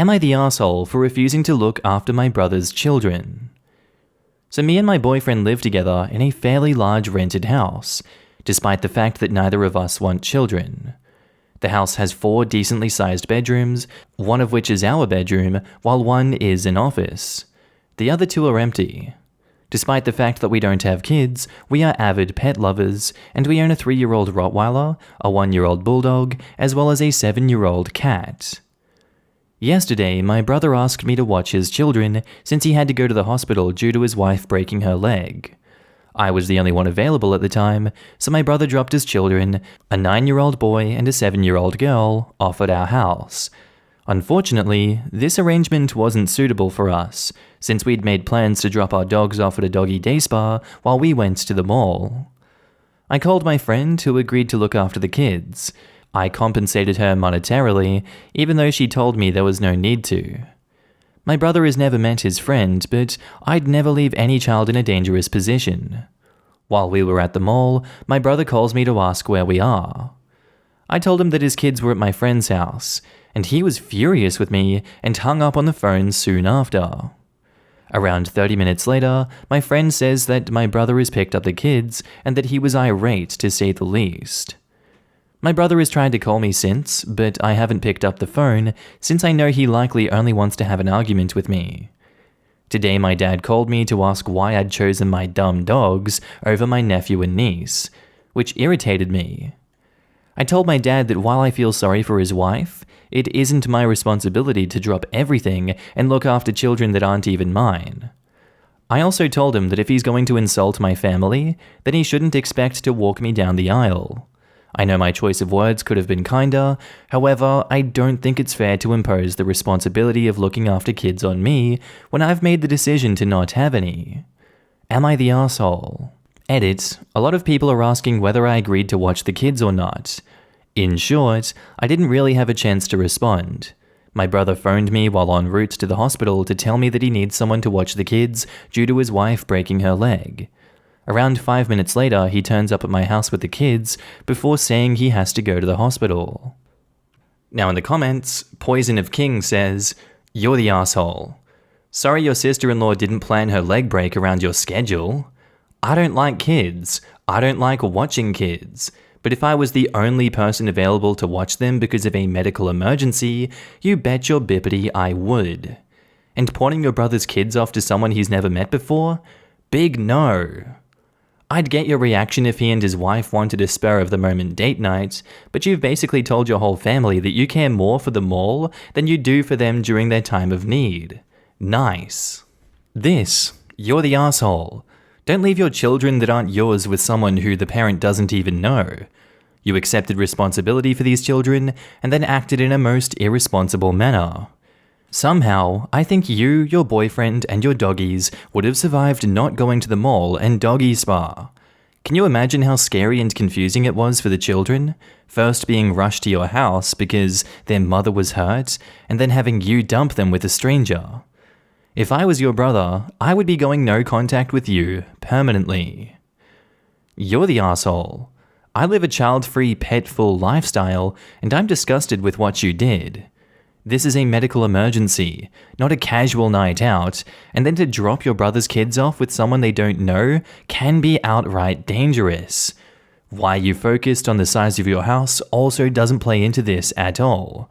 Am I the asshole for refusing to look after my brother's children? So me and my boyfriend live together in a fairly large rented house, despite the fact that neither of us want children. The house has 4 decently sized bedrooms, one of which is our bedroom, while one is an office. The other 2 are empty. Despite the fact that we don't have kids, we are avid pet lovers, and we own a 3-year-old Rottweiler, a 1-year-old Bulldog, as well as a 7-year-old cat. Yesterday, my brother asked me to watch his children since he had to go to the hospital due to his wife breaking her leg. I was the only one available at the time, so my brother dropped his children, a 9-year-old boy and a 7-year-old girl, off at our house. Unfortunately, this arrangement wasn't suitable for us, since we'd made plans to drop our dogs off at a doggy day spa while we went to the mall. I called my friend who agreed to look after the kids. I compensated her monetarily, even though she told me there was no need to. My brother has never met his friend, but I'd never leave any child in a dangerous position. While we were at the mall, my brother calls me to ask where we are. I told him that his kids were at my friend's house, and he was furious with me and hung up on the phone soon after. Around 30 minutes later, my friend says that my brother has picked up the kids and that he was irate to say the least. My brother has tried to call me since, but I haven't picked up the phone since I know he likely only wants to have an argument with me. Today my dad called me to ask why I'd chosen my dumb dogs over my nephew and niece, which irritated me. I told my dad that while I feel sorry for his wife, it isn't my responsibility to drop everything and look after children that aren't even mine. I also told him that if he's going to insult my family, then he shouldn't expect to walk me down the aisle. I know my choice of words could have been kinder, however, I don't think it's fair to impose the responsibility of looking after kids on me when I've made the decision to not have any. Am I the asshole? Edit, a lot of people are asking whether I agreed to watch the kids or not. In short, I didn't really have a chance to respond. My brother phoned me while en route to the hospital to tell me that he needs someone to watch the kids due to his wife breaking her leg. Around 5 minutes later, he turns up at my house with the kids before saying he has to go to the hospital. Now in the comments, Poison of King says, "You're the asshole. Sorry your sister-in-law didn't plan her leg break around your schedule. I don't like kids. I don't like watching kids. But if I was the only person available to watch them because of a medical emergency, you bet your bippity I would. And pawning your brother's kids off to someone he's never met before? Big no. I'd get your reaction if he and his wife wanted a spur-of-the-moment date night, but you've basically told your whole family that you care more for the mall than you do for them during their time of need. Nice. This, you're the asshole. Don't leave your children that aren't yours with someone who the parent doesn't even know. You accepted responsibility for these children and then acted in a most irresponsible manner. Somehow, I think you, your boyfriend, and your doggies would have survived not going to the mall and doggy spa. Can you imagine how scary and confusing it was for the children? First being rushed to your house because their mother was hurt, and then having you dump them with a stranger. If I was your brother, I would be going no contact with you permanently. You're the asshole. I live a child-free, pet-full lifestyle, and I'm disgusted with what you did. This is a medical emergency, not a casual night out, and then to drop your brother's kids off with someone they don't know can be outright dangerous. Why you focused on the size of your house also doesn't play into this at all.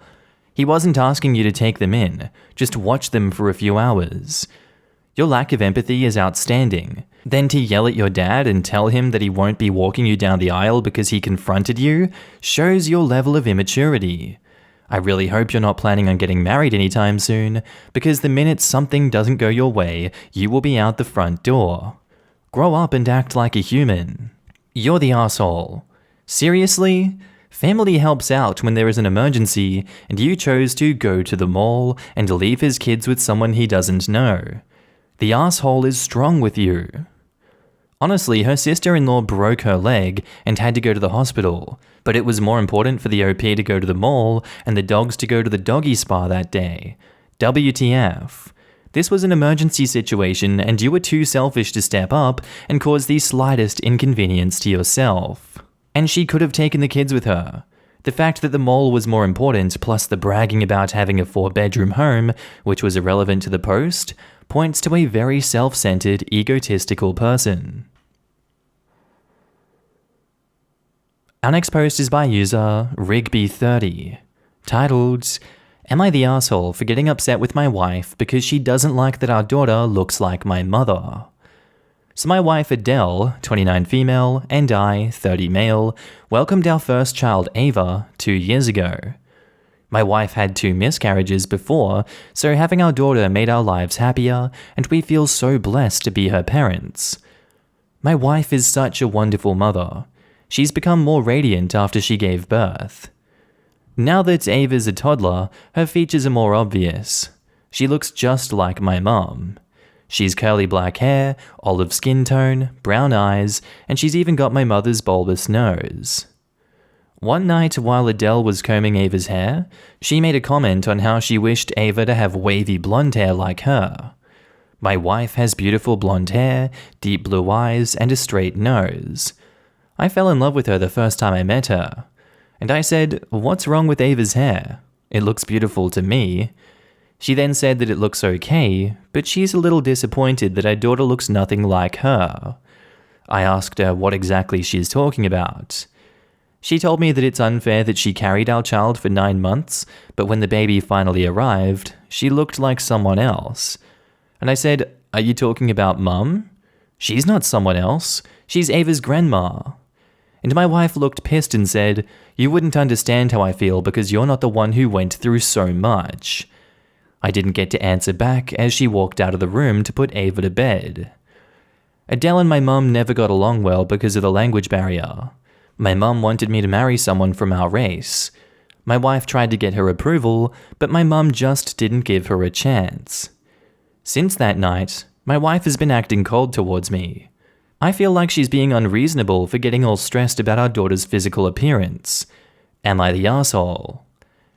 He wasn't asking you to take them in, just watch them for a few hours. Your lack of empathy is outstanding. Then to yell at your dad and tell him that he won't be walking you down the aisle because he confronted you shows your level of immaturity. I really hope you're not planning on getting married anytime soon, because the minute something doesn't go your way, you will be out the front door. Grow up and act like a human. You're the asshole. Seriously? Family helps out when there is an emergency, and you chose to go to the mall and leave his kids with someone he doesn't know. The asshole is strong with you. Honestly, her sister-in-law broke her leg and had to go to the hospital, but it was more important for the OP to go to the mall and the dogs to go to the doggy spa that day. WTF. This was an emergency situation and you were too selfish to step up and cause the slightest inconvenience to yourself. And she could have taken the kids with her. The fact that the mole was more important, plus the bragging about having a 4-bedroom home, which was irrelevant to the post, points to a very self-centered, egotistical person. Our next post is by user Rigby30, titled, "Am I the asshole for getting upset with my wife because she doesn't like that our daughter looks like my mother?" So my wife Adele, 29 female, and I, 30 male, welcomed our first child Ava 2 years ago. My wife had 2 miscarriages before, so having our daughter made our lives happier, and we feel so blessed to be her parents. My wife is such a wonderful mother. She's become more radiant after she gave birth. Now that Ava's a toddler, her features are more obvious. She looks just like my mum. She's curly black hair, olive skin tone, brown eyes, and she's even got my mother's bulbous nose. One night while Adele was combing Ava's hair, she made a comment on how she wished Ava to have wavy blonde hair like her. My wife has beautiful blonde hair, deep blue eyes, and a straight nose. I fell in love with her the first time I met her. And I said, "What's wrong with Ava's hair? It looks beautiful to me." She then said that it looks okay, but she's a little disappointed that her daughter looks nothing like her. I asked her what exactly she's talking about. She told me that it's unfair that she carried our child for 9 months, but when the baby finally arrived, she looked like someone else. And I said, "Are you talking about Mum? She's not someone else. She's Ava's grandma." And my wife looked pissed and said, "You wouldn't understand how I feel because you're not the one who went through so much." I didn't get to answer back as she walked out of the room to put Ava to bed. Adele and my mum never got along well because of the language barrier. My mum wanted me to marry someone from our race. My wife tried to get her approval, but my mum just didn't give her a chance. Since that night, my wife has been acting cold towards me. I feel like she's being unreasonable for getting all stressed about our daughter's physical appearance. Am I the asshole?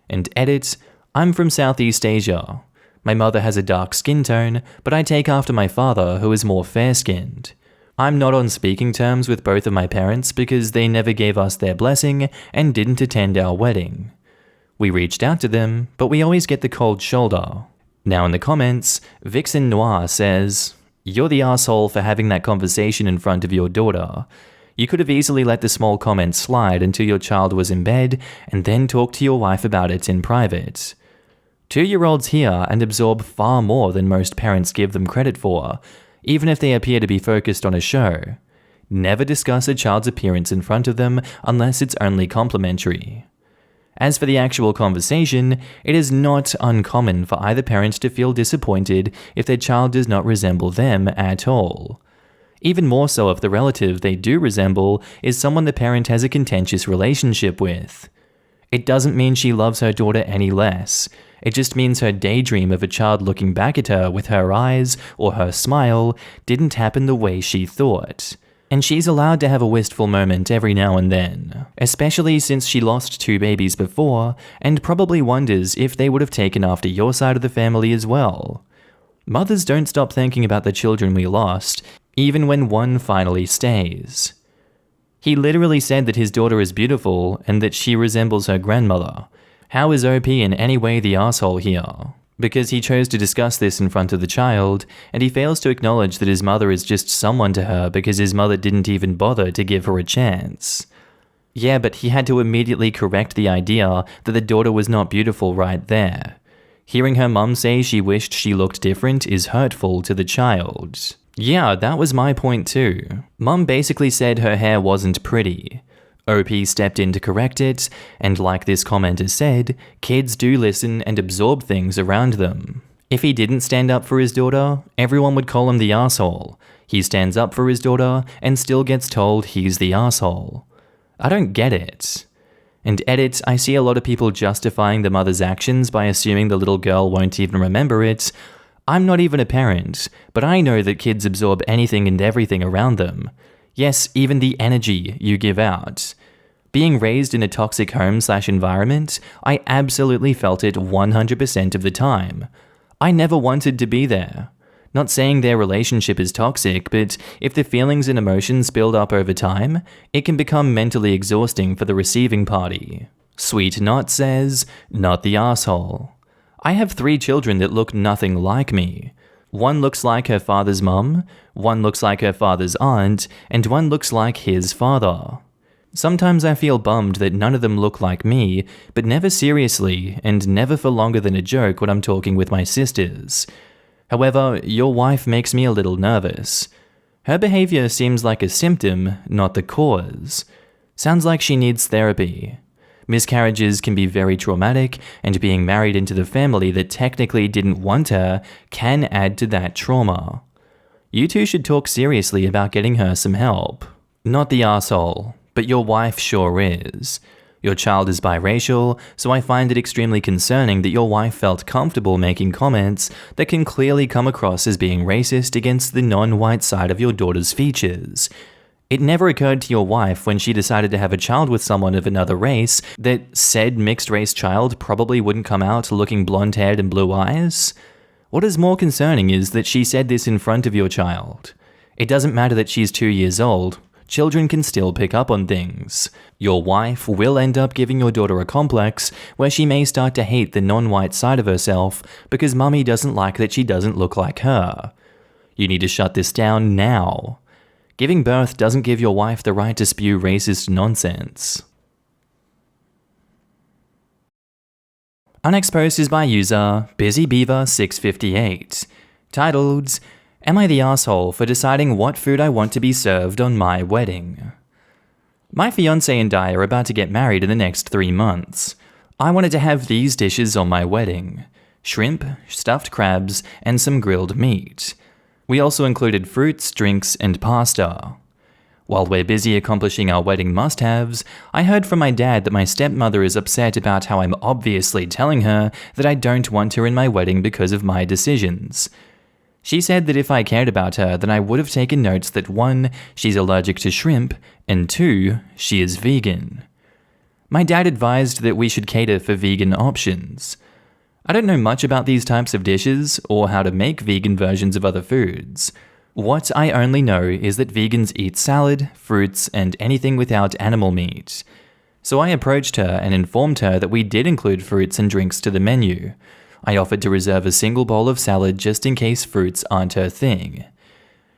And edit, I'm from Southeast Asia. My mother has a dark skin tone, but I take after my father, who is more fair-skinned. I'm not on speaking terms with both of my parents because they never gave us their blessing and didn't attend our wedding. We reached out to them, but we always get the cold shoulder. Now in the comments, Vixen Noir says, "You're the asshole for having that conversation in front of your daughter. You could have easily let the small comment slide until your child was in bed and then talk to your wife about it in private. 2-year-olds hear and absorb far more than most parents give them credit for, even if they appear to be focused on a show. Never discuss a child's appearance in front of them unless it's only complimentary." As for the actual conversation, it is not uncommon for either parent to feel disappointed if their child does not resemble them at all. Even more so if the relative they do resemble is someone the parent has a contentious relationship with. It doesn't mean she loves her daughter any less. It just means her daydream of a child looking back at her with her eyes or her smile didn't happen the way she thought. And she's allowed to have a wistful moment every now and then, especially since she lost 2 babies before and probably wonders if they would have taken after your side of the family as well. Mothers don't stop thinking about the children we lost, even when one finally stays. He literally said that his daughter is beautiful and that she resembles her grandmother. How is OP in any way the asshole here? Because he chose to discuss this in front of the child, and he fails to acknowledge that his mother is just someone to her because his mother didn't even bother to give her a chance. Yeah, but he had to immediately correct the idea that the daughter was not beautiful right there. Hearing her mum say she wished she looked different is hurtful to the child. Yeah, that was my point too. Mum basically said her hair wasn't pretty. OP stepped in to correct it, and like this commenter said, kids do listen and absorb things around them. If he didn't stand up for his daughter, everyone would call him the asshole. He stands up for his daughter and still gets told he's the asshole. I don't get it. And edit, I see a lot of people justifying the mother's actions by assuming the little girl won't even remember it. I'm not even a parent, but I know that kids absorb anything and everything around them. Yes, even the energy you give out. Being raised in a toxic home/environment, I absolutely felt it 100% of the time. I never wanted to be there. Not saying their relationship is toxic, but if the feelings and emotions build up over time, it can become mentally exhausting for the receiving party. Sweet Not says, not the asshole. I have 3 children that look nothing like me. One looks like her father's mum, one looks like her father's aunt, and one looks like his father. Sometimes I feel bummed that none of them look like me, but never seriously, and never for longer than a joke when I'm talking with my sisters. However, your wife makes me a little nervous. Her behavior seems like a symptom, not the cause. Sounds like she needs therapy. Miscarriages can be very traumatic, and being married into the family that technically didn't want her can add to that trauma. You two should talk seriously about getting her some help. Not the asshole, but your wife sure is. Your child is biracial, so I find it extremely concerning that your wife felt comfortable making comments that can clearly come across as being racist against the non-white side of your daughter's features. It never occurred to your wife when she decided to have a child with someone of another race that said mixed-race child probably wouldn't come out looking blonde-haired and blue eyes? What is more concerning is that she said this in front of your child. It doesn't matter that she's 2 years old. Children can still pick up on things. Your wife will end up giving your daughter a complex where she may start to hate the non-white side of herself because mummy doesn't like that she doesn't look like her. You need to shut this down now. Giving birth doesn't give your wife the right to spew racist nonsense. Our next post is by user BusyBeaver658, titled, Am I the asshole for deciding what food I want to be served on my wedding? My fiancé and I are about to get married in the next 3 months. I wanted to have these dishes on my wedding: shrimp, stuffed crabs, and some grilled meat. We also included fruits, drinks, and pasta. While we're busy accomplishing our wedding must-haves, I heard from my dad that my stepmother is upset about how I'm obviously telling her that I don't want her in my wedding because of my decisions. She said that if I cared about her, then I would have taken notes that 1, she's allergic to shrimp, and 2, she is vegan. My dad advised that we should cater for vegan options. I don't know much about these types of dishes or how to make vegan versions of other foods. What I only know is that vegans eat salad, fruits, and anything without animal meat. So I approached her and informed her that we did include fruits and drinks to the menu. I offered to reserve a single bowl of salad just in case fruits aren't her thing.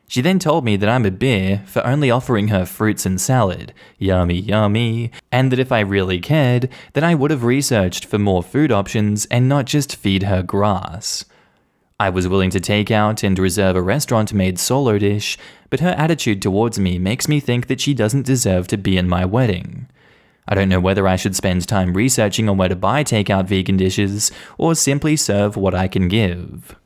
She then told me that I'm a bear for only offering her fruits and salad, yummy yummy, and that if I really cared, then I would have researched for more food options and not just feed her grass. I was willing to take out and reserve a restaurant-made solo dish, but her attitude towards me makes me think that she doesn't deserve to be in my wedding. I don't know whether I should spend time researching on where to buy takeout vegan dishes or simply serve what I can give.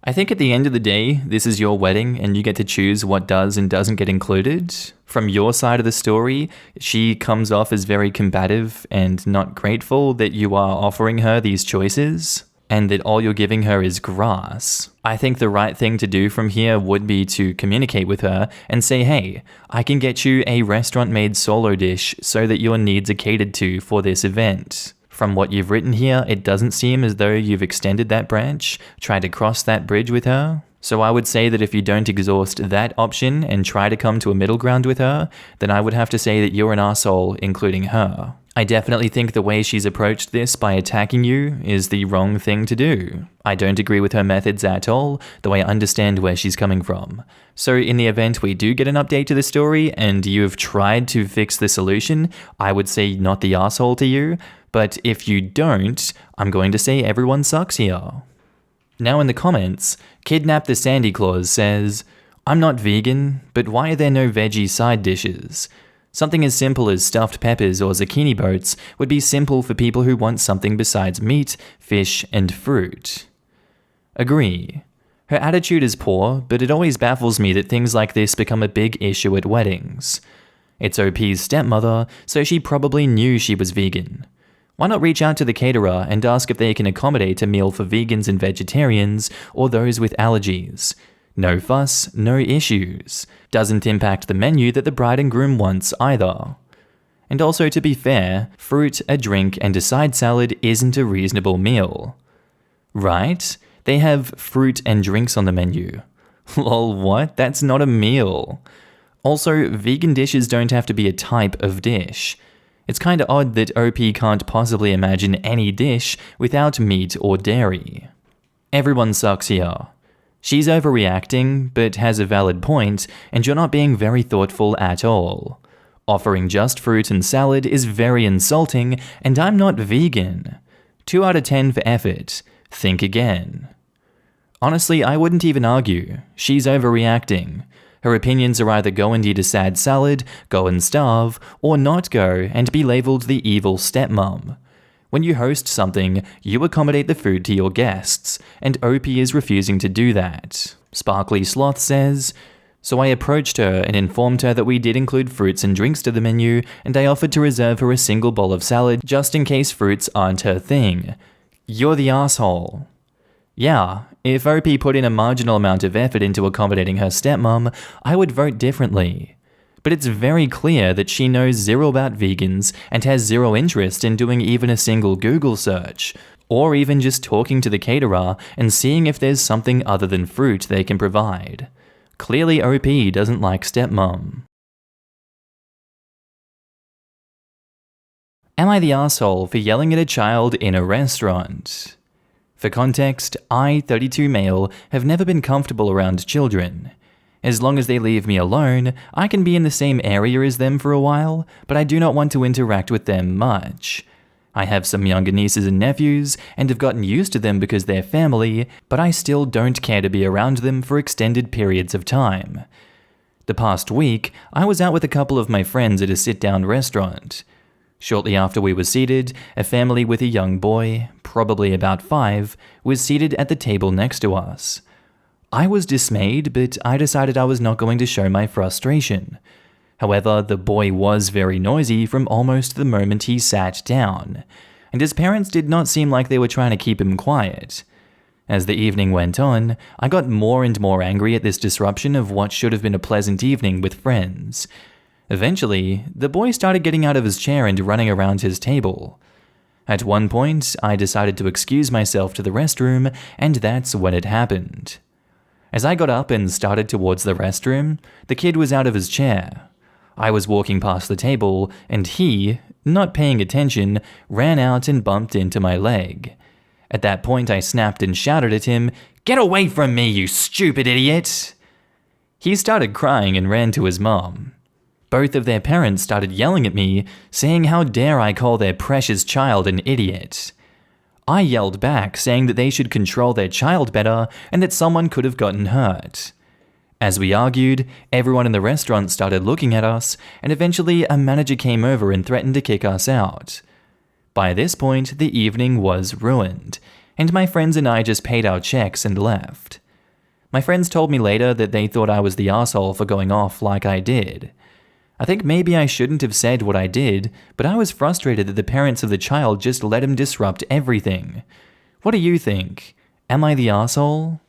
I think at the end of the day, this is your wedding and you get to choose what does and doesn't get included. From your side of the story, she comes off as very combative and not grateful that you are offering her these choices, and that all you're giving her is grass. I think the right thing to do from here would be to communicate with her and say, hey, I can get you a restaurant-made solo dish so that your needs are catered to for this event. From what you've written here, it doesn't seem as though you've extended that branch, tried to cross that bridge with her. So I would say that if you don't exhaust that option and try to come to a middle ground with her, then I would have to say that you're an asshole, including her. I definitely think the way she's approached this by attacking you is the wrong thing to do. I don't agree with her methods at all, though I understand where she's coming from. So in the event we do get an update to the story and you've tried to fix the solution, I would say not the asshole to you. But if you don't, I'm going to say everyone sucks here. Now in the comments, Kidnap the Sandy Claus says, I'm not vegan, but why are there no veggie side dishes? Something as simple as stuffed peppers or zucchini boats would be simple for people who want something besides meat, fish, and fruit. Agree. Her attitude is poor, but it always baffles me that things like this become a big issue at weddings. It's OP's stepmother, so she probably knew she was vegan. Why not reach out to the caterer and ask if they can accommodate a meal for vegans and vegetarians or those with allergies? No fuss, no issues. Doesn't impact the menu that the bride and groom wants either. And also, to be fair, fruit, a drink, and a side salad isn't a reasonable meal. Right? They have fruit and drinks on the menu. Lol, what? That's not a meal. Also, vegan dishes don't have to be a type of dish. It's kinda odd that OP can't possibly imagine any dish without meat or dairy. Everyone sucks here. She's overreacting, but has a valid point, and you're not being very thoughtful at all. Offering just fruit and salad is very insulting, and I'm not vegan. 2 out of 10 for effort. Think again. Honestly, I wouldn't even argue. She's overreacting. Her opinions are either go and eat a sad salad, go and starve, or not go and be labelled the evil stepmom. When you host something, you accommodate the food to your guests, and OP is refusing to do that. Sparkly Sloth says, "So I approached her and informed her that we did include fruits and drinks to the menu, and I offered to reserve her a single bowl of salad just in case fruits aren't her thing. You're the asshole." Yeah, if OP put in a marginal amount of effort into accommodating her stepmom, I would vote differently. But it's very clear that she knows zero about vegans and has zero interest in doing even a single Google search, or even just talking to the caterer and seeing if there's something other than fruit they can provide. Clearly OP doesn't like stepmom. Am I the asshole for yelling at a child in a restaurant? For context, I, 32 male, have never been comfortable around children. As long as they leave me alone, I can be in the same area as them for a while, but I do not want to interact with them much. I have some younger nieces and nephews, and have gotten used to them because they're family, but I still don't care to be around them for extended periods of time. The past week, I was out with a couple of my friends at a sit-down restaurant. Shortly after we were seated, a family with a young boy, probably about 5, was seated at the table next to us. I was dismayed, but I decided I was not going to show my frustration. However, the boy was very noisy from almost the moment he sat down, and his parents did not seem like they were trying to keep him quiet. As the evening went on, I got more and more angry at this disruption of what should have been a pleasant evening with friends. Eventually, the boy started getting out of his chair and running around his table. At one point, I decided to excuse myself to the restroom, and that's when it happened. As I got up and started towards the restroom, the kid was out of his chair. I was walking past the table, and he, not paying attention, ran out and bumped into my leg. At that point, I snapped and shouted at him, "Get away from me, you stupid idiot!" He started crying and ran to his mom. Both of their parents started yelling at me, saying how dare I call their precious child an idiot. I yelled back, saying that they should control their child better and that someone could have gotten hurt. As we argued, everyone in the restaurant started looking at us, and eventually a manager came over and threatened to kick us out. By this point, the evening was ruined, and my friends and I just paid our checks and left. My friends told me later that they thought I was the asshole for going off like I did. I think maybe I shouldn't have said what I did, but I was frustrated that the parents of the child just let him disrupt everything. What do you think? Am I the asshole?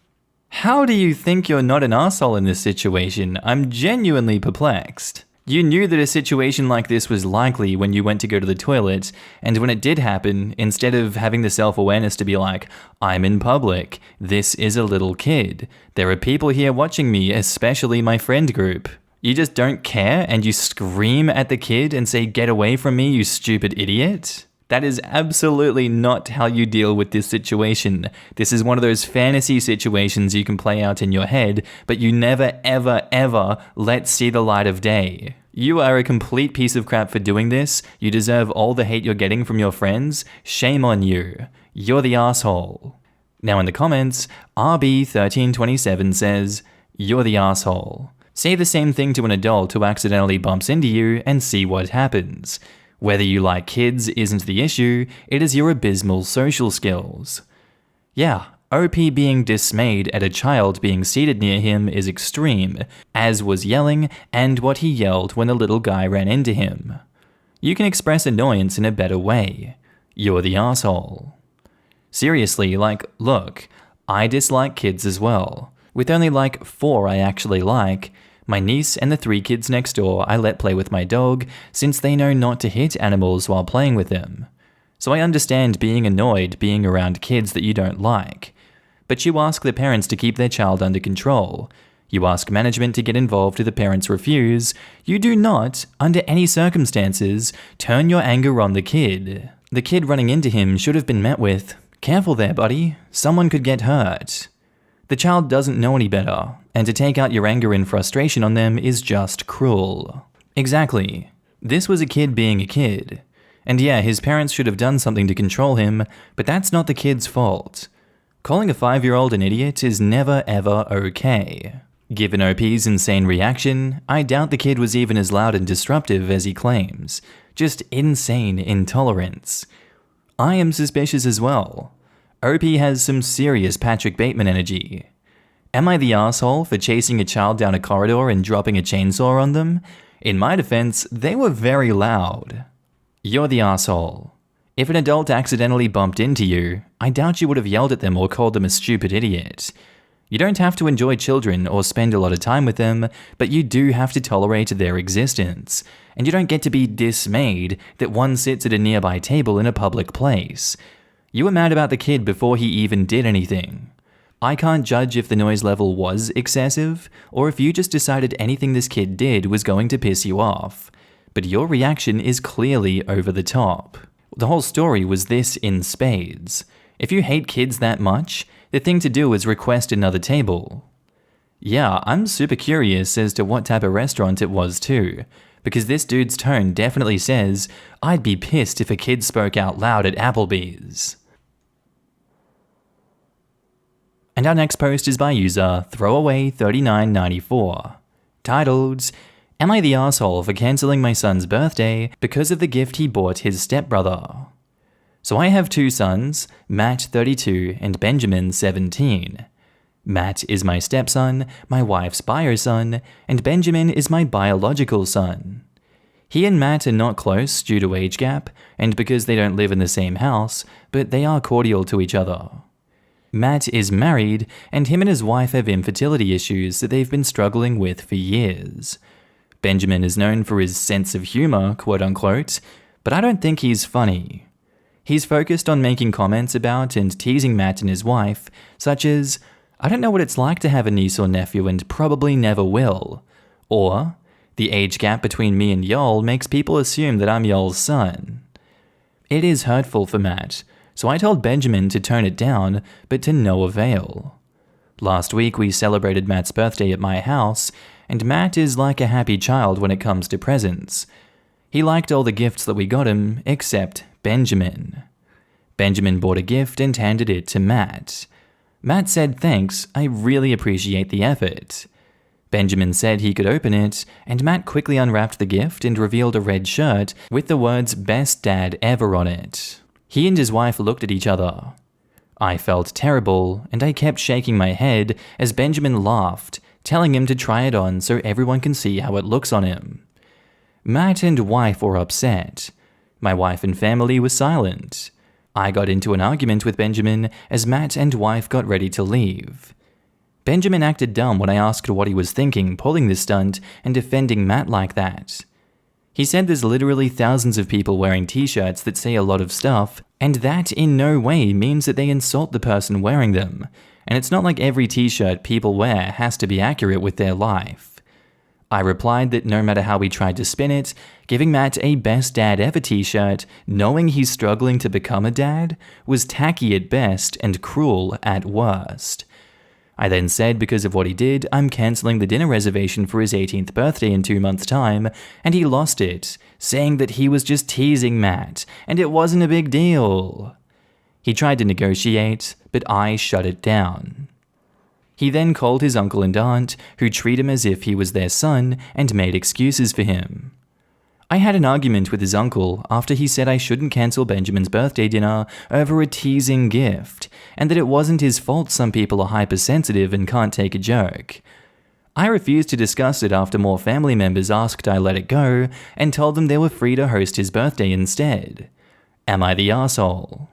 How do you think you're not an asshole in this situation? I'm genuinely perplexed. You knew that a situation like this was likely when you went to go to the toilet, and when it did happen, instead of having the self-awareness to be like, I'm in public, this is a little kid, there are people here watching me, especially my friend group. You just don't care and you scream at the kid and say, "Get away from me, you stupid idiot"? That is absolutely not how you deal with this situation. This is one of those fantasy situations you can play out in your head, but you never, ever, ever let see the light of day. You are a complete piece of crap for doing this. You deserve all the hate you're getting from your friends. Shame on you. You're the asshole. Now in the comments, RB1327 says, "You're the asshole." Say the same thing to an adult who accidentally bumps into you and see what happens. Whether you like kids isn't the issue, it is your abysmal social skills. Yeah, OP being dismayed at a child being seated near him is extreme, as was yelling and what he yelled when the little guy ran into him. You can express annoyance in a better way. You're the asshole. Seriously, look, I dislike kids as well. With only 4 I actually like, my niece and the 3 kids next door I let play with my dog since they know not to hit animals while playing with them. So I understand being annoyed being around kids that you don't like. But you ask the parents to keep their child under control. You ask management to get involved if the parents refuse. You do not, under any circumstances, turn your anger on the kid. The kid running into him should have been met with, "Careful there, buddy. Someone could get hurt." The child doesn't know any better, and to take out your anger and frustration on them is just cruel. Exactly. This was a kid being a kid. And yeah, his parents should have done something to control him, but that's not the kid's fault. Calling a 5-year-old an idiot is never ever okay. Given OP's insane reaction, I doubt the kid was even as loud and disruptive as he claims. Just insane intolerance. I am suspicious as well. OP has some serious Patrick Bateman energy. Am I the asshole for chasing a child down a corridor and dropping a chainsaw on them? In my defense, they were very loud. You're the asshole. If an adult accidentally bumped into you, I doubt you would have yelled at them or called them a stupid idiot. You don't have to enjoy children or spend a lot of time with them, but you do have to tolerate their existence. And you don't get to be dismayed that one sits at a nearby table in a public place. You were mad about the kid before he even did anything. I can't judge if the noise level was excessive, or if you just decided anything this kid did was going to piss you off. But your reaction is clearly over the top. The whole story was this in spades. If you hate kids that much, the thing to do is request another table. Yeah, I'm super curious as to what type of restaurant it was too, because this dude's tone definitely says, I'd be pissed if a kid spoke out loud at Applebee's. And our next post is by user Throwaway3994, titled, Am I the asshole for cancelling my son's birthday because of the gift he bought his stepbrother? So I have 2 sons, Matt 32 and Benjamin 17. Matt is my stepson, my wife's bio son, and Benjamin is my biological son. He and Matt are not close due to age gap, and because they don't live in the same house, but they are cordial to each other. Matt is married, and him and his wife have infertility issues that they've been struggling with for years. Benjamin is known for his sense of humor, quote unquote, but I don't think he's funny. He's focused on making comments about and teasing Matt and his wife, such as, I don't know what it's like to have a niece or nephew and probably never will. Or, the age gap between me and y'all makes people assume that I'm y'all's son. It is hurtful for Matt, so I told Benjamin to tone it down, but to no avail. Last week we celebrated Matt's birthday at my house, and Matt is like a happy child when it comes to presents. He liked all the gifts that we got him, except Benjamin. Benjamin bought a gift and handed it to Matt. Matt said thanks, I really appreciate the effort. Benjamin said he could open it, and Matt quickly unwrapped the gift and revealed a red shirt with the words "Best Dad Ever" on it. He and his wife looked at each other. I felt terrible, and I kept shaking my head as Benjamin laughed, telling him to try it on so everyone can see how it looks on him. Matt and wife were upset. My wife and family were silent. I got into an argument with Benjamin as Matt and wife got ready to leave. Benjamin acted dumb when I asked what he was thinking pulling this stunt and defending Matt like that. He said there's literally thousands of people wearing t-shirts that say a lot of stuff, and that in no way means that they insult the person wearing them, and it's not like every t-shirt people wear has to be accurate with their life. I replied that no matter how we tried to spin it, giving Matt a Best Dad Ever t-shirt, knowing he's struggling to become a dad, was tacky at best and cruel at worst. I then said because of what he did, I'm cancelling the dinner reservation for his 18th birthday in 2 months' time, and he lost it, saying that he was just teasing Matt, and it wasn't a big deal. He tried to negotiate, but I shut it down. He then called his uncle and aunt, who treat him as if he was their son, and made excuses for him. I had an argument with his uncle after he said I shouldn't cancel Benjamin's birthday dinner over a teasing gift, and that it wasn't his fault some people are hypersensitive and can't take a joke. I refused to discuss it after more family members asked I let it go, and told them they were free to host his birthday instead. Am I the asshole?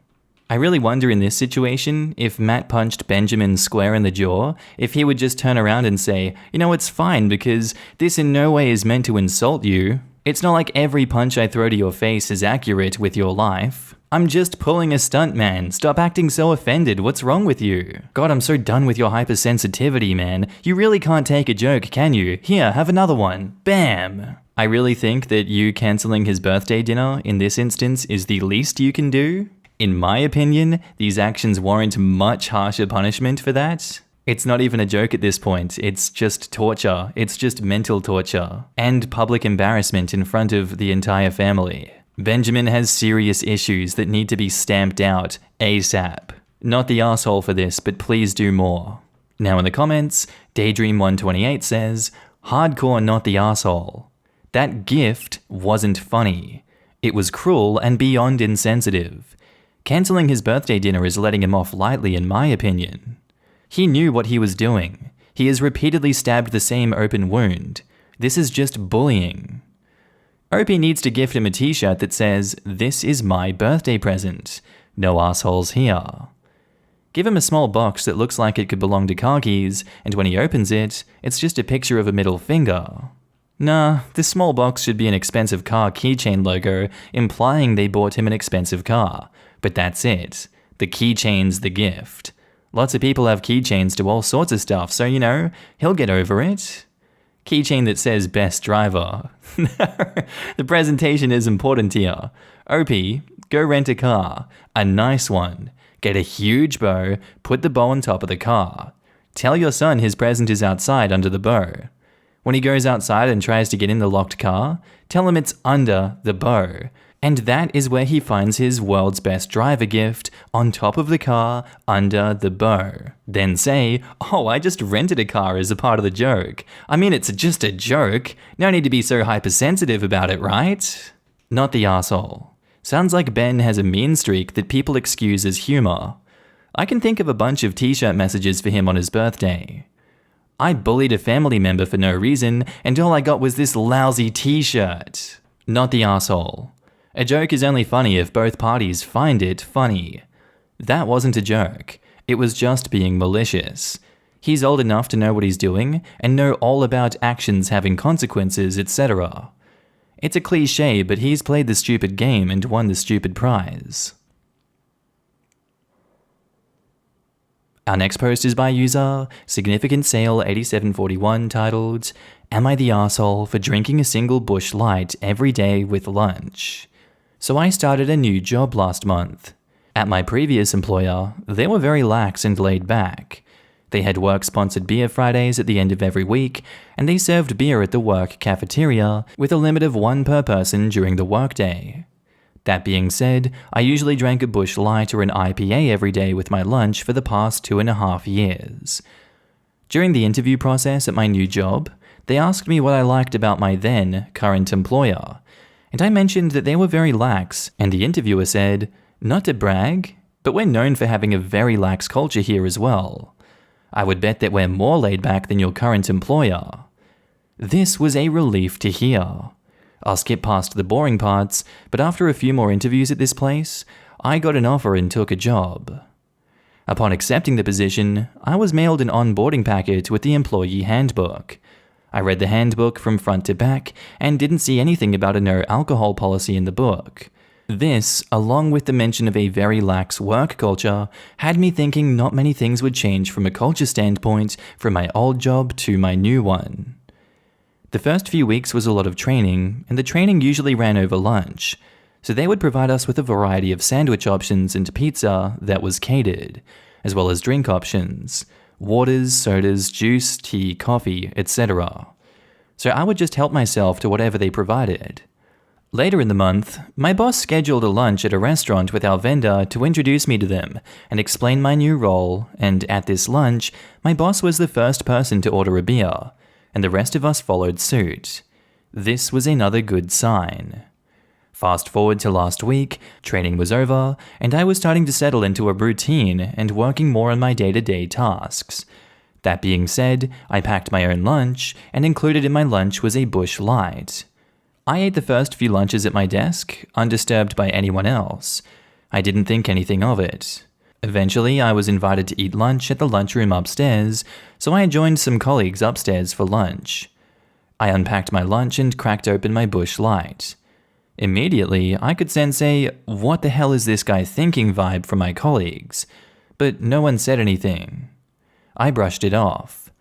I really wonder in this situation, if Matt punched Benjamin square in the jaw, if he would just turn around and say, you know, it's fine because this in no way is meant to insult you. It's not like every punch I throw to your face is accurate with your life. I'm just pulling a stunt, man. Stop acting so offended. What's wrong with you? God, I'm so done with your hypersensitivity, man. You really can't take a joke, can you? Here, have another one. Bam! I really think that you cancelling his birthday dinner in this instance is the least you can do. In my opinion, these actions warrant much harsher punishment for that. It's not even a joke at this point, it's just torture. It's just mental torture. And public embarrassment in front of the entire family. Benjamin has serious issues that need to be stamped out ASAP. Not the asshole for this, but please do more. Now in the comments, Daydream128 says, hardcore not the asshole. That gift wasn't funny. It was cruel and beyond insensitive. Cancelling his birthday dinner is letting him off lightly in my opinion. He knew what he was doing. He has repeatedly stabbed the same open wound. This is just bullying. Opie needs to gift him a t-shirt that says, "This is my birthday present. No assholes here." Give him a small box that looks like it could belong to car keys, and when he opens it, it's just a picture of a middle finger. Nah, this small box should be an expensive car keychain logo, implying they bought him an expensive car. But that's it. The keychain's the gift. Lots of people have keychains to all sorts of stuff, so he'll get over it. Keychain that says best driver. The presentation is important here. Opie, go rent a car. A nice one. Get a huge bow, put the bow on top of the car. Tell your son his present is outside under the bow. When he goes outside and tries to get in the locked car, tell him it's under the bow. And that is where he finds his world's best driver gift, on top of the car, under the bow. Then say, "Oh, I just rented a car as a part of the joke. I mean, it's just a joke. No need to be so hypersensitive about it, right?" Not the asshole. Sounds like Ben has a mean streak that people excuse as humor. I can think of a bunch of t-shirt messages for him on his birthday. I bullied a family member for no reason, and all I got was this lousy t-shirt. Not the asshole. A joke is only funny if both parties find it funny. That wasn't a joke. It was just being malicious. He's old enough to know what he's doing and know all about actions having consequences, etc. It's a cliche, but he's played the stupid game and won the stupid prize. Our next post is by user Significant Sale 8741 titled, "Am I the arsehole for drinking a single Busch Light every day with lunch?" So I started a new job last month. At my previous employer, they were very lax and laid back. They had work-sponsored beer Fridays at the end of every week, and they served beer at the work cafeteria with a limit of one per person during the workday. That being said, I usually drank a Busch Light or an IPA every day with my lunch for the past 2.5 years. During the interview process at my new job, they asked me what I liked about my then current employer, and I mentioned that they were very lax, and the interviewer said, "Not to brag, but we're known for having a very lax culture here as well. I would bet that we're more laid back than your current employer." This was a relief to hear. I'll skip past the boring parts, but after a few more interviews at this place, I got an offer and took a job. Upon accepting the position, I was mailed an onboarding packet with the employee handbook. I read the handbook from front to back and didn't see anything about a no alcohol policy in the book. This, along with the mention of a very lax work culture, had me thinking not many things would change from a culture standpoint from my old job to my new one. The first few weeks was a lot of training, and the training usually ran over lunch, so they would provide us with a variety of sandwich options and pizza that was catered, as well as drink options. Waters, sodas, juice, tea, coffee, etc. So I would just help myself to whatever they provided. Later in the month, my boss scheduled a lunch at a restaurant with our vendor to introduce me to them and explain my new role, and at this lunch, my boss was the first person to order a beer, and the rest of us followed suit. This was another good sign. Fast forward to last week, training was over, and I was starting to settle into a routine and working more on my day-to-day tasks. That being said, I packed my own lunch, and included in my lunch was a Busch Light. I ate the first few lunches at my desk, undisturbed by anyone else. I didn't think anything of it. Eventually, I was invited to eat lunch at the lunchroom upstairs, so I joined some colleagues upstairs for lunch. I unpacked my lunch and cracked open my Busch Light. Immediately, I could sense a "what the hell is this guy thinking" vibe from my colleagues, but no one said anything. I brushed it off.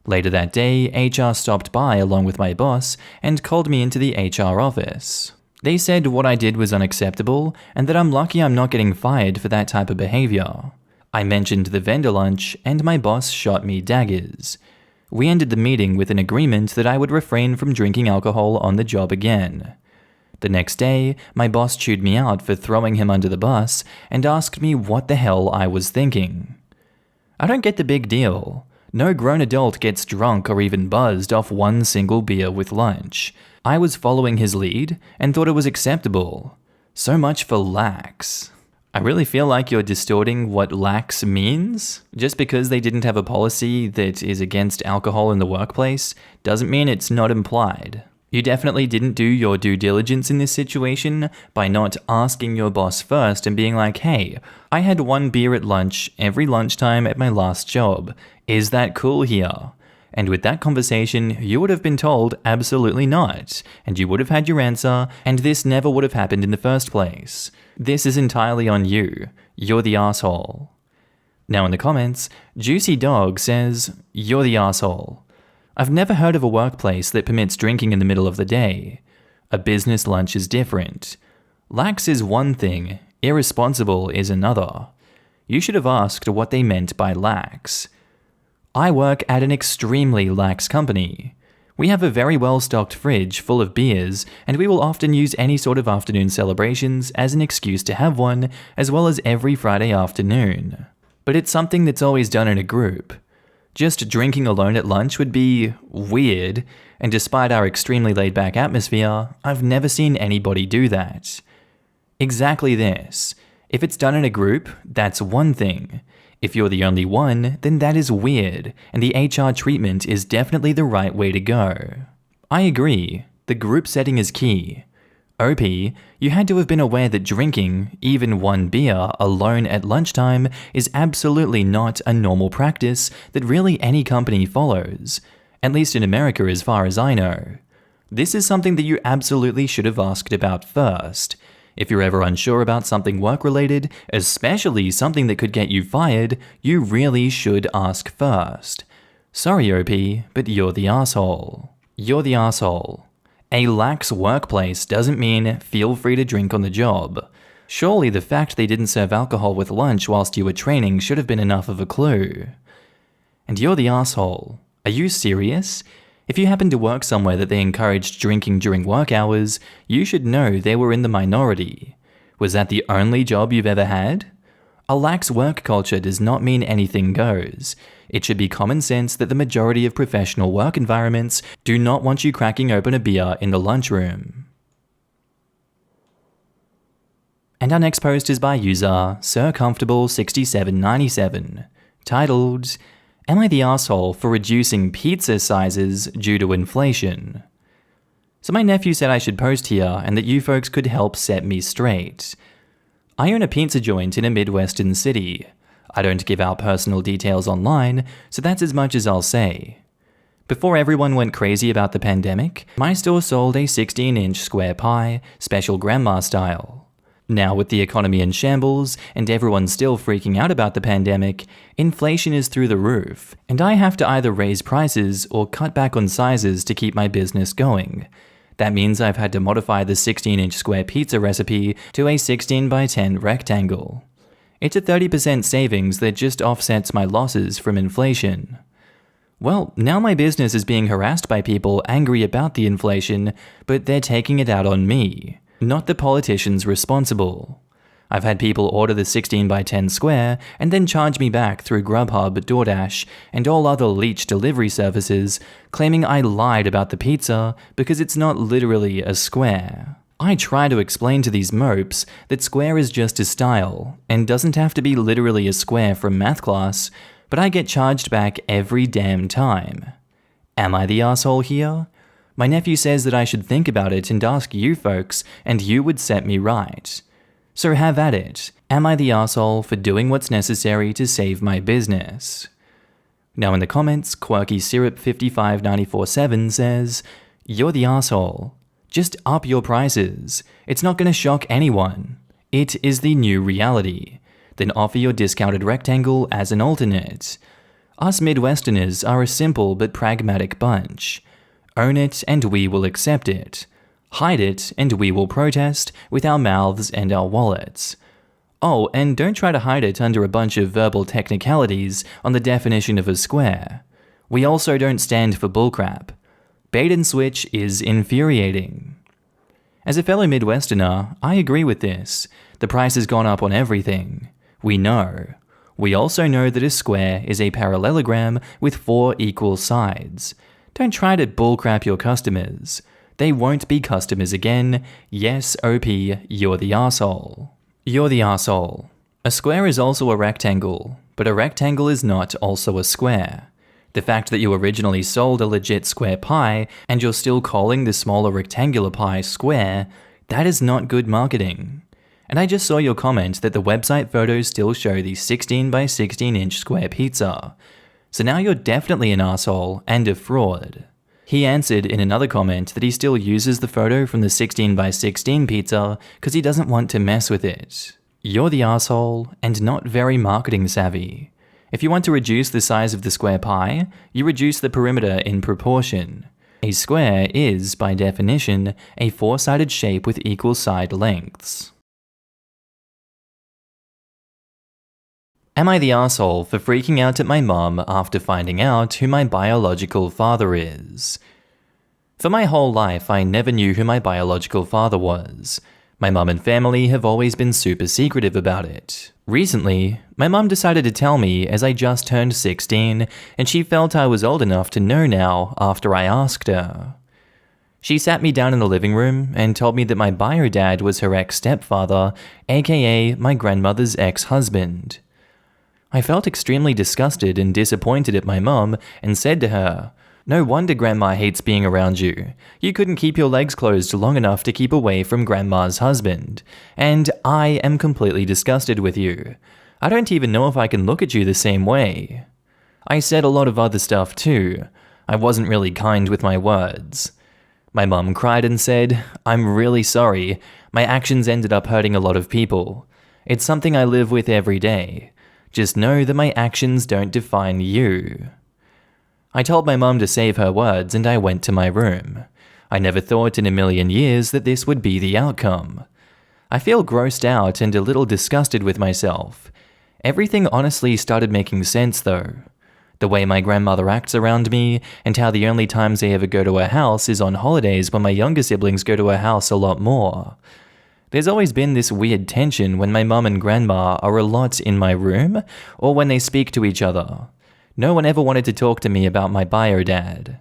Later that day, HR stopped by along with my boss and called me into the HR office. They said what I did was unacceptable and that I'm lucky I'm not getting fired for that type of behavior. I mentioned the vendor lunch and my boss shot me daggers. We ended the meeting with an agreement that I would refrain from drinking alcohol on the job again. The next day, my boss chewed me out for throwing him under the bus and asked me what the hell I was thinking. I don't get the big deal. No grown adult gets drunk or even buzzed off one single beer with lunch. I was following his lead and thought it was acceptable. So much for lax. I really feel like you're distorting what lax means. Just because they didn't have a policy that is against alcohol in the workplace doesn't mean it's not implied. You definitely didn't do your due diligence in this situation by not asking your boss first and being like, hey, I had one beer at lunch every lunchtime at my last job. Is that cool here? And with that conversation, you would have been told absolutely not, and you would have had your answer, and this never would have happened in the first place. This is entirely on you. You're the asshole. Now in the comments, Juicy Dog says, you're the asshole. I've never heard of a workplace that permits drinking in the middle of the day. A business lunch is different. Lax is one thing, irresponsible is another. You should have asked what they meant by lax. I work at an extremely lax company. We have a very well-stocked fridge full of beers, and we will often use any sort of afternoon celebrations as an excuse to have one, as well as every Friday afternoon. But it's something that's always done in a group. Just drinking alone at lunch would be weird, and despite our extremely laid-back atmosphere, I've never seen anybody do that. Exactly this. If it's done in a group, that's one thing. If you're the only one, then that is weird, and the HR treatment is definitely the right way to go. I agree. The group setting is key. OP, you had to have been aware that drinking, even one beer, alone at lunchtime is absolutely not a normal practice that really any company follows, at least in America as far as I know. This is something that you absolutely should have asked about first. If you're ever unsure about something work-related, especially something that could get you fired, you really should ask first. Sorry OP, but you're the asshole. You're the asshole. A lax workplace doesn't mean feel free to drink on the job. Surely the fact they didn't serve alcohol with lunch whilst you were training should have been enough of a clue. And you're the asshole. Are you serious? If you happen to work somewhere that they encouraged drinking during work hours, you should know they were in the minority. Was that the only job you've ever had? A lax work culture does not mean anything goes. It should be common sense that the majority of professional work environments do not want you cracking open a beer in the lunchroom. And our next post is by user SirComfortable6797, titled, Am I the asshole for reducing pizza sizes due to inflation? So my nephew said I should post here and that you folks could help set me straight. I own a pizza joint in a Midwestern city. I don't give out personal details online, so that's as much as I'll say. Before everyone went crazy about the pandemic, my store sold a 16-inch square pie, special grandma style. Now with the economy in shambles and everyone still freaking out about the pandemic, inflation is through the roof, and I have to either raise prices or cut back on sizes to keep my business going. That means I've had to modify the 16-inch square pizza recipe to a 16 by 10 rectangle. It's a 30% savings that just offsets my losses from inflation. Well, now my business is being harassed by people angry about the inflation, but they're taking it out on me, not the politicians responsible. I've had people order the 16 by 10 square and then charge me back through Grubhub, DoorDash, and all other leech delivery services, claiming I lied about the pizza because it's not literally a square. I try to explain to these mopes that square is just a style and doesn't have to be literally a square from math class, but I get charged back every damn time. Am I the asshole here? My nephew says that I should think about it and ask you folks, and you would set me right. So have at it. Am I the asshole for doing what's necessary to save my business? Now in the comments, Quirky Syrup 55947 says, You're the asshole. Just up your prices. It's not going to shock anyone. It is the new reality. Then offer your discounted rectangle as an alternate. Us Midwesterners are a simple but pragmatic bunch. Own it and we will accept it. Hide it and we will protest with our mouths and our wallets. Oh, and don't try to hide it under a bunch of verbal technicalities on the definition of a square. We also don't stand for bullcrap. Bait and switch is infuriating. As a fellow Midwesterner, I agree with this. The price has gone up on everything. We know. We also know that a square is a parallelogram with 4 equal sides. Don't try to bullcrap your customers. They won't be customers again. Yes, OP, you're the arsehole. You're the arsehole. A square is also a rectangle, but a rectangle is not also a square. The fact that you originally sold a legit square pie and you're still calling the smaller rectangular pie square, that is not good marketing. And I just saw your comment that the website photos still show the 16 by 16 inch square pizza. So now you're definitely an arsehole and a fraud. He answered in another comment that he still uses the photo from the 16 by 16 pizza because he doesn't want to mess with it. You're the arsehole and not very marketing savvy. If you want to reduce the size of the square pie, you reduce the perimeter in proportion. A square is, by definition, a 4-sided shape with equal side lengths. Am I the arsehole for freaking out at my mum after finding out who my biological father is? For my whole life, I never knew who my biological father was. My mum and family have always been super secretive about it. Recently, my mum decided to tell me as I just turned 16, and she felt I was old enough to know now after I asked her. She sat me down in the living room and told me that my bio dad was her ex-stepfather, aka my grandmother's ex-husband. I felt extremely disgusted and disappointed at my mum and said to her, "No wonder Grandma hates being around you. You couldn't keep your legs closed long enough to keep away from Grandma's husband. And I am completely disgusted with you. I don't even know if I can look at you the same way." I said a lot of other stuff too. I wasn't really kind with my words. My mum cried and said, "I'm really sorry. My actions ended up hurting a lot of people. It's something I live with every day. Just know that my actions don't define you." I told my mum to save her words and I went to my room. I never thought in a million years that this would be the outcome. I feel grossed out and a little disgusted with myself. Everything honestly started making sense though. The way my grandmother acts around me and how the only times I ever go to her house is on holidays when my younger siblings go to her house a lot more. There's always been this weird tension when my mum and grandma are a lot in my room or when they speak to each other. No one ever wanted to talk to me about my bio dad.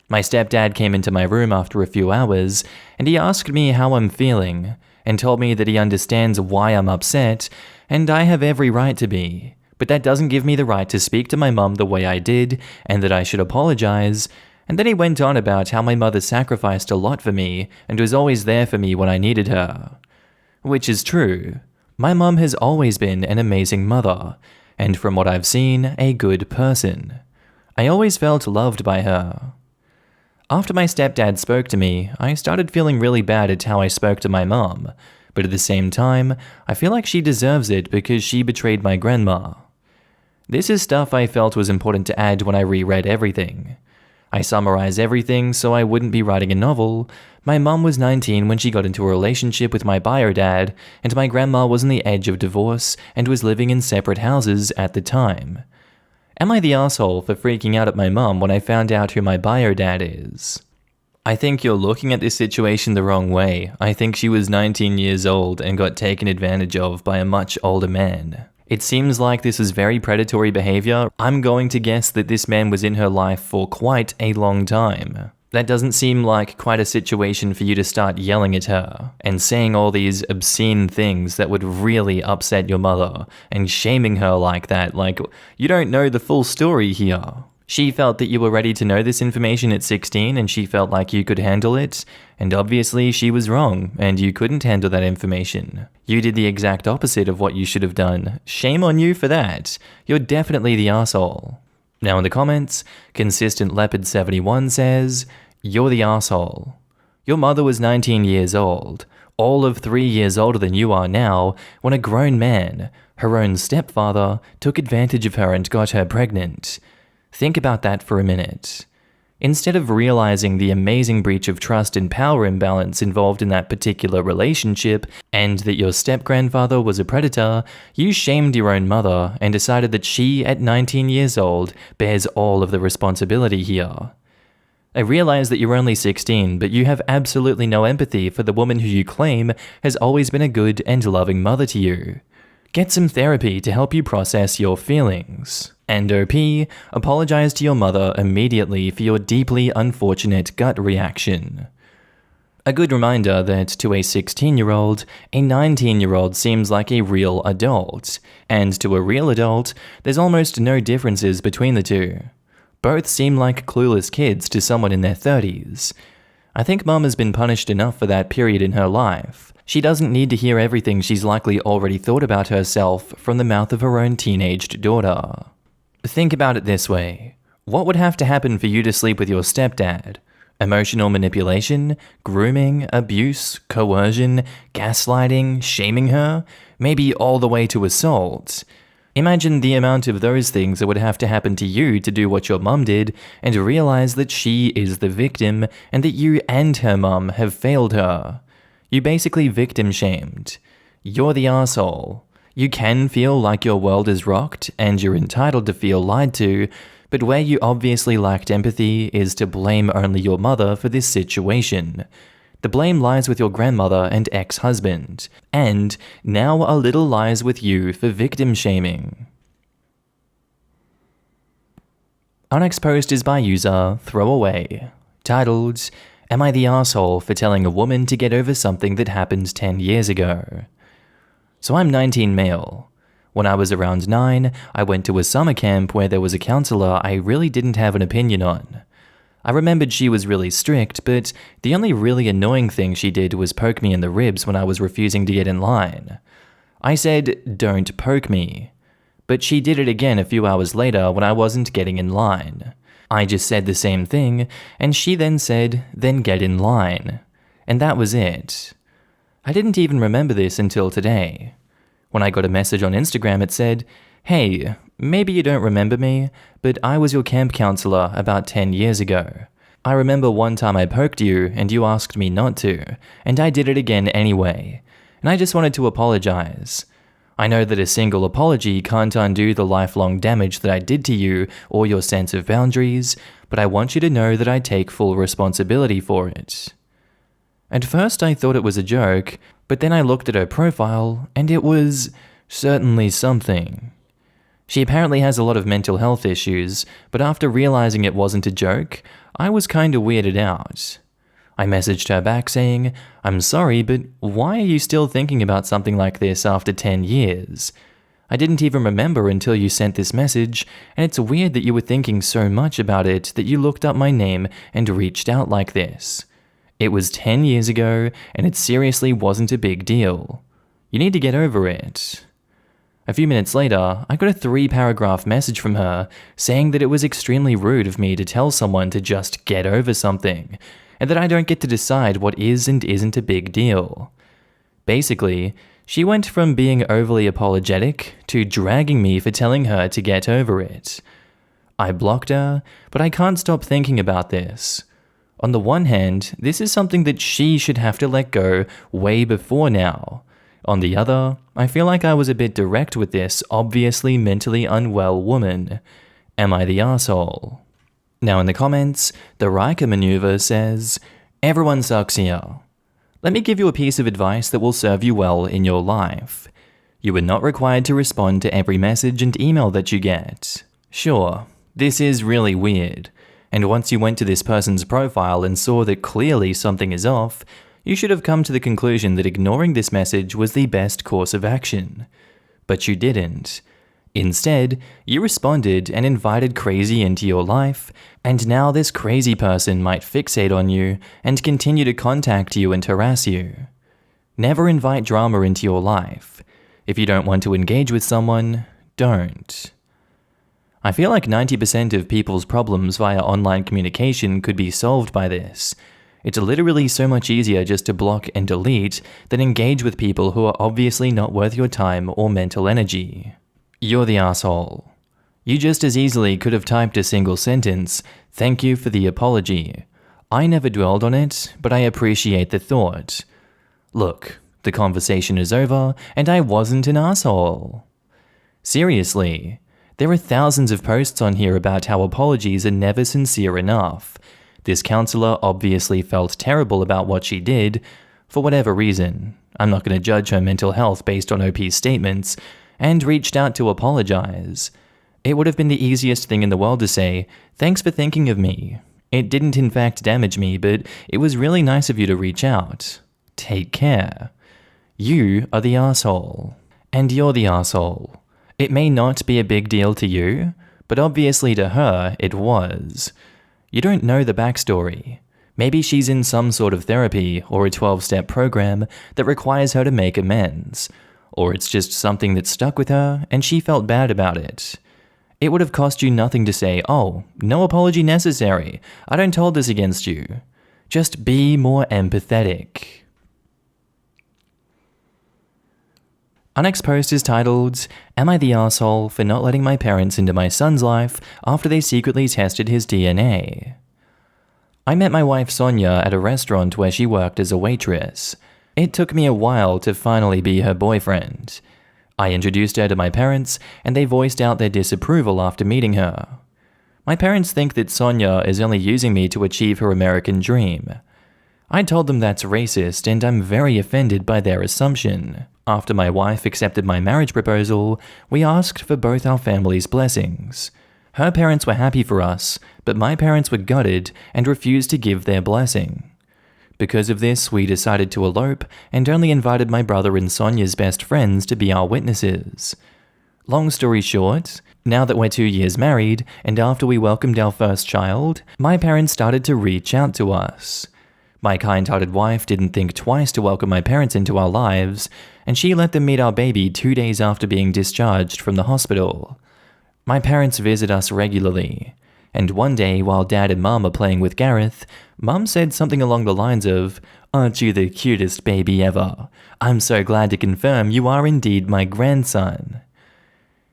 My stepdad came into my room after a few hours and he asked me how I'm feeling and told me that he understands why I'm upset and I have every right to be, but that doesn't give me the right to speak to my mum the way I did and that I should apologize. And then he went on about how my mother sacrificed a lot for me and was always there for me when I needed her. Which is true. My mum has always been an amazing mother, and from what I've seen, a good person. I always felt loved by her. After my stepdad spoke to me, I started feeling really bad at how I spoke to my mum, but at the same time, I feel like she deserves it because she betrayed my grandma. This is stuff I felt was important to add when I reread everything. I summarize everything so I wouldn't be writing a novel. My mum was 19 when she got into a relationship with my bio dad, and my grandma was on the edge of divorce and was living in separate houses at the time. Am I the arsehole for freaking out at my mum when I found out who my bio dad is? I think you're looking at this situation the wrong way. I think she was 19 years old and got taken advantage of by a much older man. It seems like this is very predatory behavior. I'm going to guess that this man was in her life for quite a long time. That doesn't seem like quite a situation for you to start yelling at her and saying all these obscene things that would really upset your mother and shaming her like that. Like, you don't know the full story here. She felt that you were ready to know this information at 16 and she felt like you could handle it, and obviously she was wrong and you couldn't handle that information. You did the exact opposite of what you should have done. Shame on you for that. You're definitely the arsehole. Now in the comments, Consistent Leopard 71 says, "You're the arsehole." Your mother was 19 years old, all of 3 years older than you are now, when a grown man, her own stepfather, took advantage of her and got her pregnant. Think about that for a minute. Instead of realizing the amazing breach of trust and power imbalance involved in that particular relationship, and that your step-grandfather was a predator, you shamed your own mother and decided that she, at 19 years old, bears all of the responsibility here. I realize that you're only 16, but you have absolutely no empathy for the woman who you claim has always been a good and loving mother to you. Get some therapy to help you process your feelings. And OP, apologize to your mother immediately for your deeply unfortunate gut reaction. A good reminder that to a 16-year-old, a 19-year-old seems like a real adult, and to a real adult, there's almost no differences between the two. Both seem like clueless kids to someone in their 30s. I think Mum has been punished enough for that period in her life. She doesn't need to hear everything she's likely already thought about herself from the mouth of her own teenaged daughter. Think about it this way. What would have to happen for you to sleep with your stepdad? Emotional manipulation, grooming, abuse, coercion, gaslighting, shaming her, maybe all the way to assault. Imagine the amount of those things that would have to happen to you to do what your mum did and realize that she is the victim and that you and her mum have failed her. You basically victim shamed. You're the asshole. You can feel like your world is rocked and you're entitled to feel lied to, but where you obviously lacked empathy is to blame only your mother for this situation. The blame lies with your grandmother and ex-husband, and now a little lies with you for victim shaming. Our next post is by user Throwaway, titled, "Am I the asshole for telling a woman to get over something that happened 10 years ago?" So I'm 19 male. When I was around 9, I went to a summer camp where there was a counselor I really didn't have an opinion on. I remembered she was really strict, but the only really annoying thing she did was poke me in the ribs when I was refusing to get in line. I said, "Don't poke me." But she did it again a few hours later when I wasn't getting in line. I just said the same thing, and she then said, "Then get in line." And that was it. I didn't even remember this until today. When I got a message on Instagram, it said, "Hey, maybe you don't remember me, but I was your camp counselor about 10 years ago. I remember one time I poked you and you asked me not to, and I did it again anyway, and I just wanted to apologize. I know that a single apology can't undo the lifelong damage that I did to you or your sense of boundaries, but I want you to know that I take full responsibility for it." At first I thought it was a joke, but then I looked at her profile, and it was certainly something. She apparently has a lot of mental health issues, but after realizing it wasn't a joke, I was kinda weirded out. I messaged her back saying, "I'm sorry, but why are you still thinking about something like this after 10 years? I didn't even remember until you sent this message, and it's weird that you were thinking so much about it that you looked up my name and reached out like this. It was 10 years ago, and it seriously wasn't a big deal. You need to get over it." A few minutes later, I got a 3-paragraph message from her saying that it was extremely rude of me to tell someone to just get over something, and that I don't get to decide what is and isn't a big deal. Basically, she went from being overly apologetic to dragging me for telling her to get over it. I blocked her, but I can't stop thinking about this. On the one hand, this is something that she should have to let go way before now. On the other, I feel like I was a bit direct with this obviously mentally unwell woman. Am I the asshole? Now in the comments, the Riker maneuver says, "Everyone sucks here. Let me give you a piece of advice that will serve you well in your life. You are not required to respond to every message and email that you get. Sure, this is really weird. And once you went to this person's profile and saw that clearly something is off, you should have come to the conclusion that ignoring this message was the best course of action. But you didn't. Instead, you responded and invited crazy into your life, and now this crazy person might fixate on you and continue to contact you and harass you. Never invite drama into your life. If you don't want to engage with someone, don't." I feel like 90% of people's problems via online communication could be solved by this. It's literally so much easier just to block and delete than engage with people who are obviously not worth your time or mental energy. You're the asshole. You just as easily could have typed a single sentence, "Thank you for the apology. I never dwelled on it, but I appreciate the thought. Look, the conversation is over, and I wasn't an asshole." Seriously, there are thousands of posts on here about how apologies are never sincere enough. This counselor obviously felt terrible about what she did, for whatever reason. I'm not going to judge her mental health based on OP's statements, and reached out to apologize. It would have been the easiest thing in the world to say, "Thanks for thinking of me. It didn't in fact damage me, but it was really nice of you to reach out. Take care. You are the asshole. And you're the asshole. It may not be a big deal to you, but obviously to her, it was. You don't know the backstory. Maybe she's in some sort of therapy or a 12-step program that requires her to make amends. Or it's just something that stuck with her and she felt bad about it. It would have cost you nothing to say, "Oh, no apology necessary. I don't hold this against you." Just be more empathetic. Our next post is titled, "Am I the asshole for not letting my parents into my son's life after they secretly tested his DNA?" I met my wife Sonia at a restaurant where she worked as a waitress. It took me a while to finally be her boyfriend. I introduced her to my parents, and they voiced out their disapproval after meeting her. My parents think that Sonia is only using me to achieve her American dream. I told them that's racist, and I'm very offended by their assumption. After my wife accepted my marriage proposal, we asked for both our families' blessings. Her parents were happy for us, but my parents were gutted and refused to give their blessing. Because of this, we decided to elope and only invited my brother and Sonia's best friends to be our witnesses. Long story short, now that we're 2 years married, and after we welcomed our first child, my parents started to reach out to us. My kind-hearted wife didn't think twice to welcome my parents into our lives, and she let them meet our baby 2 days after being discharged from the hospital. My parents visit us regularly, and one day while Dad and Mum are playing with Gareth, Mum said something along the lines of, "Aren't you the cutest baby ever? I'm so glad to confirm you are indeed my grandson."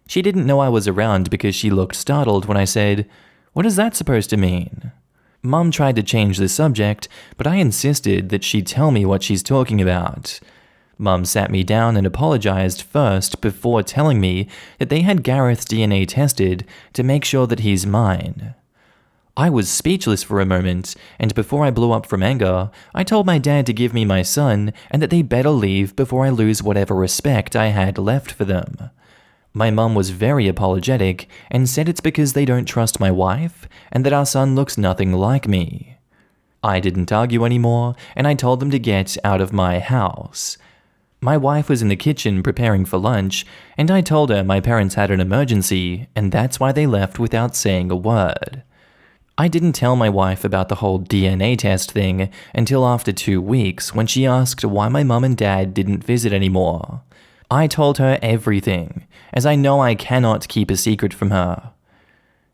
She didn't know I was around because she looked startled when I said, "What is that supposed to mean?" Mum tried to change the subject, but I insisted that she tell me what she's talking about. Mum sat me down and apologized first before telling me that they had Gareth's DNA tested to make sure that he's mine. I was speechless for a moment, and before I blew up from anger, I told my dad to give me my son and that they better leave before I lose whatever respect I had left for them. My mum was very apologetic and said it's because they don't trust my wife and that our son looks nothing like me. I didn't argue anymore, and I told them to get out of my house. My wife was in the kitchen preparing for lunch, and I told her my parents had an emergency, and that's why they left without saying a word. I didn't tell my wife about the whole DNA test thing until after 2 weeks when she asked why my mum and dad didn't visit anymore. I told her everything, as I know I cannot keep a secret from her.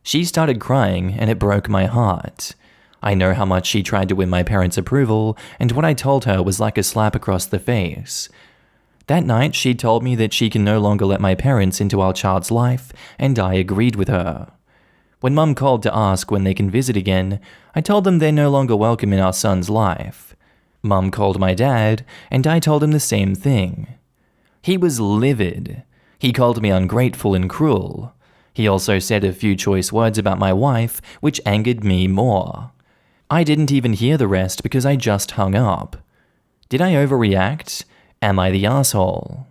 She started crying, and it broke my heart. I know how much she tried to win my parents' approval, and what I told her was like a slap across the face. That night, she told me that she can no longer let my parents into our child's life, and I agreed with her. When Mum called to ask when they can visit again, I told them they're no longer welcome in our son's life. Mum called my dad, and I told him the same thing. He was livid. He called me ungrateful and cruel. He also said a few choice words about my wife, which angered me more. I didn't even hear the rest because I just hung up. Did I overreact? Am I the asshole?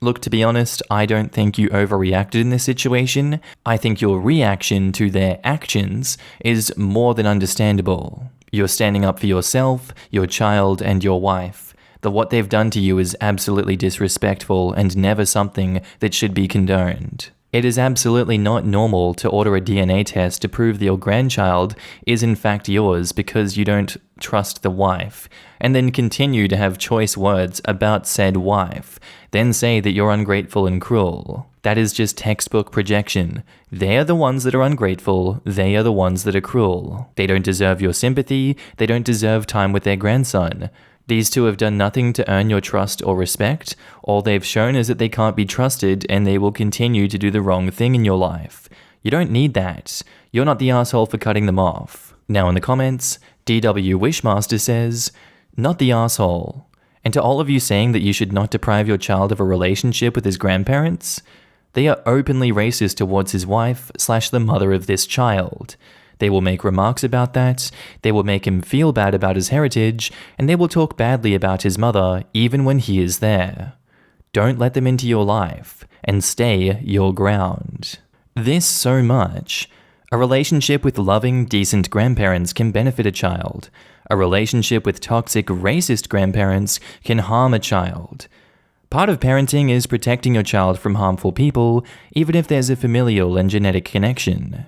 Look, to be honest, I don't think you overreacted in this situation. I think your reaction to their actions is more than understandable. You're standing up for yourself, your child, and your wife. That what they've done to you is absolutely disrespectful and never something that should be condoned. It is absolutely not normal to order a DNA test to prove that your grandchild is in fact yours because you don't trust the wife, and then continue to have choice words about said wife, then say that you're ungrateful and cruel. That is just textbook projection. They are the ones that are ungrateful. They are the ones that are cruel. They don't deserve your sympathy. They don't deserve time with their grandson. These two have done nothing to earn your trust or respect. All they've shown is that they can't be trusted and they will continue to do the wrong thing in your life. You don't need that. You're not the asshole for cutting them off. Now in the comments, DW Wishmaster says, not the asshole. And to all of you saying that you should not deprive your child of a relationship with his grandparents, they are openly racist towards his wife / the mother of this child. They will make remarks about that, they will make him feel bad about his heritage, and they will talk badly about his mother even when he is there. Don't let them into your life, and stay your ground. This so much. A relationship with loving, decent grandparents can benefit a child. A relationship with toxic, racist grandparents can harm a child. Part of parenting is protecting your child from harmful people, even if there's a familial and genetic connection.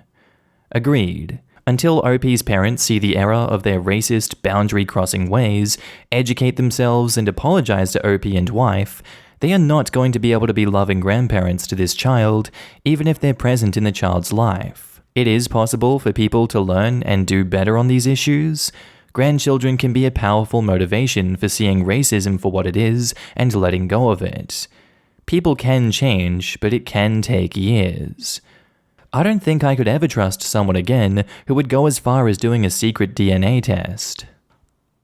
Agreed. Until OP's parents see the error of their racist, boundary-crossing ways, educate themselves, and apologize to OP and wife, they are not going to be able to be loving grandparents to this child, even if they're present in the child's life. It is possible for people to learn and do better on these issues. Grandchildren can be a powerful motivation for seeing racism for what it is and letting go of it. People can change, but it can take years. I don't think I could ever trust someone again who would go as far as doing a secret DNA test.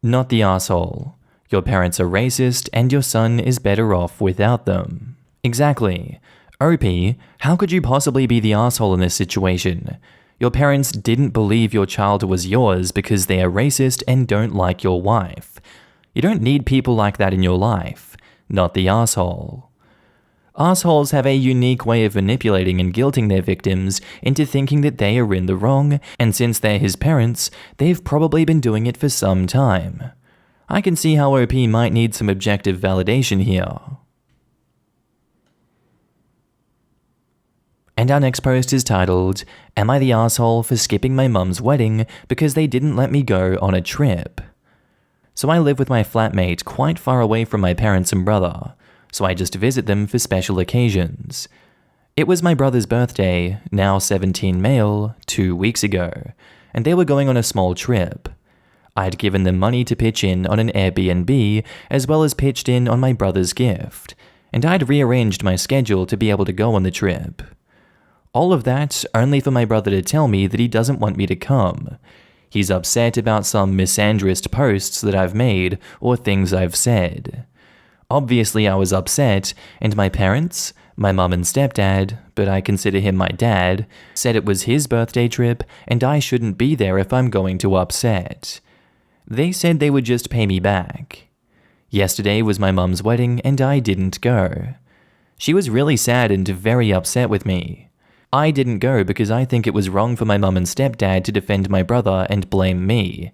Not the asshole. Your parents are racist and your son is better off without them. Exactly. OP, how could you possibly be the asshole in this situation? Your parents didn't believe your child was yours because they are racist and don't like your wife. You don't need people like that in your life. Not the asshole. Assholes have a unique way of manipulating and guilting their victims into thinking that they are in the wrong, and since they're his parents, they've probably been doing it for some time. I can see how OP might need some objective validation here. And our next post is titled, Am I the asshole for skipping my mum's wedding because they didn't let me go on a trip? So I live with my flatmate quite far away from my parents and brother, so I just visit them for special occasions. It was my brother's birthday, now 17 male, 2 weeks ago, and they were going on a small trip. I'd given them money to pitch in on an Airbnb, as well as pitched in on my brother's gift, and I'd rearranged my schedule to be able to go on the trip. All of that only for my brother to tell me that he doesn't want me to come. He's upset about some misandrist posts that I've made or things I've said. Obviously I was upset, and my parents, my mum and stepdad, but I consider him my dad, said it was his birthday trip and I shouldn't be there if I'm going to upset. They said they would just pay me back. Yesterday was my mum's wedding and I didn't go. She was really sad and very upset with me. I didn't go because I think it was wrong for my mum and stepdad to defend my brother and blame me,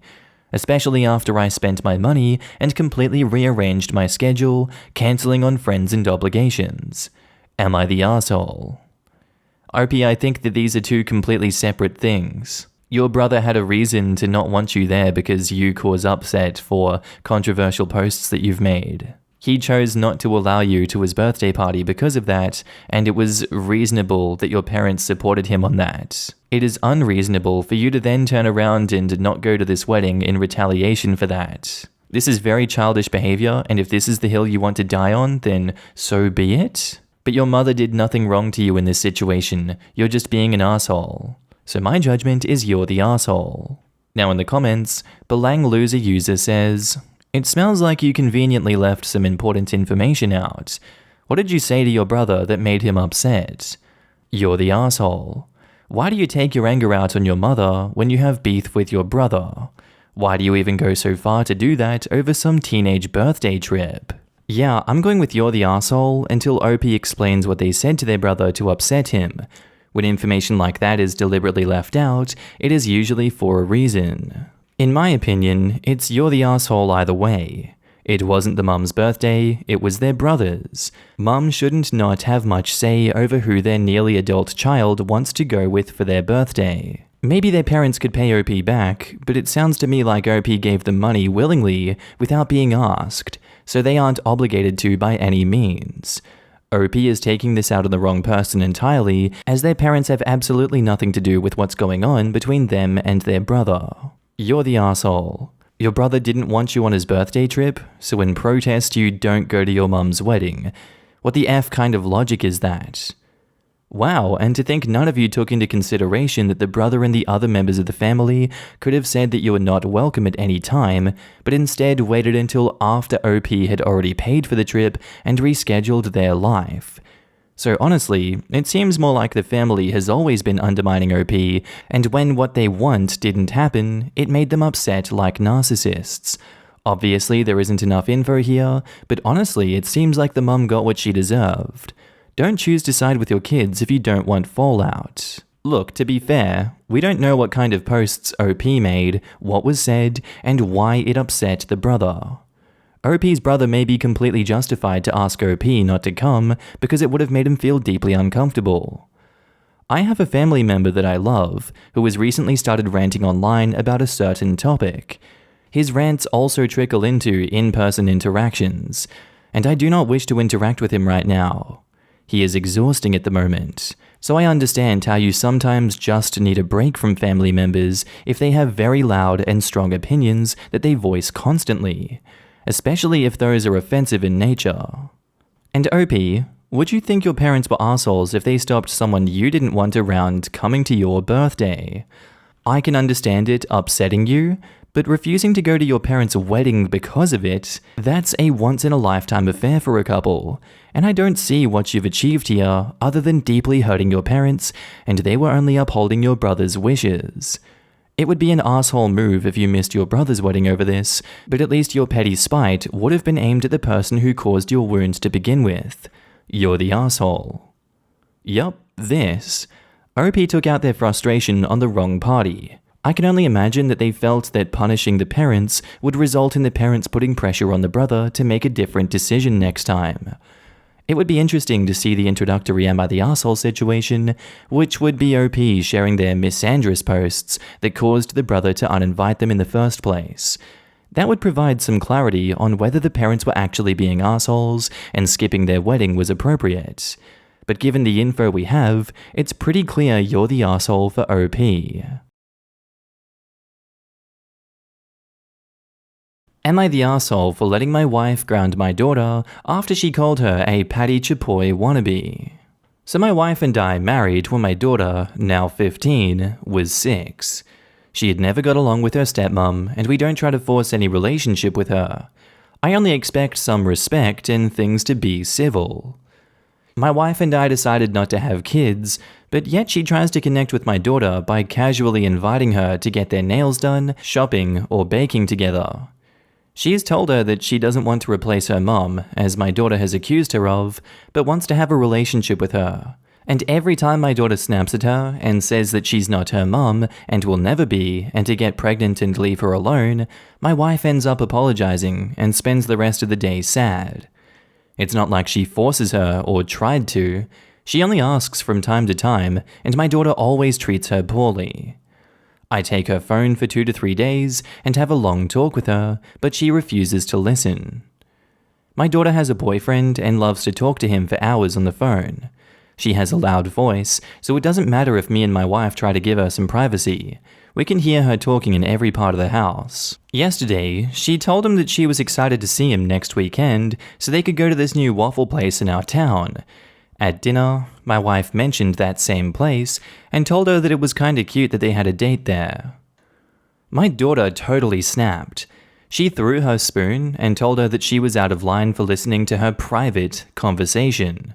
especially after I spent my money and completely rearranged my schedule, cancelling on friends and obligations. Am I the asshole? OP, I think that these are two completely separate things. Your brother had a reason to not want you there because you cause upset for controversial posts that you've made. He chose not to allow you to his birthday party because of that, and it was reasonable that your parents supported him on that. It is unreasonable for you to then turn around and not go to this wedding in retaliation for that. This is very childish behavior, and if this is the hill you want to die on, then so be it. But your mother did nothing wrong to you in this situation. You're just being an asshole. So my judgment is you're the asshole. Now in the comments, Belang Loser User says, It smells like you conveniently left some important information out. What did you say to your brother that made him upset? You're the asshole. Why do you take your anger out on your mother when you have beef with your brother? Why do you even go so far to do that over some teenage birthday trip? Yeah, I'm going with you're the asshole until OP explains what they said to their brother to upset him. When information like that is deliberately left out, it is usually for a reason. In my opinion, it's you're the asshole either way. It wasn't the mum's birthday, it was their brother's. Mum shouldn't not have much say over who their nearly adult child wants to go with for their birthday. Maybe their parents could pay OP back, but it sounds to me like OP gave them money willingly without being asked, so they aren't obligated to by any means. OP is taking this out on the wrong person entirely, as their parents have absolutely nothing to do with what's going on between them and their brother. You're the asshole. Your brother didn't want you on his birthday trip, so in protest you don't go to your mum's wedding. What the F kind of logic is that? Wow, and to think none of you took into consideration that the brother and the other members of the family could have said that you were not welcome at any time, but instead waited until after OP had already paid for the trip and rescheduled their life. So honestly, it seems more like the family has always been undermining OP, and when what they want didn't happen, it made them upset like narcissists. Obviously, there isn't enough info here, but honestly, it seems like the mum got what she deserved. Don't choose to side with your kids if you don't want fallout. Look, to be fair, we don't know what kind of posts OP made, what was said, and why it upset the brother. OP's brother may be completely justified to ask OP not to come because it would have made him feel deeply uncomfortable. I have a family member that I love who has recently started ranting online about a certain topic. His rants also trickle into in-person interactions, and I do not wish to interact with him right now. He is exhausting at the moment, so I understand how you sometimes just need a break from family members if they have very loud and strong opinions that they voice constantly, especially if those are offensive in nature. And OP, would you think your parents were assholes if they stopped someone you didn't want around coming to your birthday? I can understand it upsetting you, but refusing to go to your parents' wedding because of it, that's a once-in-a-lifetime affair for a couple, and I don't see what you've achieved here other than deeply hurting your parents, and they were only upholding your brother's wishes. It would be an asshole move if you missed your brother's wedding over this, but at least your petty spite would have been aimed at the person who caused your wound to begin with. You're the asshole. Yup, this. OP took out their frustration on the wrong party. I can only imagine that they felt that punishing the parents would result in the parents putting pressure on the brother to make a different decision next time. It would be interesting to see the introductory Am I the Arsehole situation, which would be OP sharing their misandrous posts that caused the brother to uninvite them in the first place. That would provide some clarity on whether the parents were actually being assholes and skipping their wedding was appropriate. But given the info we have, it's pretty clear you're the asshole for OP. Am I the asshole for letting my wife ground my daughter after she called her a Patty Chapoy wannabe? So my wife and I married when my daughter, now 15, was 6. She had never got along with her stepmom, and we don't try to force any relationship with her. I only expect some respect and things to be civil. My wife and I decided not to have kids, but yet she tries to connect with my daughter by casually inviting her to get their nails done, shopping, or baking together. She has told her that she doesn't want to replace her mom, as my daughter has accused her of, but wants to have a relationship with her. And every time my daughter snaps at her and says that she's not her mom and will never be, and to get pregnant and leave her alone, my wife ends up apologizing and spends the rest of the day sad. It's not like she forces her or tried to. She only asks from time to time, and my daughter always treats her poorly. I take her phone for 2 to 3 days and have a long talk with her, but she refuses to listen. My daughter has a boyfriend and loves to talk to him for hours on the phone. She has a loud voice, so it doesn't matter if me and my wife try to give her some privacy. We can hear her talking in every part of the house. Yesterday, she told him that she was excited to see him next weekend so they could go to this new waffle place in our town. At dinner, my wife mentioned that same place and told her that it was kinda cute that they had a date there. My daughter totally snapped. She threw her spoon and told her that she was out of line for listening to her private conversation.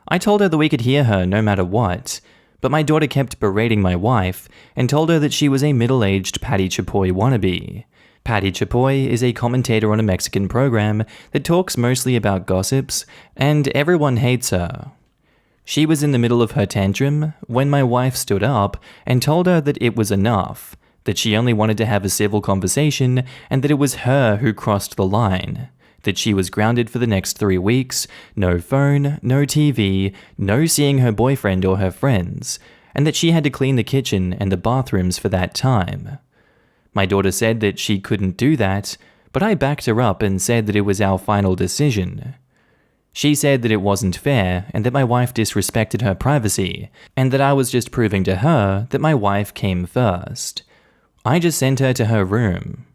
I told her that we could hear her no matter what, but my daughter kept berating my wife and told her that she was a middle-aged Patty Chapoy wannabe. Patty Chapoy is a commentator on a Mexican program that talks mostly about gossips, and everyone hates her. She was in the middle of her tantrum when my wife stood up and told her that it was enough, that she only wanted to have a civil conversation and that it was her who crossed the line, that she was grounded for the next 3 weeks, no phone, no TV, no seeing her boyfriend or her friends, and that she had to clean the kitchen and the bathrooms for that time. My daughter said that she couldn't do that, but I backed her up and said that it was our final decision. She said that it wasn't fair and that my wife disrespected her privacy, and that I was just proving to her that my wife came first. I just sent her to her room.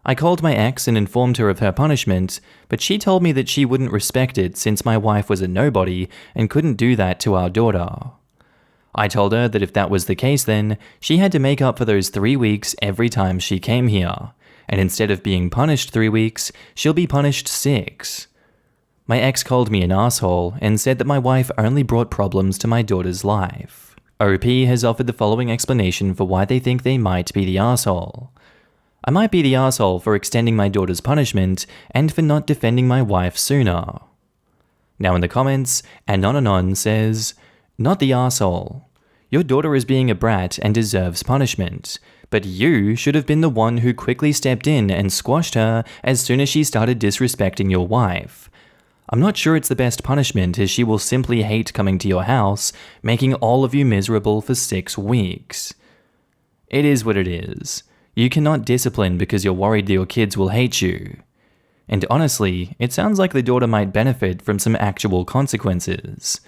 I called my ex and informed her of her punishment, but she told me that she wouldn't respect it since my wife was a nobody and couldn't do that to our daughter. I told her that if that was the case then, she had to make up for those 3 weeks every time she came here, and instead of being punished 3 weeks, she'll be punished 6. My ex called me an asshole and said that my wife only brought problems to my daughter's life. OP has offered the following explanation for why they think they might be the asshole. I might be the asshole for extending my daughter's punishment and for not defending my wife sooner. Now in the comments, Anonanon says, "Not the asshole. Your daughter is being a brat and deserves punishment, but you should have been the one who quickly stepped in and squashed her as soon as she started disrespecting your wife. I'm not sure it's the best punishment as she will simply hate coming to your house, making all of you miserable for 6 weeks. It is what it is. You cannot discipline because you're worried that your kids will hate you. And honestly, it sounds like the daughter might benefit from some actual consequences.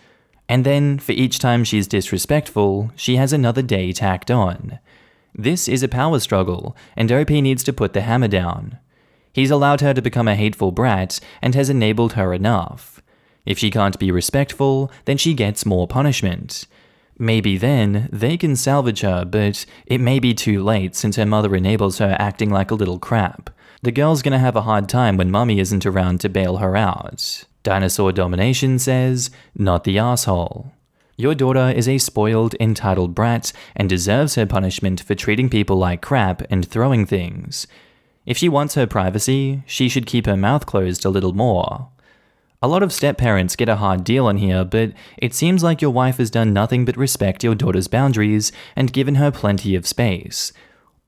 And then, for each time she's disrespectful, she has another day tacked on. This is a power struggle, and OP needs to put the hammer down. He's allowed her to become a hateful brat and has enabled her enough. If she can't be respectful, then she gets more punishment. Maybe then they can salvage her, but it may be too late since her mother enables her acting like a little crap. The girl's gonna have a hard time when mummy isn't around to bail her out." Dinosaur Domination says, "Not the asshole. Your daughter is a spoiled, entitled brat and deserves her punishment for treating people like crap and throwing things. If she wants her privacy, she should keep her mouth closed a little more. A lot of step-parents get a hard deal on here, but it seems like your wife has done nothing but respect your daughter's boundaries and given her plenty of space.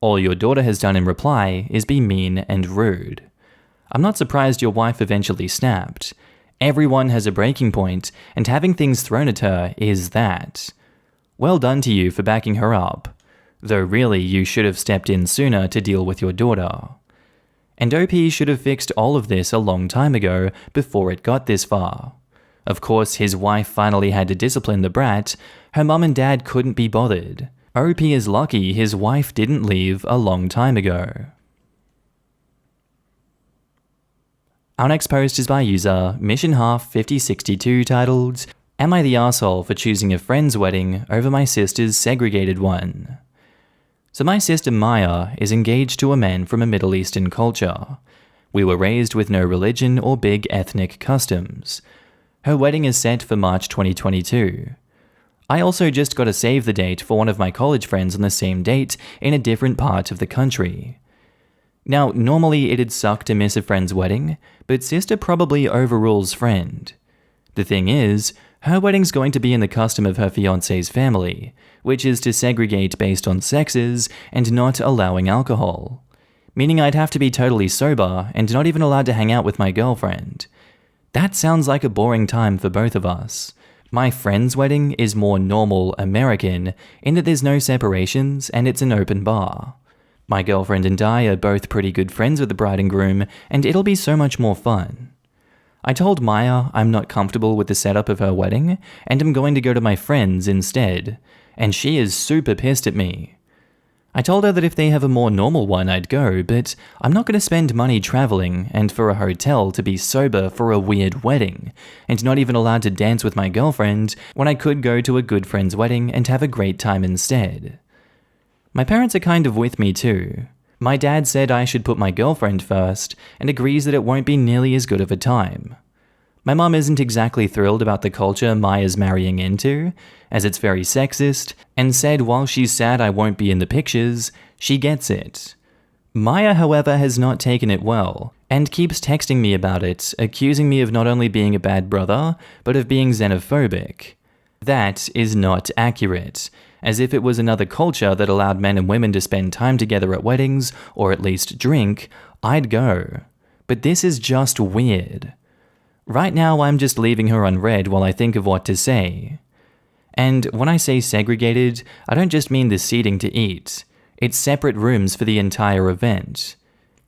All your daughter has done in reply is be mean and rude. I'm not surprised your wife eventually snapped. Everyone has a breaking point, and having things thrown at her is that. Well done to you for backing her up, though really you should have stepped in sooner to deal with your daughter. And OP should have fixed all of this a long time ago before it got this far. Of course, his wife finally had to discipline the brat. Her mum and dad couldn't be bothered. OP is lucky his wife didn't leave a long time ago." Our next post is by user Mission Half 5062 titled, "Am I the arsehole for choosing a friend's wedding over my sister's segregated one?" So my sister Maya is engaged to a man from a Middle Eastern culture. We were raised with no religion or big ethnic customs. Her wedding is set for March 2022. I also just got a save the date for one of my college friends on the same date in a different part of the country. Now, normally it'd suck to miss a friend's wedding, but sister probably overrules friend. The thing is, her wedding's going to be in the custom of her fiancé's family, which is to segregate based on sexes and not allowing alcohol. Meaning I'd have to be totally sober and not even allowed to hang out with my girlfriend. That sounds like a boring time for both of us. My friend's wedding is more normal American in that there's no separations and it's an open bar. My girlfriend and I are both pretty good friends with the bride and groom, and it'll be so much more fun. I told Maya I'm not comfortable with the setup of her wedding, and I'm going to go to my friend's instead, and she is super pissed at me. I told her that if they have a more normal one I'd go, but I'm not going to spend money traveling and for a hotel to be sober for a weird wedding, and not even allowed to dance with my girlfriend when I could go to a good friend's wedding and have a great time instead. My parents are kind of with me too. My dad said I should put my girlfriend first and agrees that it won't be nearly as good of a time. My mum isn't exactly thrilled about the culture Maya's marrying into, as it's very sexist, and said while she's sad I won't be in the pictures, she gets it. Maya, however, has not taken it well, and keeps texting me about it, accusing me of not only being a bad brother, but of being xenophobic. That is not accurate, as if it was another culture that allowed men and women to spend time together at weddings, or at least drink, I'd go. But this is just weird. Right now I'm just leaving her on red while I think of what to say. And when I say segregated, I don't just mean the seating to eat. It's separate rooms for the entire event.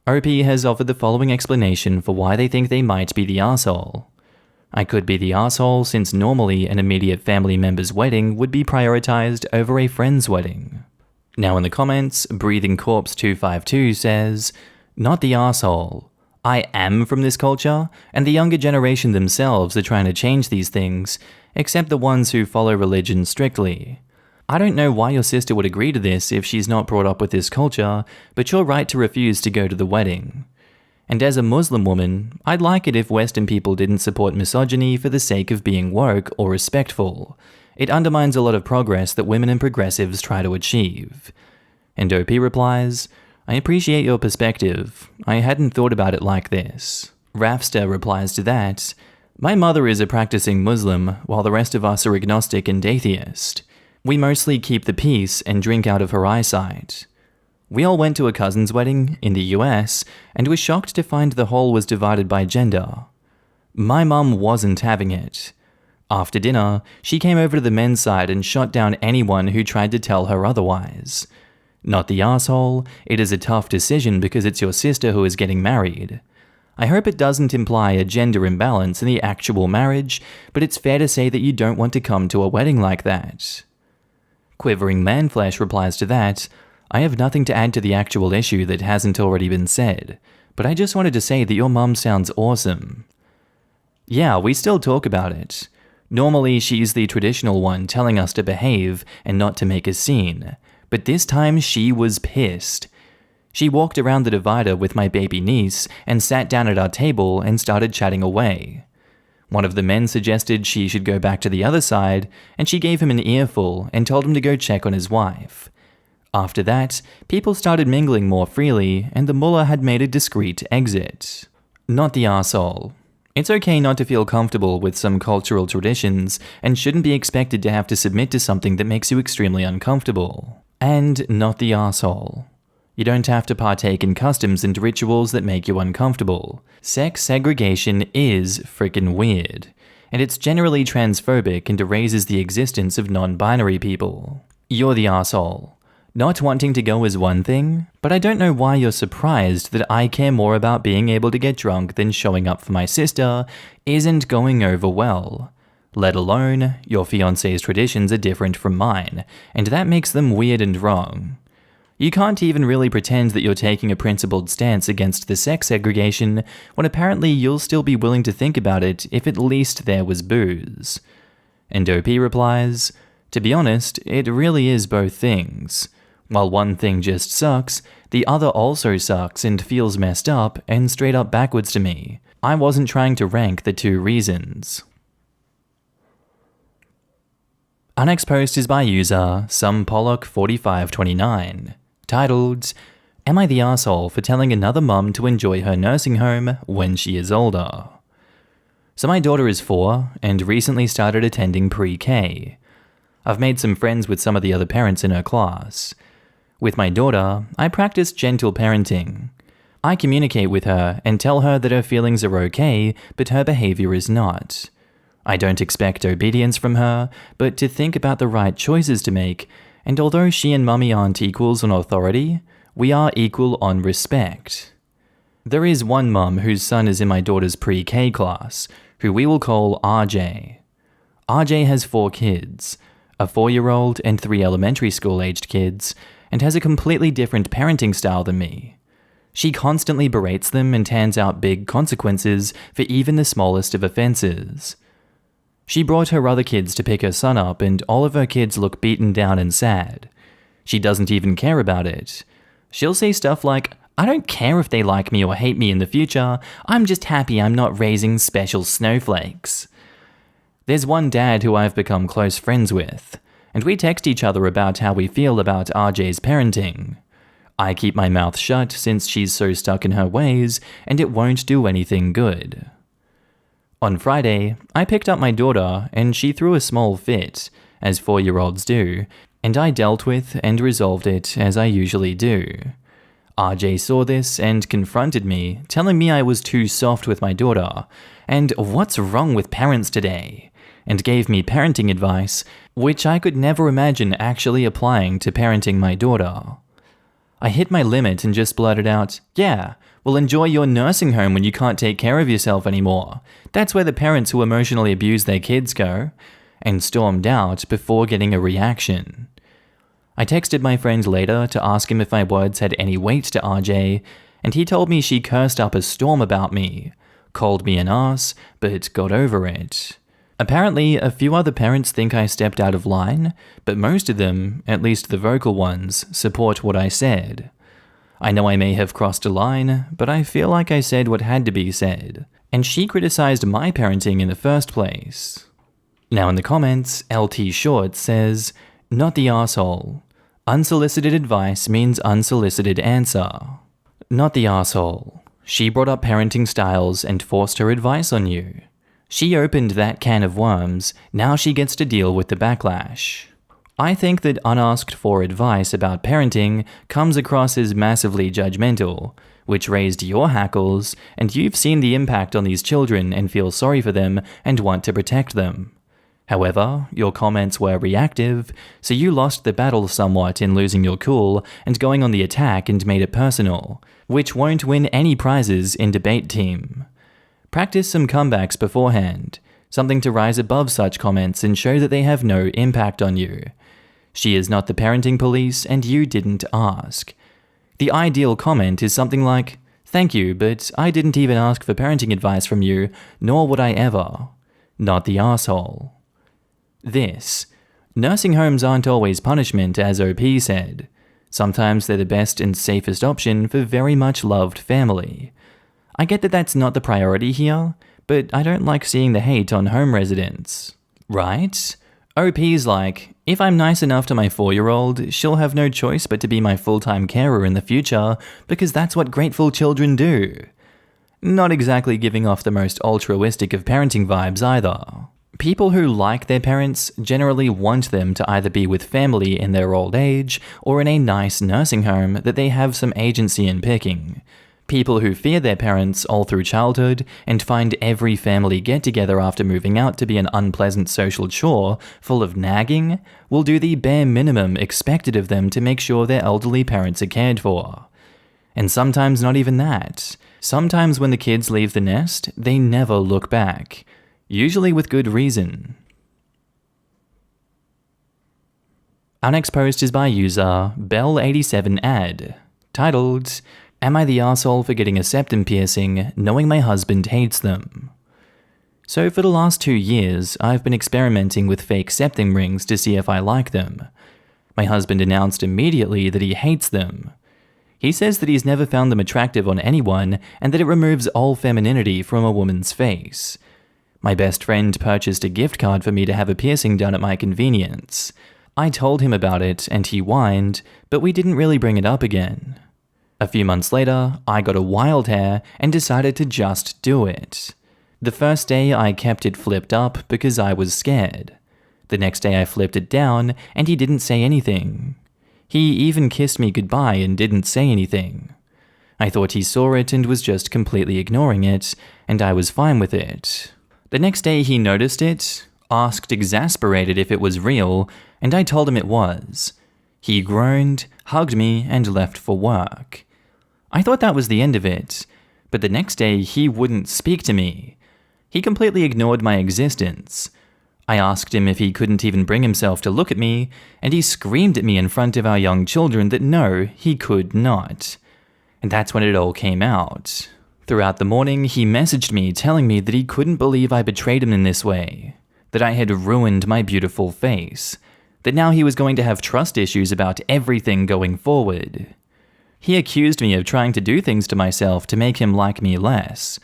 OP has offered the following explanation for why they think they might be the arsehole. I could be the asshole since normally an immediate family member's wedding would be prioritized over a friend's wedding. Now in the comments, Breathing Corpse 252 says, "Not the asshole. I am from this culture, and the younger generation themselves are trying to change these things, except the ones who follow religion strictly. I don't know why your sister would agree to this if she's not brought up with this culture, but you're right to refuse to go to the wedding. And as a Muslim woman, I'd like it if Western people didn't support misogyny for the sake of being woke or respectful. It undermines a lot of progress that women and progressives try to achieve." And OP replies, "I appreciate your perspective. I hadn't thought about it like this." Rafster replies to that, "My mother is a practicing Muslim, while the rest of us are agnostic and atheist. We mostly keep the peace and drink out of her eyesight. We all went to a cousin's wedding in the US and were shocked to find the hall was divided by gender. My mum wasn't having it. After dinner, she came over to the men's side and shot down anyone who tried to tell her otherwise. Not the asshole, it is a tough decision because it's your sister who is getting married. I hope it doesn't imply a gender imbalance in the actual marriage, but it's fair to say that you don't want to come to a wedding like that." Quivering Manflesh replies to that, "I have nothing to add to the actual issue that hasn't already been said, but I just wanted to say that your mum sounds awesome." Yeah, we still talk about it. Normally, she's the traditional one telling us to behave and not to make a scene, but this time she was pissed. She walked around the divider with my baby niece and sat down at our table and started chatting away. One of the men suggested she should go back to the other side, and she gave him an earful and told him to go check on his wife. After that, people started mingling more freely, and the mullah had made a discreet exit. Not the arsehole. It's okay not to feel comfortable with some cultural traditions, and shouldn't be expected to have to submit to something that makes you extremely uncomfortable. And not the arsehole. You don't have to partake in customs and rituals that make you uncomfortable. Sex segregation is frickin' weird, and it's generally transphobic and erases the existence of non-binary people. You're the arsehole. Not wanting to go is one thing, but I don't know why you're surprised that I care more about being able to get drunk than showing up for my sister isn't going over well. Let alone, your fiancé's traditions are different from mine, and that makes them weird and wrong. You can't even really pretend that you're taking a principled stance against the sex segregation when apparently you'll still be willing to think about it if at least there was booze. And OP replies, "To be honest, it really is both things. While one thing just sucks, the other also sucks and feels messed up and straight up backwards to me. I wasn't trying to rank the two reasons." Our next post is by user SomePollock4529. Titled, "Am I the asshole for telling another mum to enjoy her nursing home when she is older?" So my daughter is 4 and recently started attending pre-K. I've made some friends with some of the other parents in her class. With my daughter, I practice gentle parenting. I communicate with her and tell her that her feelings are okay, but her behavior is not. I don't expect obedience from her, but to think about the right choices to make, and although she and mummy aren't equals on authority, we are equal on respect. There is one mum whose son is in my daughter's pre-K class, who we will call RJ. RJ has 4 kids, a 4-year-old and 3 elementary school-aged kids, and has a completely different parenting style than me. She constantly berates them and hands out big consequences for even the smallest of offenses. She brought her other kids to pick her son up, and all of her kids look beaten down and sad. She doesn't even care about it. She'll say stuff like, "I don't care if they like me or hate me in the future, I'm just happy I'm not raising special snowflakes." There's one dad who I've become close friends with, and we text each other about how we feel about RJ's parenting. I keep my mouth shut since she's so stuck in her ways, and it won't do anything good. On Friday, I picked up my daughter and she threw a small fit, as 4-year-olds do, and I dealt with and resolved it as I usually do. RJ saw this and confronted me, telling me I was too soft with my daughter, and what's wrong with parents today, and gave me parenting advice, which I could never imagine actually applying to parenting my daughter. I hit my limit and just blurted out, "Yeah, Well, enjoy your nursing home when you can't take care of yourself anymore. That's where the parents who emotionally abuse their kids go," and stormed out before getting a reaction. I texted my friend later to ask him if my words had any weight to RJ, and he told me she cursed up a storm about me, called me an ass, but got over it. Apparently, a few other parents think I stepped out of line, but most of them, at least the vocal ones, support what I said. I know I may have crossed a line, but I feel like I said what had to be said, and she criticized my parenting in the first place. Now in the comments, LT Short says, "Not the asshole. Unsolicited advice means unsolicited answer." Not the asshole. She brought up parenting styles and forced her advice on you. She opened that can of worms, now she gets to deal with the backlash. I think that unasked for advice about parenting comes across as massively judgmental, which raised your hackles, and you've seen the impact on these children and feel sorry for them and want to protect them. However, your comments were reactive, so you lost the battle somewhat in losing your cool and going on the attack and made it personal, which won't win any prizes in debate team. Practice some comebacks beforehand, something to rise above such comments and show that they have no impact on you. She is not the parenting police and you didn't ask. The ideal comment is something like, "Thank you, but I didn't even ask for parenting advice from you, nor would I ever." Not the asshole. This. Nursing homes aren't always punishment, as OP said. Sometimes they're the best and safest option for very much loved family. I get that that's not the priority here, but I don't like seeing the hate on home residents. Right? OP's like, if I'm nice enough to my 4-year-old, she'll have no choice but to be my full-time carer in the future, because that's what grateful children do. Not exactly giving off the most altruistic of parenting vibes either. People who like their parents generally want them to either be with family in their old age or in a nice nursing home that they have some agency in picking. People who fear their parents all through childhood and find every family get-together after moving out to be an unpleasant social chore full of nagging will do the bare minimum expected of them to make sure their elderly parents are cared for. And sometimes not even that. Sometimes when the kids leave the nest, they never look back. Usually with good reason. Our next post is by user Bell87ad, titled, "Am I the asshole for getting a septum piercing, knowing my husband hates them?" So for the last 2 years, I've been experimenting with fake septum rings to see if I like them. My husband announced immediately that he hates them. He says that he's never found them attractive on anyone and that it removes all femininity from a woman's face. My best friend purchased a gift card for me to have a piercing done at my convenience. I told him about it and he whined, but we didn't really bring it up again. A few months later, I got a wild hair and decided to just do it. The first day I kept it flipped up because I was scared. The next day I flipped it down and he didn't say anything. He even kissed me goodbye and didn't say anything. I thought he saw it and was just completely ignoring it, and I was fine with it. The next day he noticed it, asked exasperated if it was real, and I told him it was. He groaned, hugged me, and left for work. I thought that was the end of it, but the next day he wouldn't speak to me. He completely ignored my existence. I asked him if he couldn't even bring himself to look at me, and he screamed at me in front of our young children that no, he could not. And that's when it all came out. Throughout the morning, he messaged me telling me that he couldn't believe I betrayed him in this way, that I had ruined my beautiful face, that now he was going to have trust issues about everything going forward. He accused me of trying to do things to myself to make him like me less.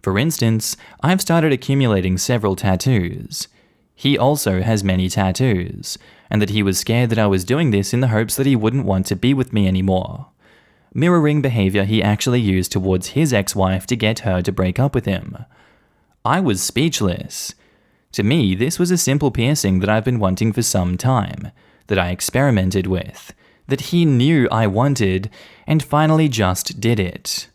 For instance, I've started accumulating several tattoos. He also has many tattoos, and that he was scared that I was doing this in the hopes that he wouldn't want to be with me anymore. Mirroring behavior he actually used towards his ex-wife to get her to break up with him. I was speechless. To me, this was a simple piercing that I've been wanting for some time, that I experimented with, that he knew I wanted, and finally just did it.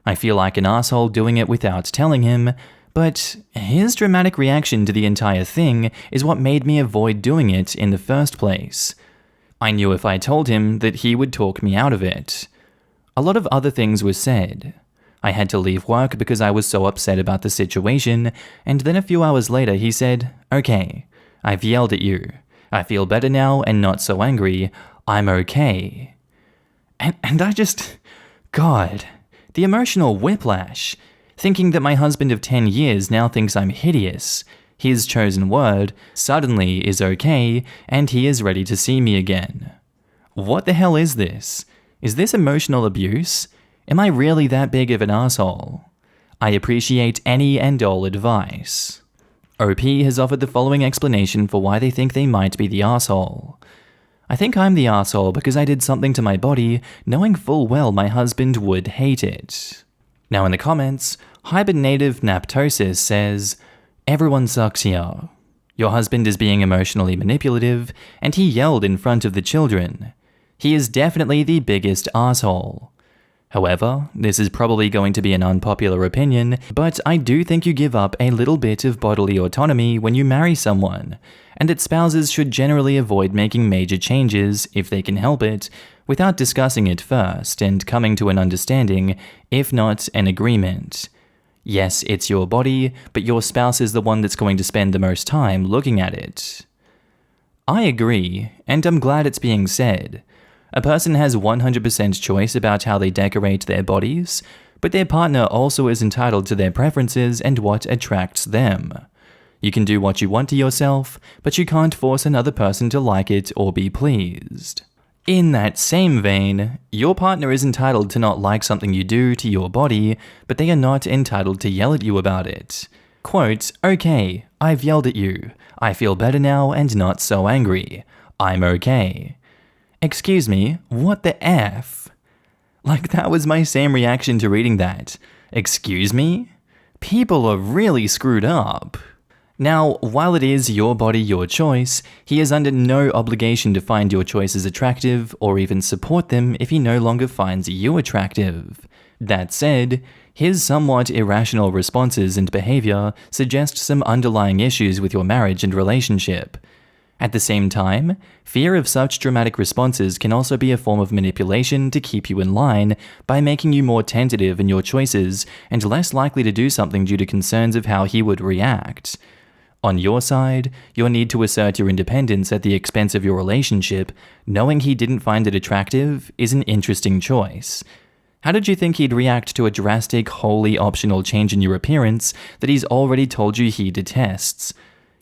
I feel like an asshole doing it without telling him, but his dramatic reaction to the entire thing is what made me avoid doing it in the first place. I knew if I told him that he would talk me out of it. A lot of other things were said. I had to leave work because I was so upset about the situation, and then a few hours later he said, "Okay, I've yelled at you. I feel better now and not so angry. I'm okay." And I just... God, the emotional whiplash. Thinking that my husband of 10 years now thinks I'm hideous. His chosen word suddenly is okay, and he is ready to see me again. What the hell is this? Is this emotional abuse? Am I really that big of an asshole? I appreciate any and all advice. OP has offered the following explanation for why they think they might be the asshole. I think I'm the asshole because I did something to my body knowing full well my husband would hate it. Now in the comments, Hibernative Naptosis says, "Everyone sucks here. Your husband is being emotionally manipulative, and he yelled in front of the children. He is definitely the biggest asshole. However, this is probably going to be an unpopular opinion, but I do think you give up a little bit of bodily autonomy when you marry someone, and that spouses should generally avoid making major changes, if they can help it, without discussing it first and coming to an understanding, if not an agreement. Yes, it's your body, but your spouse is the one that's going to spend the most time looking at it." I agree, and I'm glad it's being said. A person has 100% choice about how they decorate their bodies, but their partner also is entitled to their preferences and what attracts them. You can do what you want to yourself, but you can't force another person to like it or be pleased. In that same vein, your partner is entitled to not like something you do to your body, but they are not entitled to yell at you about it. Quote, "Okay, I've yelled at you. I feel better now and not so angry. I'm okay." Excuse me, what the F? Like, that was my same reaction to reading that. Excuse me? People are really screwed up. Now, while it is your body, your choice, he is under no obligation to find your choices attractive or even support them if he no longer finds you attractive. That said, his somewhat irrational responses and behavior suggest some underlying issues with your marriage and relationship. At the same time, fear of such dramatic responses can also be a form of manipulation to keep you in line by making you more tentative in your choices and less likely to do something due to concerns of how he would react. On your side, your need to assert your independence at the expense of your relationship, knowing he didn't find it attractive, is an interesting choice. How did you think he'd react to a drastic, wholly optional change in your appearance that he's already told you he detests?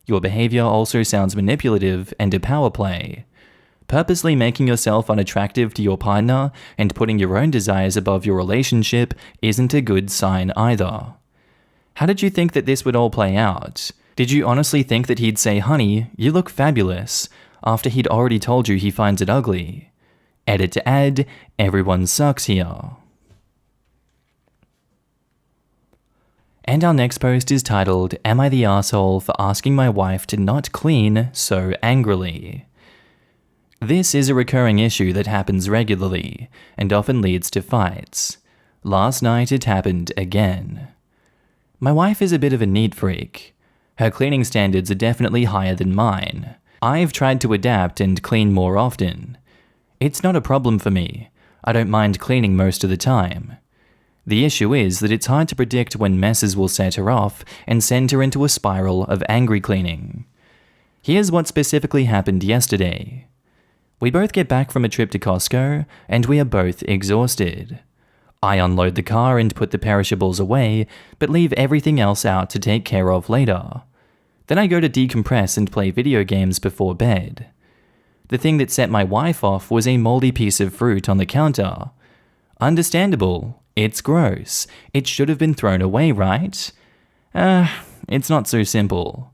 Your behavior also sounds manipulative and a power play. Purposely making yourself unattractive to your partner and putting your own desires above your relationship isn't a good sign either. How did you think that this would all play out? Did you honestly think that he'd say, "Honey, you look fabulous," after he'd already told you he finds it ugly? Edit to add, everyone sucks here. And our next post is titled, "Am I the Arsehole for asking my wife to not clean so angrily?" This is a recurring issue that happens regularly, and often leads to fights. Last night it happened again. My wife is a bit of a neat freak. Her cleaning standards are definitely higher than mine. I've tried to adapt and clean more often. It's not a problem for me. I don't mind cleaning most of the time. The issue is that it's hard to predict when messes will set her off and send her into a spiral of angry cleaning. Here's what specifically happened yesterday. We both get back from a trip to Costco, and we are both exhausted. I unload the car and put the perishables away, but leave everything else out to take care of later. Then I go to decompress and play video games before bed. The thing that set my wife off was a moldy piece of fruit on the counter. Understandable. It's gross. It should have been thrown away, right? It's not so simple.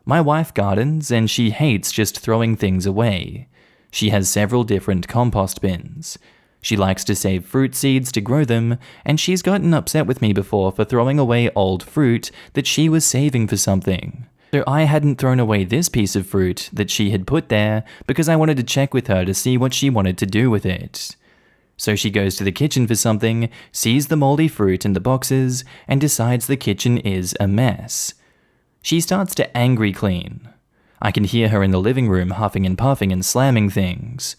My wife gardens, and she hates just throwing things away. She has several different compost bins. She likes to save fruit seeds to grow them, and she's gotten upset with me before for throwing away old fruit that she was saving for something. So I hadn't thrown away this piece of fruit that she had put there because I wanted to check with her to see what she wanted to do with it. So she goes to the kitchen for something, sees the moldy fruit in the boxes, and decides the kitchen is a mess. She starts to angry clean. I can hear her in the living room huffing and puffing and slamming things.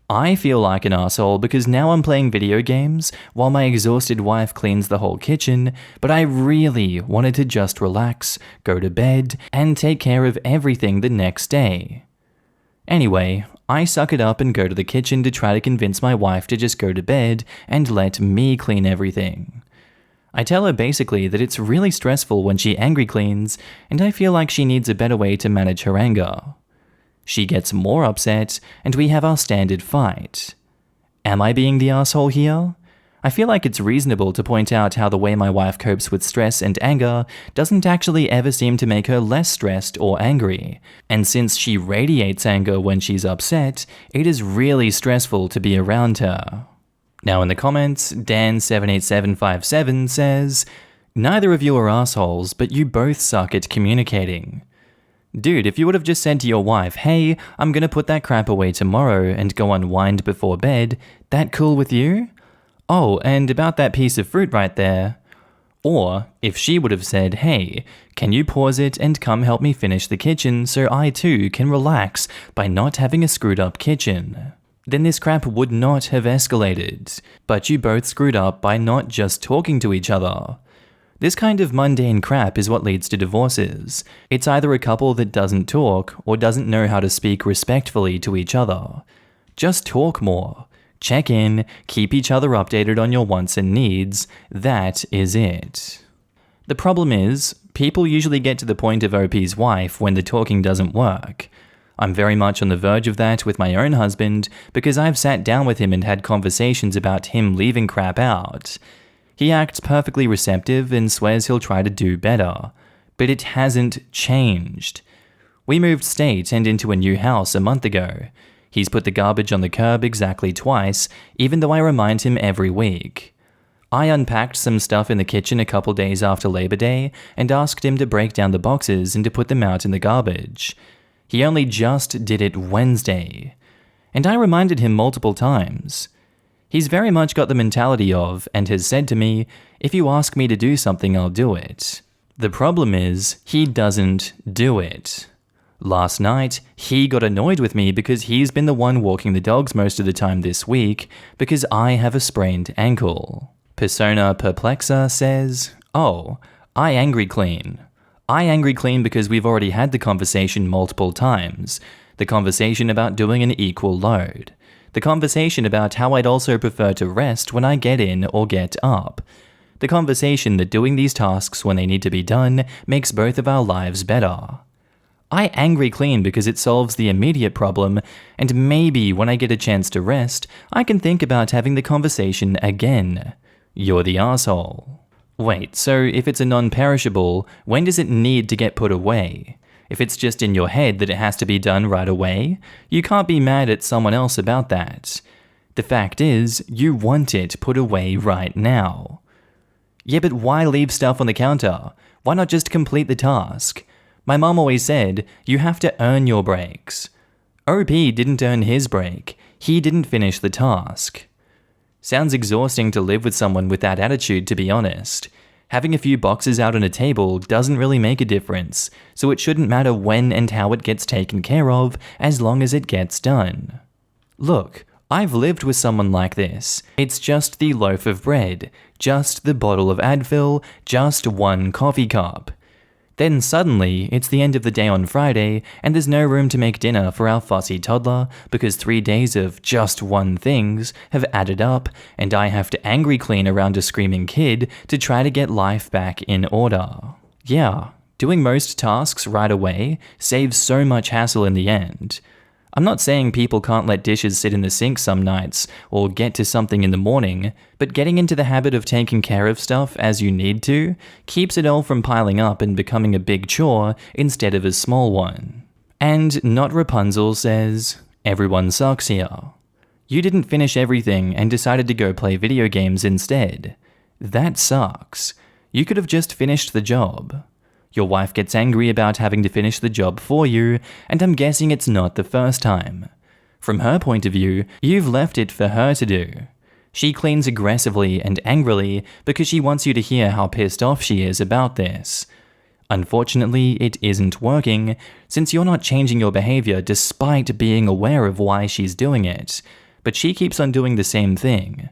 I feel like an asshole because now I'm playing video games while my exhausted wife cleans the whole kitchen, but I really wanted to just relax, go to bed, and take care of everything the next day. Anyway, I suck it up and go to the kitchen to try to convince my wife to just go to bed and let me clean everything. I tell her basically that it's really stressful when she angry cleans, and I feel like she needs a better way to manage her anger. She gets more upset, and we have our standard fight. Am I being the asshole here? I feel like it's reasonable to point out how the way my wife copes with stress and anger doesn't actually ever seem to make her less stressed or angry, and since she radiates anger when she's upset, it is really stressful to be around her. Now in the comments, Dan78757 says, "Neither of you are assholes, but you both suck at communicating." Dude, if you would have just said to your wife, "Hey, I'm gonna put that crap away tomorrow and go unwind before bed," that cool with you? Oh, and about that piece of fruit right there. Or if she would have said, "Hey, can you pause it and come help me finish the kitchen so I too can relax by not having a screwed up kitchen?" Then this crap would not have escalated. But you both screwed up by not just talking to each other. This kind of mundane crap is what leads to divorces. It's either a couple that doesn't talk or doesn't know how to speak respectfully to each other. Just talk more. Check in, keep each other updated on your wants and needs. That is it. The problem is, people usually get to the point of OP's wife when the talking doesn't work. I'm very much on the verge of that with my own husband because I've sat down with him and had conversations about him leaving crap out. He acts perfectly receptive and swears he'll try to do better, but it hasn't changed. We moved state and into a new house a month ago. He's put the garbage on the curb exactly twice, even though I remind him every week. I unpacked some stuff in the kitchen a couple days after Labor Day and asked him to break down the boxes and to put them out in the garbage. He only just did it Wednesday. And I reminded him multiple times. He's very much got the mentality of, and has said to me, "If you ask me to do something, I'll do it." The problem is, he doesn't do it. Last night, he got annoyed with me because he's been the one walking the dogs most of the time this week because I have a sprained ankle. Persona Perplexa says, "Oh, I angry clean. I angry clean because we've already had the conversation multiple times. The conversation about doing an equal load. The conversation about how I'd also prefer to rest when I get in or get up. The conversation that doing these tasks when they need to be done makes both of our lives better. I angry clean because it solves the immediate problem, and maybe when I get a chance to rest, I can think about having the conversation again. You're the asshole." Wait, so if it's a non-perishable, when does it need to get put away? If it's just in your head that it has to be done right away, you can't be mad at someone else about that. The fact is, you want it put away right now. Yeah, but why leave stuff on the counter? Why not just complete the task? My mom always said, you have to earn your breaks. OP didn't earn his break. He didn't finish the task. Sounds exhausting to live with someone with that attitude, to be honest. Having a few boxes out on a table doesn't really make a difference, so it shouldn't matter when and how it gets taken care of as long as it gets done. Look, I've lived with someone like this. It's just the loaf of bread, just the bottle of Advil, just one coffee cup. Then suddenly, it's the end of the day on Friday, and there's no room to make dinner for our fussy toddler because 3 days of just one things have added up, and I have to angry clean around a screaming kid to try to get life back in order. Yeah, doing most tasks right away saves so much hassle in the end. I'm not saying people can't let dishes sit in the sink some nights or get to something in the morning, but getting into the habit of taking care of stuff as you need to keeps it all from piling up and becoming a big chore instead of a small one. And Not Rapunzel says, "Everyone sucks here. You didn't finish everything and decided to go play video games instead. That sucks. You could have just finished the job. Your wife gets angry about having to finish the job for you, and I'm guessing it's not the first time. From her point of view, you've left it for her to do. She cleans aggressively and angrily because she wants you to hear how pissed off she is about this. Unfortunately, it isn't working, since you're not changing your behavior despite being aware of why she's doing it, but she keeps on doing the same thing.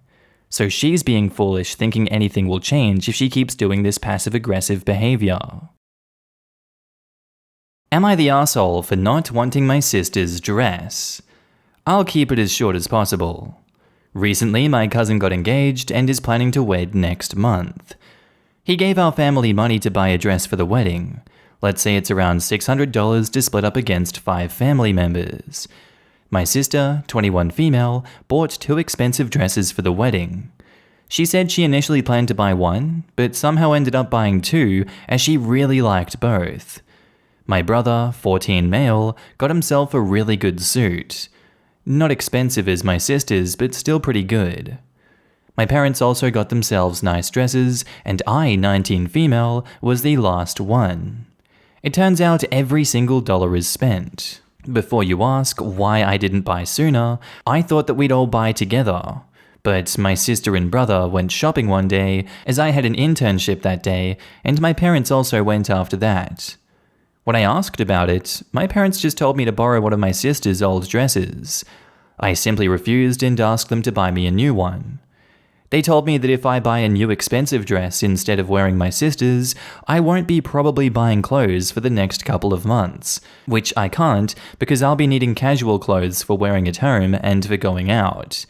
So she's being foolish thinking anything will change if she keeps doing this passive-aggressive behavior. Am I the asshole for not wanting my sister's dress? I'll keep it as short as possible. Recently, my cousin got engaged and is planning to wed next month. He gave our family money to buy a dress for the wedding. Let's say it's around $600 to split up against 5 family members. My sister, 21 female, bought 2 expensive dresses for the wedding. She said she initially planned to buy one, but somehow ended up buying 2 as she really liked both. My brother, 14 male, got himself a really good suit. Not expensive as my sister's, but still pretty good. My parents also got themselves nice dresses, and I, 19 female, was the last one. It turns out every single dollar is spent. Before you ask why I didn't buy sooner, I thought that we'd all buy together. But my sister and brother went shopping one day, as I had an internship that day, and my parents also went after that. When I asked about it, my parents just told me to borrow one of my sister's old dresses. I simply refused and asked them to buy me a new one. They told me that if I buy a new expensive dress instead of wearing my sister's, I won't be probably buying clothes for the next couple of months, which I can't because I'll be needing casual clothes for wearing at home and for going out.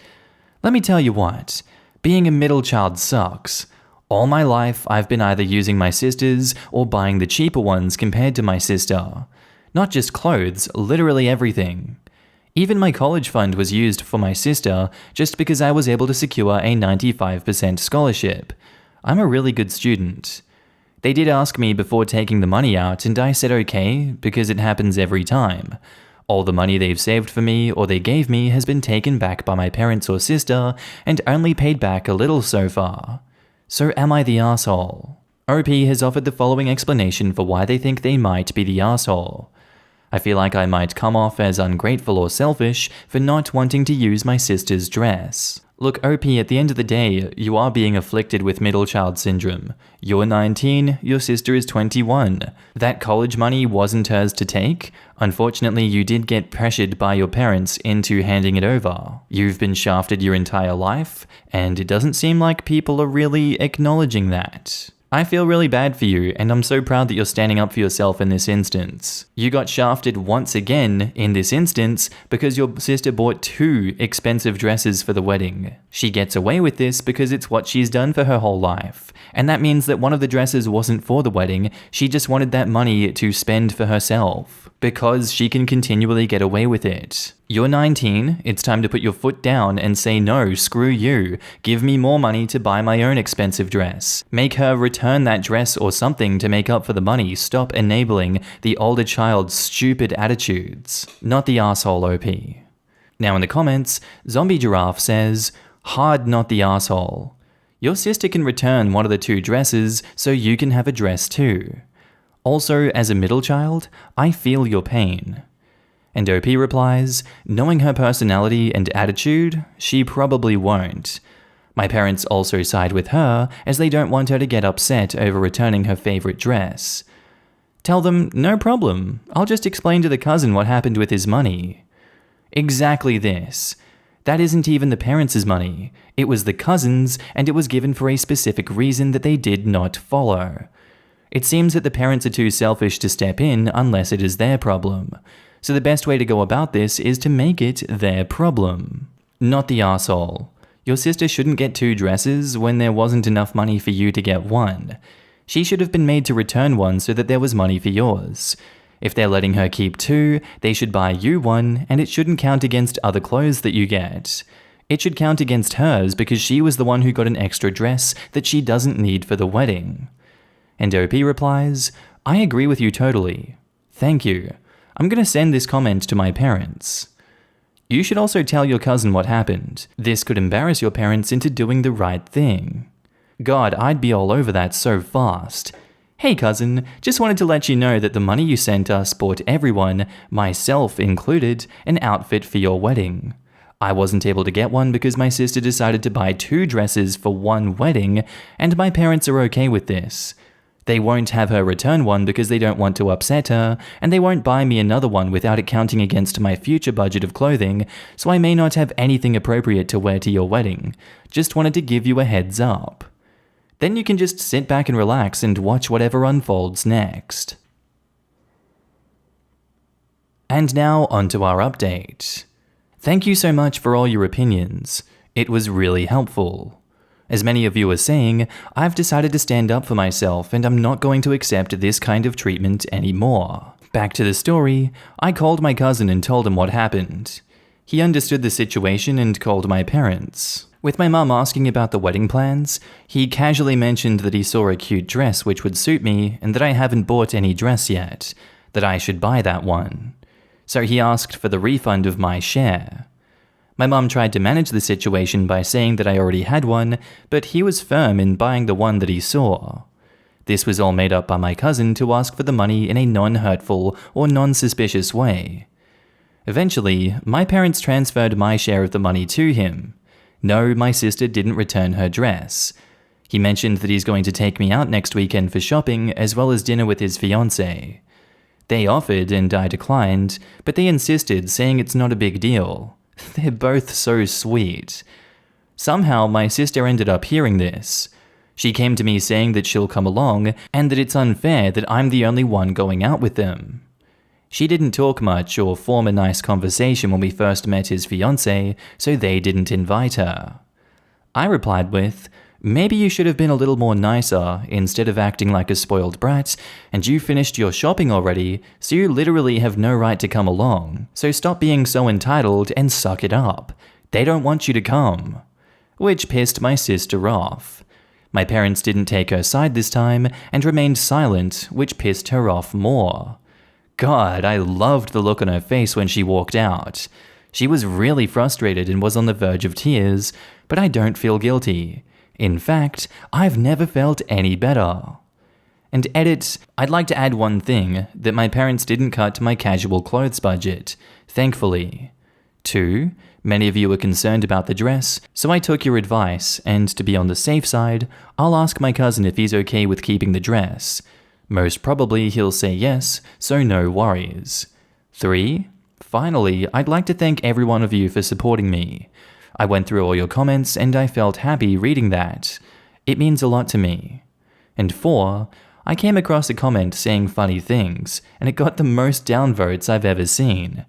Let me tell you what, being a middle child sucks. All my life, I've been either using my sister's or buying the cheaper ones compared to my sister. Not just clothes, literally everything. Even my college fund was used for my sister just because I was able to secure a 95% scholarship. I'm a really good student. They did ask me before taking the money out and I said okay because it happens every time. All the money they've saved for me or they gave me has been taken back by my parents or sister and only paid back a little so far. So am I the asshole? OP has offered the following explanation for why they think they might be the asshole. I feel like I might come off as ungrateful or selfish for not wanting to use my sister's dress. Look, OP, at the end of the day, you are being afflicted with middle child syndrome. You're 19, your sister is 21. That college money wasn't hers to take. Unfortunately, you did get pressured by your parents into handing it over. You've been shafted your entire life, and it doesn't seem like people are really acknowledging that. I feel really bad for you, and I'm so proud that you're standing up for yourself in this instance. You got shafted once again in this instance because your sister bought 2 expensive dresses for the wedding. She gets away with this because it's what she's done for her whole life, and that means that one of the dresses wasn't for the wedding, she just wanted that money to spend for herself, because she can continually get away with it. You're 19, it's time to put your foot down and say no, screw you, give me more money to buy my own expensive dress. Make her return that dress or something to make up for the money, stop enabling the older child's stupid attitudes. Not the asshole OP. Now in the comments, Zombie Giraffe says, hard not the asshole. Your sister can return one of the 2 dresses so you can have a dress too. Also, as a middle child, I feel your pain. And OP replies, knowing her personality and attitude, she probably won't. My parents also side with her as they don't want her to get upset over returning her favorite dress. Tell them, no problem, I'll just explain to the cousin what happened with his money. Exactly this. That isn't even the parents' money. It was the cousin's, and it was given for a specific reason that they did not follow. It seems that the parents are too selfish to step in unless it is their problem. So the best way to go about this is to make it their problem. Not the arsehole. Your sister shouldn't get 2 dresses when there wasn't enough money for you to get one. She should have been made to return one so that there was money for yours. If they're letting her keep 2, they should buy you one, and it shouldn't count against other clothes that you get. It should count against hers because she was the one who got an extra dress that she doesn't need for the wedding. And OP replies, I agree with you totally. Thank you. I'm going to send this comment to my parents. You should also tell your cousin what happened. This could embarrass your parents into doing the right thing. God, I'd be all over that so fast. Hey cousin, just wanted to let you know that the money you sent us bought everyone, myself included, an outfit for your wedding. I wasn't able to get one because my sister decided to buy 2 dresses for one wedding, and my parents are okay with this. They won't have her return one because they don't want to upset her, and they won't buy me another one without it counting against my future budget of clothing, so I may not have anything appropriate to wear to your wedding. Just wanted to give you a heads up. Then you can just sit back and relax and watch whatever unfolds next. And now onto our update. Thank you so much for all your opinions. It was really helpful. As many of you are saying, I've decided to stand up for myself and I'm not going to accept this kind of treatment anymore. Back to the story, I called my cousin and told him what happened. He understood the situation and called my parents. With my mum asking about the wedding plans, he casually mentioned that he saw a cute dress which would suit me and that I haven't bought any dress yet, that I should buy that one. So he asked for the refund of my share. My mum tried to manage the situation by saying that I already had one, but he was firm in buying the one that he saw. This was all made up by my cousin to ask for the money in a non-hurtful or non-suspicious way. Eventually, my parents transferred my share of the money to him. No, my sister didn't return her dress. He mentioned that he's going to take me out next weekend for shopping as well as dinner with his fiancée. They offered and I declined, but they insisted, saying it's not a big deal. They're both so sweet. Somehow, my sister ended up hearing this. She came to me saying that she'll come along and that it's unfair that I'm the only one going out with them. She didn't talk much or form a nice conversation when we first met his fiancée, so they didn't invite her. I replied with, "Maybe you should have been a little more nicer instead of acting like a spoiled brat, and you finished your shopping already, so you literally have no right to come along. So stop being so entitled and suck it up. They don't want you to come." Which pissed my sister off. My parents didn't take her side this time and remained silent, which pissed her off more. God, I loved the look on her face when she walked out. She was really frustrated and was on the verge of tears, but I don't feel guilty. In fact, I've never felt any better. And edit, I'd like to add one thing, that my parents didn't cut my casual clothes budget, thankfully. 2, many of you were concerned about the dress, so I took your advice, and to be on the safe side, I'll ask my cousin if he's okay with keeping the dress. Most probably he'll say yes, so no worries. 3, finally, I'd like to thank every one of you for supporting me. I went through all your comments and I felt happy reading that. It means a lot to me. And 4, I came across a comment saying funny things, and it got the most downvotes I've ever seen.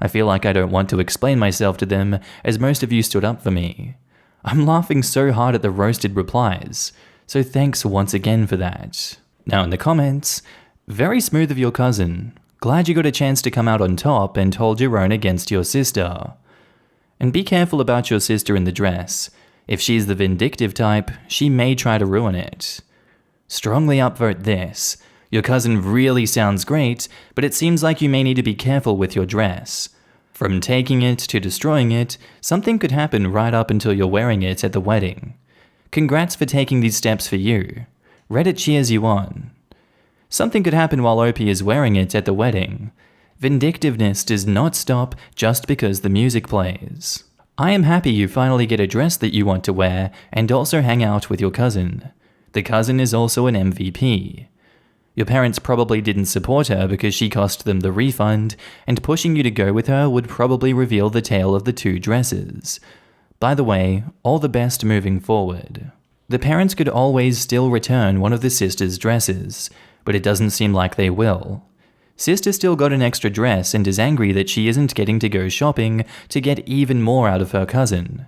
I feel like I don't want to explain myself to them, as most of you stood up for me. I'm laughing so hard at the roasted replies, so thanks once again for that. Now in the comments, very smooth of your cousin. Glad you got a chance to come out on top and hold your own against your sister. And be careful about your sister in the dress. If she's the vindictive type, she may try to ruin it. Strongly upvote this. Your cousin really sounds great, but it seems like you may need to be careful with your dress. From taking it to destroying it, something could happen right up until you're wearing it at the wedding. Congrats for taking these steps for you. Reddit cheers you on. Something could happen while OP is wearing it at the wedding. Vindictiveness does not stop just because the music plays. I am happy you finally get a dress that you want to wear and also hang out with your cousin. The cousin is also an MVP. Your parents probably didn't support her because she cost them the refund, and pushing you to go with her would probably reveal the tale of the 2 dresses. By the way, all the best moving forward. The parents could always still return one of the sisters' dresses, but it doesn't seem like they will. Sister still got an extra dress and is angry that she isn't getting to go shopping to get even more out of her cousin.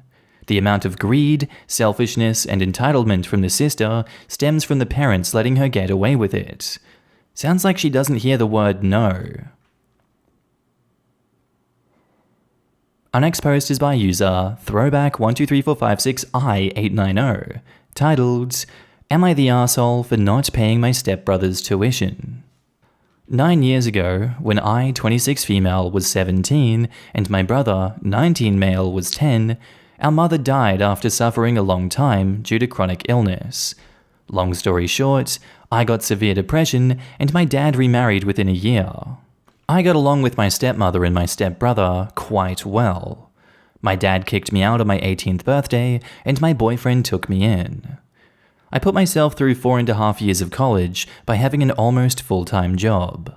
The amount of greed, selfishness, and entitlement from the sister stems from the parents letting her get away with it. Sounds like she doesn't hear the word no. Our next post is by user throwback123456I890, titled, "Am I the arsehole for not paying my stepbrother's tuition?" 9 years ago, when I, 26 female, was 17, and my brother, 19 male, was 10, our mother died after suffering a long time due to chronic illness. Long story short, I got severe depression, and my dad remarried within a year. I got along with my stepmother and my stepbrother quite well. My dad kicked me out on my 18th birthday, and my boyfriend took me in. I put myself through 4.5 years of college by having an almost full-time job.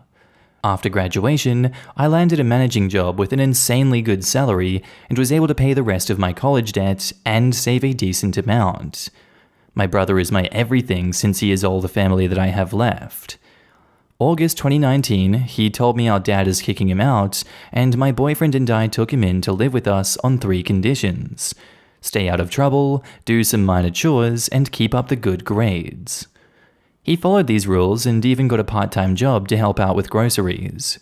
After graduation, I landed a managing job with an insanely good salary and was able to pay the rest of my college debt and save a decent amount. My brother is my everything since he is all the family that I have left. August 2019, he told me our dad is kicking him out, and my boyfriend and I took him in to live with us on 3 conditions: stay out of trouble, do some minor chores, and keep up the good grades. He followed these rules and even got a part-time job to help out with groceries.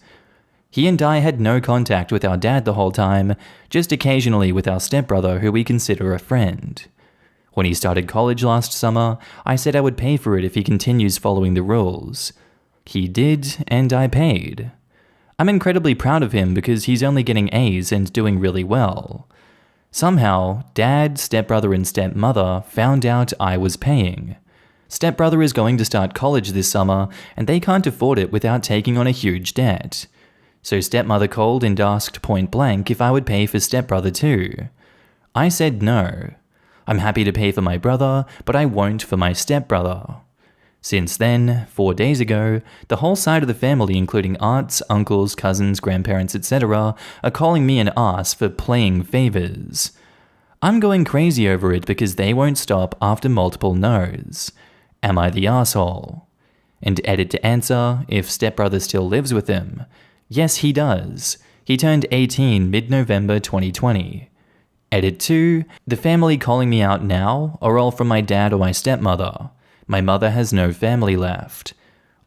He and I had no contact with our dad the whole time, just occasionally with our stepbrother who we consider a friend. When he started college last summer, I said I would pay for it if he continues following the rules. He did, and I paid. I'm incredibly proud of him because he's only getting A's and doing really well. Somehow, Dad, stepbrother, and stepmother found out I was paying. Stepbrother is going to start college this summer, and they can't afford it without taking on a huge debt. So stepmother called and asked point blank if I would pay for stepbrother too. I said no. I'm happy to pay for my brother, but I won't for my stepbrother. Since then, 4 days ago, the whole side of the family, including aunts, uncles, cousins, grandparents, etc., are calling me an ass for playing favors. I'm going crazy over it because they won't stop after multiple no's. Am I the asshole? And edit to answer if stepbrother still lives with him. Yes, he does. He turned 18 mid-November 2020. Edit 2, the family calling me out now are all from my dad or my stepmother. My mother has no family left.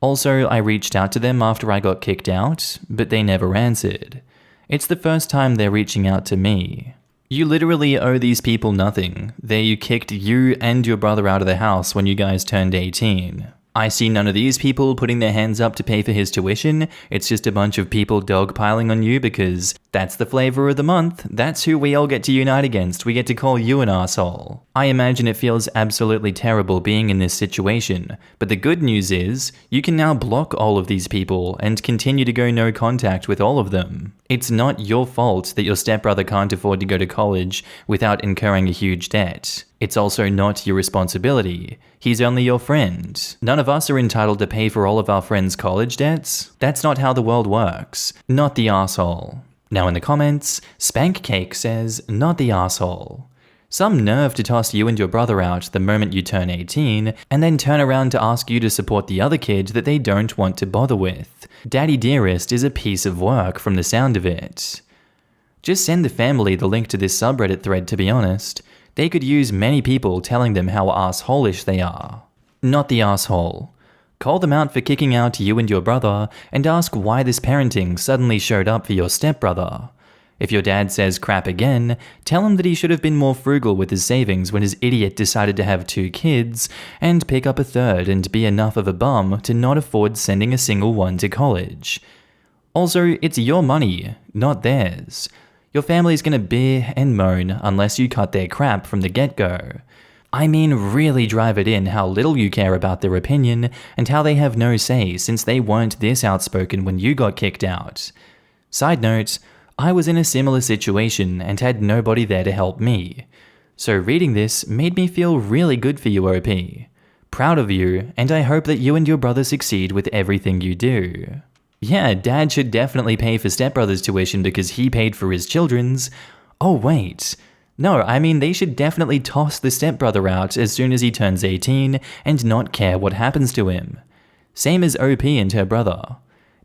Also, I reached out to them after I got kicked out, but they never answered. It's the first time they're reaching out to me. You literally owe these people nothing. They kicked you and your brother out of the house when you guys turned 18. I see none of these people putting their hands up to pay for his tuition. It's just a bunch of people dogpiling on you because that's the flavor of the month. That's who we all get to unite against. We get to call you an asshole. I imagine it feels absolutely terrible being in this situation, but the good news is you can now block all of these people and continue to go no contact with all of them. It's not your fault that your stepbrother can't afford to go to college without incurring a huge debt. It's also not your responsibility. He's only your friend. None of us are entitled to pay for all of our friends' college debts. That's not how the world works. Not the asshole. Now in the comments, Spankcake says, not the asshole. Some nerve to toss you and your brother out the moment you turn 18, and then turn around to ask you to support the other kid that they don't want to bother with. Daddy Dearest is a piece of work from the sound of it. Just send the family the link to this subreddit thread, to be honest. They could use many people telling them how assholish they are. Not the asshole. Call them out for kicking out you and your brother and ask why this parenting suddenly showed up for your stepbrother. If your dad says crap again, tell him that he should have been more frugal with his savings when his idiot decided to have 2 kids and pick up a third and be enough of a bum to not afford sending a single one to college. Also, it's your money, not theirs. Your family's gonna bear and moan unless you cut their crap from the get-go. I mean, really drive it in how little you care about their opinion and how they have no say since they weren't this outspoken when you got kicked out. Side note, I was in a similar situation and had nobody there to help me. So reading this made me feel really good for you, OP. Proud of you, and I hope that you and your brother succeed with everything you do. Yeah, Dad should definitely pay for stepbrother's tuition because he paid for his children's. Oh wait. No, I mean they should definitely toss the stepbrother out as soon as he turns 18 and not care what happens to him. Same as OP and her brother.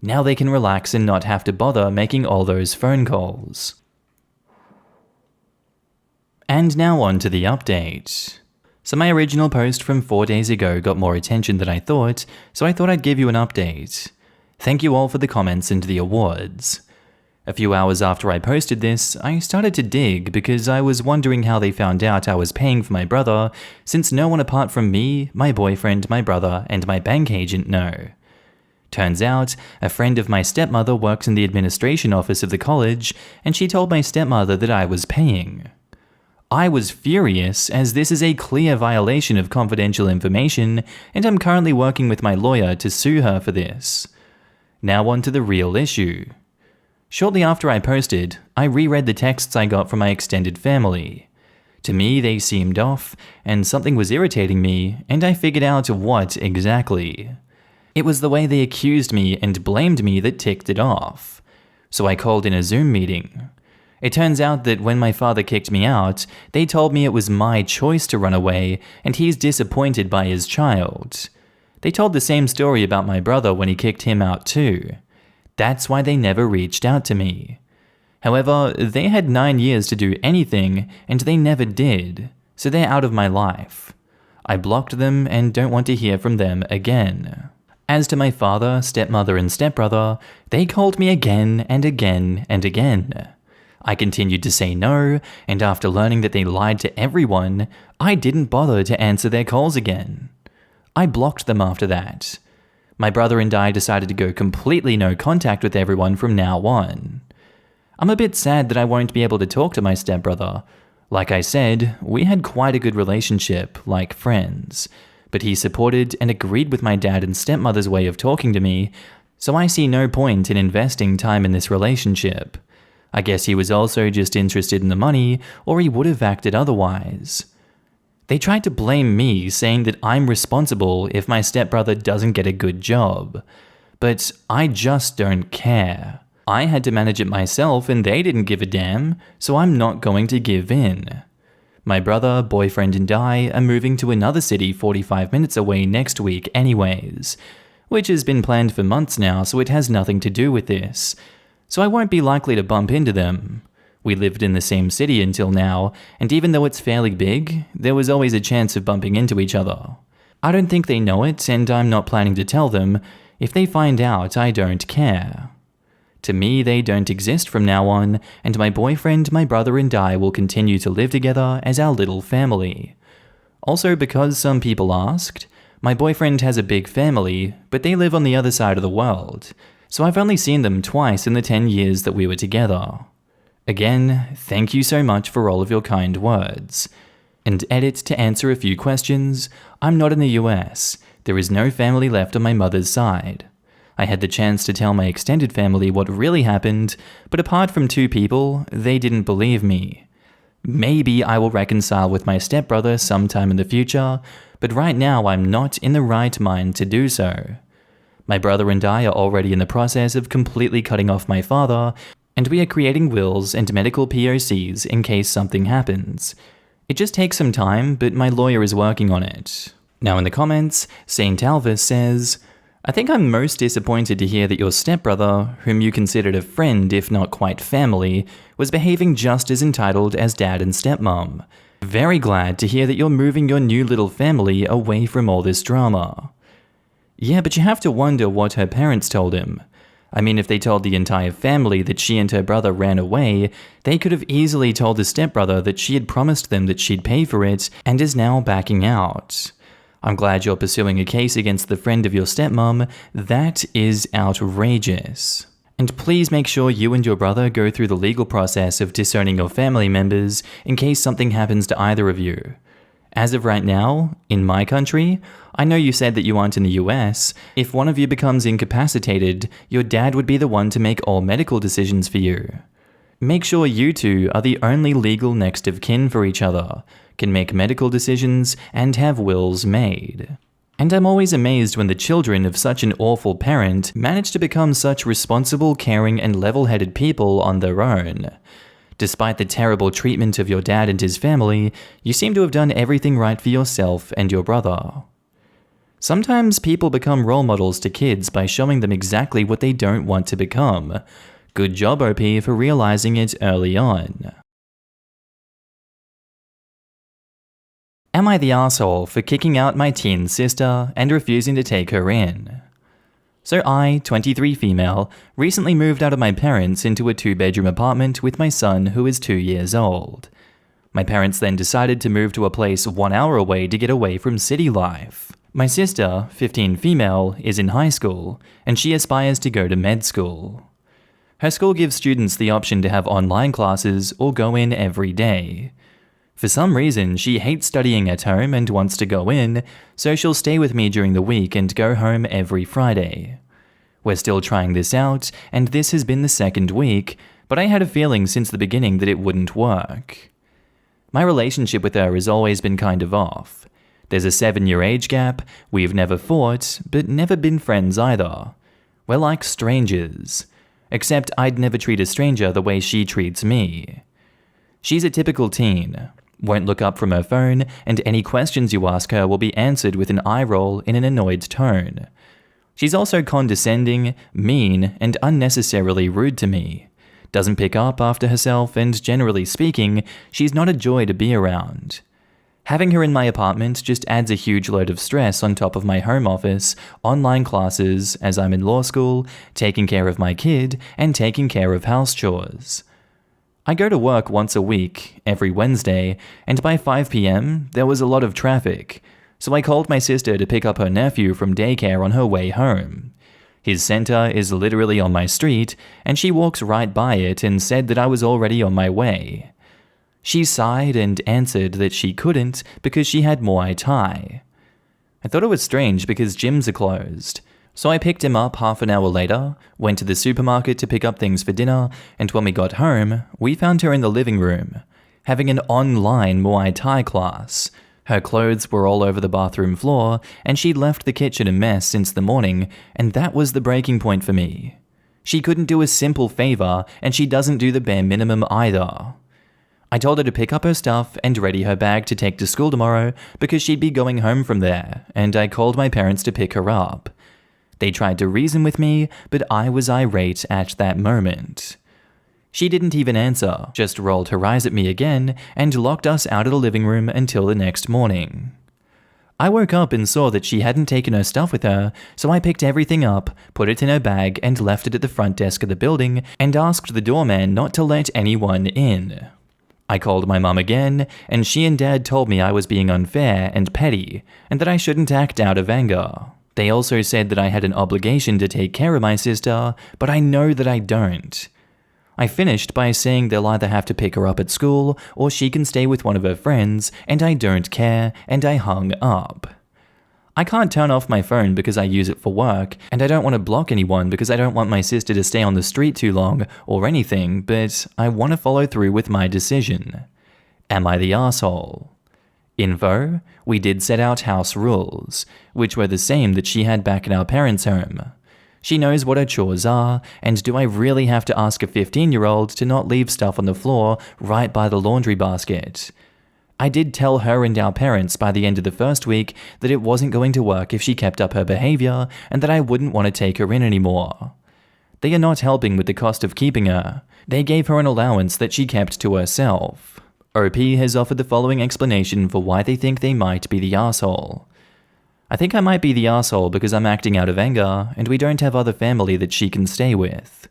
Now they can relax and not have to bother making all those phone calls. And now on to the update. So my original post from 4 days ago got more attention than I thought, so I thought I'd give you an update. Thank you all for the comments and the awards. A few hours after I posted this, I started to dig because I was wondering how they found out I was paying for my brother, since no one apart from me, my boyfriend, my brother, and my bank agent know. Turns out, a friend of my stepmother works in the administration office of the college, and she told my stepmother that I was paying. I was furious, as this is a clear violation of confidential information, and I'm currently working with my lawyer to sue her for this. Now on to the real issue. Shortly after I posted, I reread the texts I got from my extended family. To me, they seemed off, and something was irritating me, and I figured out what exactly. It was the way they accused me and blamed me that ticked it off. So I called in a Zoom meeting. It turns out that when my father kicked me out, they told me it was my choice to run away, and he's disappointed by his child. They told the same story about my brother when he kicked him out too. That's why they never reached out to me. However, they had 9 years to do anything, and they never did, so they're out of my life. I blocked them and don't want to hear from them again. As to my father, stepmother, and stepbrother, they called me again and again and again. I continued to say no, and after learning that they lied to everyone, I didn't bother to answer their calls again. I blocked them after that. My brother and I decided to go completely no contact with everyone from now on. I'm a bit sad that I won't be able to talk to my stepbrother. Like I said, we had quite a good relationship, like friends, but he supported and agreed with my dad and stepmother's way of talking to me, so I see no point in investing time in this relationship. I guess he was also just interested in the money, or he would have acted otherwise. They tried to blame me, saying that I'm responsible if my stepbrother doesn't get a good job. But I just don't care. I had to manage it myself and they didn't give a damn, so I'm not going to give in. My brother, boyfriend, and I are moving to another city 45 minutes away next week anyways, which has been planned for months now, so it has nothing to do with this. So I won't be likely to bump into them. We lived in the same city until now, and even though it's fairly big, there was always a chance of bumping into each other. I don't think they know it, and I'm not planning to tell them. If they find out, I don't care. To me, they don't exist from now on, and my boyfriend, my brother, and I will continue to live together as our little family. Also, because some people asked, my boyfriend has a big family, but they live on the other side of the world, so I've only seen them twice in the 10 years that we were together. Again, thank you so much for all of your kind words. And edit to answer a few questions, I'm not in the US. There is no family left on my mother's side. I had the chance to tell my extended family what really happened, but apart from 2 people, they didn't believe me. Maybe I will reconcile with my stepbrother sometime in the future, but right now I'm not in the right mind to do so. My brother and I are already in the process of completely cutting off my father, and we are creating wills and medical POCs in case something happens. It just takes some time, but my lawyer is working on it. Now in the comments, St. Alvis says, I think I'm most disappointed to hear that your stepbrother, whom you considered a friend if not quite family, was behaving just as entitled as dad and stepmom. Very glad to hear that you're moving your new little family away from all this drama. Yeah, but you have to wonder what her parents told him. I mean, if they told the entire family that she and her brother ran away, they could have easily told the stepbrother that she had promised them that she'd pay for it and is now backing out. I'm glad you're pursuing a case against the friend of your stepmom. That is outrageous. And please make sure you and your brother go through the legal process of disowning your family members in case something happens to either of you. As of right now, in my country, I know you said that you aren't in the US, if one of you becomes incapacitated, your dad would be the one to make all medical decisions for you. Make sure you two are the only legal next of kin for each other, can make medical decisions, and have wills made. And I'm always amazed when the children of such an awful parent manage to become such responsible, caring, and level-headed people on their own. Despite the terrible treatment of your dad and his family, you seem to have done everything right for yourself and your brother. Sometimes people become role models to kids by showing them exactly what they don't want to become. Good job, OP, for realizing it early on. Am I the asshole for kicking out my teen sister and refusing to take her in? So I, 23 female, recently moved out of my parents into a 2-bedroom apartment with my son who is 2 years old. My parents then decided to move to a place 1 hour away to get away from city life. My sister, 15 female, is in high school, and she aspires to go to med school. Her school gives students the option to have online classes or go in every day. For some reason, she hates studying at home and wants to go in, so she'll stay with me during the week and go home every Friday. We're still trying this out, and this has been the 2nd week, but I had a feeling since the beginning that it wouldn't work. My relationship with her has always been kind of off. There's a 7-year age gap, we've never fought, but never been friends either. We're like strangers. Except I'd never treat a stranger the way she treats me. She's a typical teen, won't look up from her phone, and any questions you ask her will be answered with an eye roll in an annoyed tone. She's also condescending, mean, and unnecessarily rude to me. Doesn't pick up after herself, and generally speaking, she's not a joy to be around. Having her in my apartment just adds a huge load of stress on top of my home office, online classes, as I'm in law school, taking care of my kid, and taking care of house chores. I go to work once a week, every Wednesday, and by 5 p.m. there was a lot of traffic, so I called my sister to pick up her nephew from daycare on her way home. His center is literally on my street, and she walks right by it and said that I was already on my way. She sighed and answered that she couldn't because she had Muay Thai. I thought it was strange because gyms are closed, so I picked him up half an hour later, went to the supermarket to pick up things for dinner, and when we got home, we found her in the living room, having an online Muay Thai class. Her clothes were all over the bathroom floor, and she'd left the kitchen a mess since the morning, and that was the breaking point for me. She couldn't do a simple favor, and she doesn't do the bare minimum either. I told her to pick up her stuff and ready her bag to take to school tomorrow because she'd be going home from there, and I called my parents to pick her up. They tried to reason with me, but I was irate at that moment. She didn't even answer, just rolled her eyes at me again and locked us out of the living room until the next morning. I woke up and saw that she hadn't taken her stuff with her, so I picked everything up, put it in her bag and left it at the front desk of the building and asked the doorman not to let anyone in. I called my mum again, and she and dad told me I was being unfair and petty, and that I shouldn't act out of anger. They also said that I had an obligation to take care of my sister, but I know that I don't. I finished by saying they'll either have to pick her up at school, or she can stay with one of her friends, and I don't care, and I hung up. I can't turn off my phone because I use it for work, and I don't want to block anyone because I don't want my sister to stay on the street too long or anything, but I want to follow through with my decision. Am I the asshole? Info, we did set out house rules, which were the same that she had back at our parents' home. She knows what her chores are, and do I really have to ask a 15-year-old to not leave stuff on the floor right by the laundry basket? I did tell her and our parents by the end of the first week that it wasn't going to work if she kept up her behavior and that I wouldn't want to take her in anymore. They are not helping with the cost of keeping her. They gave her an allowance that she kept to herself. OP has offered the following explanation for why they think they might be the asshole. I think I might be the asshole because I'm acting out of anger and we don't have other family that she can stay with.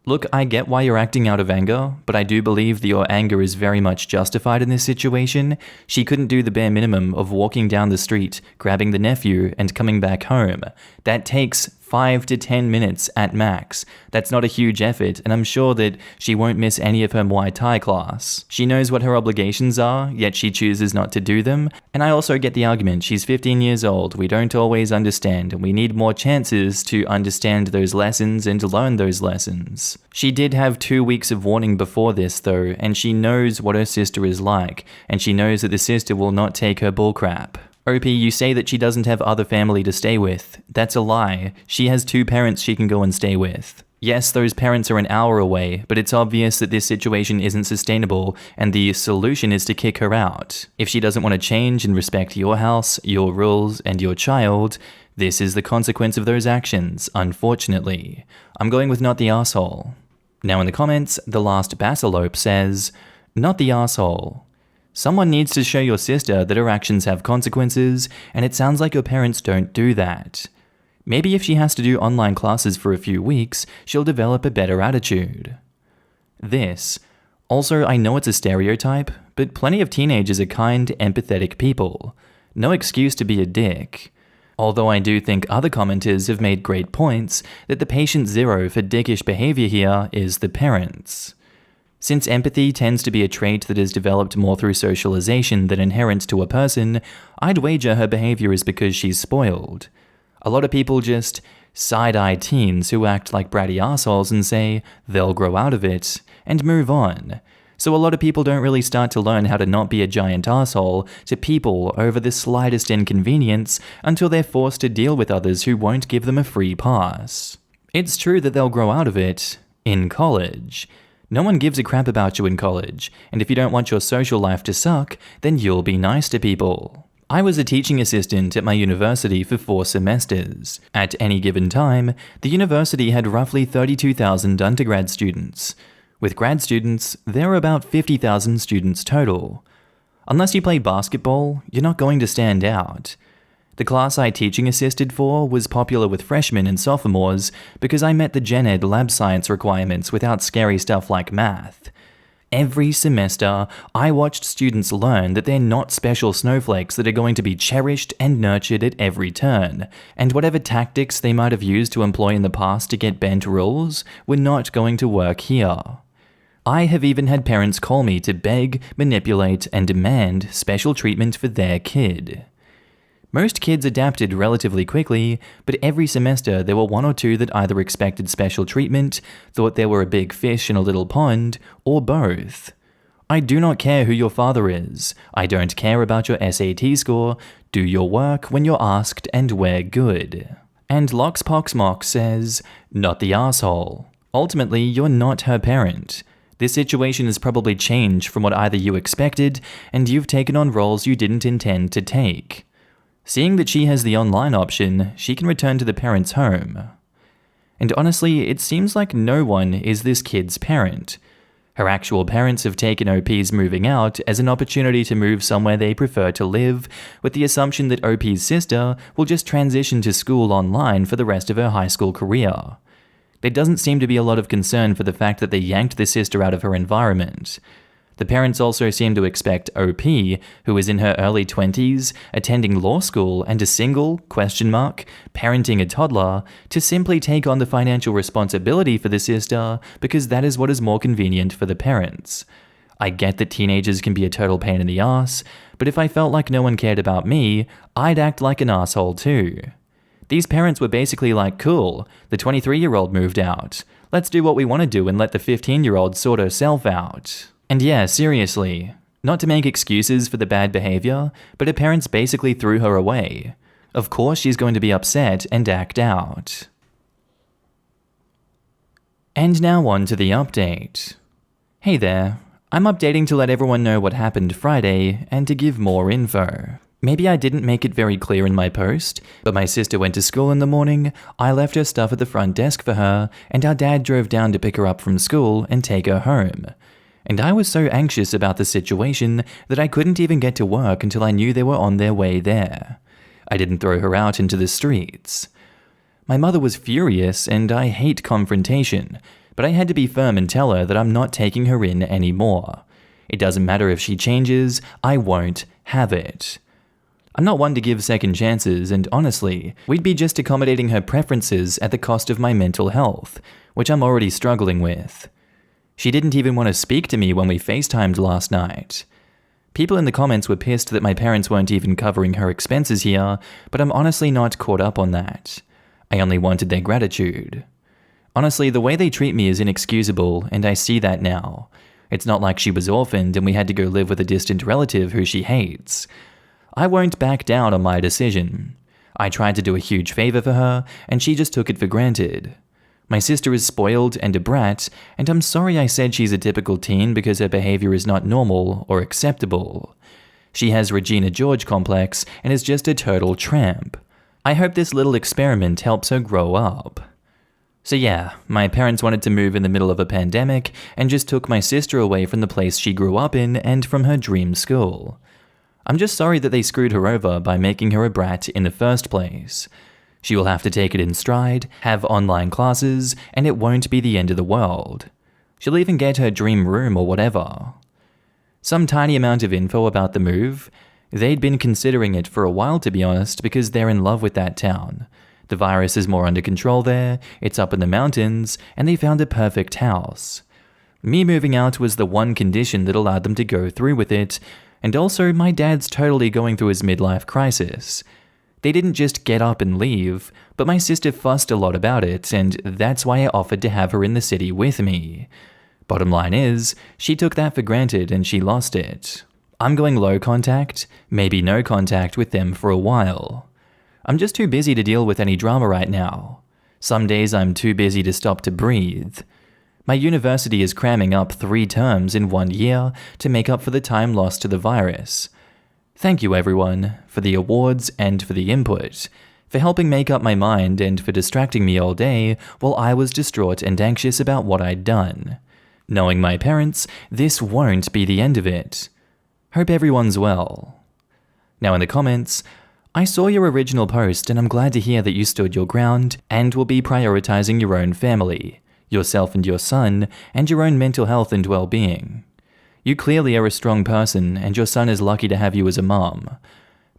Look, I get why you're acting out of anger, but I do believe that your anger is very much justified in this situation. She couldn't do the bare minimum of walking down the street, grabbing the nephew, and coming back home. That takes 5 to 10 minutes at max. That's not a huge effort, and I'm sure that she won't miss any of her Muay Thai class. She knows what her obligations are, yet she chooses not to do them. And I also get the argument, she's 15 years old, we don't always understand, and we need more chances to understand those lessons and to learn those lessons. She did have 2 weeks of warning before this though, and she knows what her sister is like, and she knows that the sister will not take her bullcrap. OP, you say that she doesn't have other family to stay with. That's a lie. She has 2 parents she can go and stay with. Yes, those parents are an hour away, but it's obvious that this situation isn't sustainable, and the solution is to kick her out. If she doesn't want to change and respect your house, your rules, and your child, this is the consequence of those actions, unfortunately. I'm going with not the asshole. Now in the comments, the last Basilope says, not the asshole. Someone needs to show your sister that her actions have consequences, and it sounds like your parents don't do that. Maybe if she has to do online classes for a few weeks, she'll develop a better attitude. This. Also, I know it's a stereotype, but plenty of teenagers are kind, empathetic people. No excuse to be a dick. Although I do think other commenters have made great points that the patient zero for dickish behavior here is the parents. Since empathy tends to be a trait that is developed more through socialization than inherent to a person, I'd wager her behavior is because she's spoiled. A lot of people just side-eye teens who act like bratty assholes and say they'll grow out of it and move on. So a lot of people don't really start to learn how to not be a giant asshole to people over the slightest inconvenience until they're forced to deal with others who won't give them a free pass. It's true that they'll grow out of it in college. No one gives a crap about you in college, and if you don't want your social life to suck, then you'll be nice to people. I was a teaching assistant at my university for 4 semesters. At any given time, the university had roughly 32,000 undergrad students. With grad students, there are about 50,000 students total. Unless you play basketball, you're not going to stand out. The class I teaching assisted for was popular with freshmen and sophomores because I met the gen ed lab science requirements without scary stuff like math. Every semester, I watched students learn that they're not special snowflakes that are going to be cherished and nurtured at every turn, and whatever tactics they might have used to employ in the past to get bent rules were not going to work here. I have even had parents call me to beg, manipulate, and demand special treatment for their kid. Most kids adapted relatively quickly, but every semester there were 1 or 2 that either expected special treatment, thought there were a big fish in a little pond, or both. I do not care who your father is. I don't care about your SAT score. Do your work when you're asked and we're good. And Loxpoxmox says, not the asshole. Ultimately, you're not her parent. This situation has probably changed from what either you expected, and you've taken on roles you didn't intend to take. Seeing that she has the online option, she can return to the parent's home. And honestly, it seems like no one is this kid's parent. Her actual parents have taken OP's moving out as an opportunity to move somewhere they prefer to live, with the assumption that OP's sister will just transition to school online for the rest of her high school career. There doesn't seem to be a lot of concern for the fact that they yanked the sister out of her environment. The parents also seem to expect OP, who is in her early 20s, attending law school and a single, parenting a toddler, to simply take on the financial responsibility for the sister because that is what is more convenient for the parents. I get that teenagers can be a total pain in the ass, but if I felt like no one cared about me, I'd act like an asshole too. These parents were basically like, cool, the 23-year-old moved out. Let's do what we want to do and let the 15-year-old sort herself out. And yeah, seriously, not to make excuses for the bad behavior, but her parents basically threw her away. Of course she's going to be upset and act out. And now on to the update. Hey there, I'm updating to let everyone know what happened Friday and to give more info. Maybe I didn't make it very clear in my post, but my sister went to school in the morning, I left her stuff at the front desk for her, and our dad drove down to pick her up from school and take her home. And I was so anxious about the situation that I couldn't even get to work until I knew they were on their way there. I didn't throw her out into the streets. My mother was furious, and I hate confrontation, but I had to be firm and tell her that I'm not taking her in anymore. It doesn't matter if she changes, I won't have it. I'm not one to give second chances, and honestly, we'd be just accommodating her preferences at the cost of my mental health, which I'm already struggling with. She didn't even want to speak to me when we FaceTimed last night. People in the comments were pissed that my parents weren't even covering her expenses here, but I'm honestly not caught up on that. I only wanted their gratitude. Honestly, the way they treat me is inexcusable, and I see that now. It's not like she was orphaned and we had to go live with a distant relative who she hates. I won't back down on my decision. I tried to do a huge favor for her, and she just took it for granted. My sister is spoiled and a brat, and I'm sorry I said she's a typical teen because her behavior is not normal or acceptable. She has Regina George complex and is just a total tramp. I hope this little experiment helps her grow up. So yeah, my parents wanted to move in the middle of a pandemic and just took my sister away from the place she grew up in and from her dream school. I'm just sorry that they screwed her over by making her a brat in the first place. She will have to take it in stride, have online classes, and it won't be the end of the world. She'll even get her dream room or whatever. Some tiny amount of info about the move. They'd been considering it for a while, to be honest, because they're in love with that town. The virus is more under control there, it's up in the mountains, and they found a perfect house. Me moving out was the one condition that allowed them to go through with it, and also my dad's totally going through his midlife crisis. They didn't just get up and leave, but my sister fussed a lot about it, and that's why I offered to have her in the city with me. Bottom line is, she took that for granted and she lost it. I'm going low contact, maybe no contact with them for a while. I'm just too busy to deal with any drama right now. Some days I'm too busy to stop to breathe. My university is cramming up 3 terms in 1 year to make up for the time lost to the virus. Thank you everyone, for the awards and for the input, for helping make up my mind and for distracting me all day while I was distraught and anxious about what I'd done. Knowing my parents, this won't be the end of it. Hope everyone's well. Now in the comments, I saw your original post and I'm glad to hear that you stood your ground and will be prioritizing your own family, yourself and your son, and your own mental health and well-being. You clearly are a strong person and your son is lucky to have you as a mom.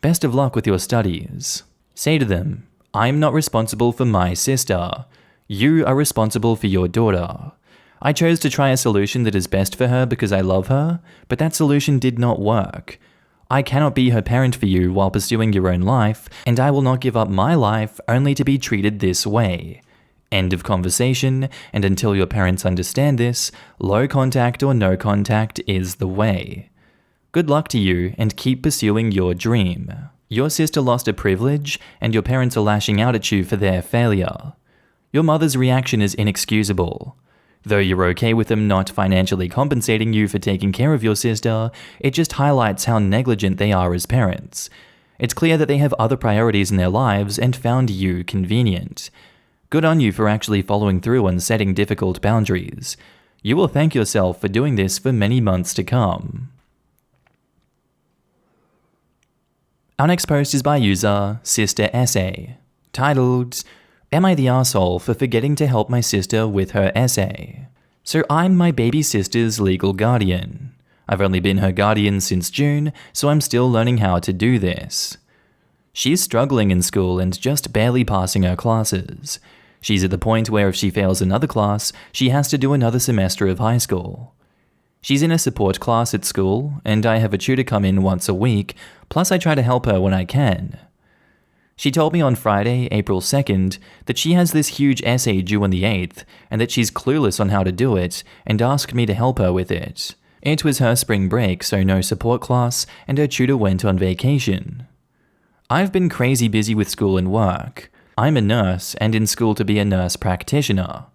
Best of luck with your studies. Say to them, I'm not responsible for my sister. You are responsible for your daughter. I chose to try a solution that is best for her because I love her, but that solution did not work. I cannot be her parent for you while pursuing your own life, and I will not give up my life only to be treated this way. End of conversation, and until your parents understand this, low contact or no contact is the way. Good luck to you and keep pursuing your dream. Your sister lost a privilege, and your parents are lashing out at you for their failure. Your mother's reaction is inexcusable. Though you're okay with them not financially compensating you for taking care of your sister, it just highlights how negligent they are as parents. It's clear that they have other priorities in their lives and found you convenient. Good on you for actually following through on setting difficult boundaries. You will thank yourself for doing this for many months to come. Our next post is by user Sister Essay, titled, Am I the arsehole for forgetting to help my sister with her essay? So I'm my baby sister's legal guardian. I've only been her guardian since June, so I'm still learning how to do this. She's struggling in school and just barely passing her classes. She's at the point where if she fails another class, she has to do another semester of high school. She's in a support class at school, and I have a tutor come in once a week, plus I try to help her when I can. She told me on Friday, April 2nd, that she has this huge essay due on the 8th, and that she's clueless on how to do it, and asked me to help her with it. It was her spring break, so no support class, and her tutor went on vacation. I've been crazy busy with school and work. I'm a nurse, and in school to be a nurse practitioner.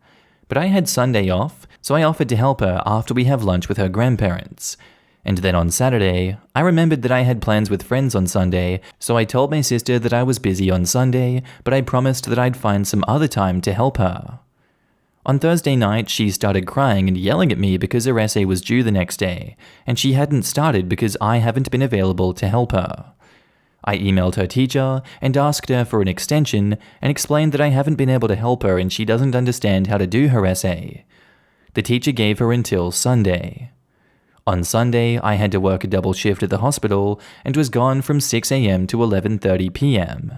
But I had Sunday off, so I offered to help her after we have lunch with her grandparents. And then on Saturday, I remembered that I had plans with friends on Sunday, so I told my sister that I was busy on Sunday, but I promised that I'd find some other time to help her. On Thursday night, she started crying and yelling at me because her essay was due the next day, and she hadn't started because I haven't been available to help her. I emailed her teacher and asked her for an extension and explained that I haven't been able to help her and she doesn't understand how to do her essay. The teacher gave her until Sunday. On Sunday, I had to work a double shift at the hospital and was gone from 6 a.m. to 11:30 p.m.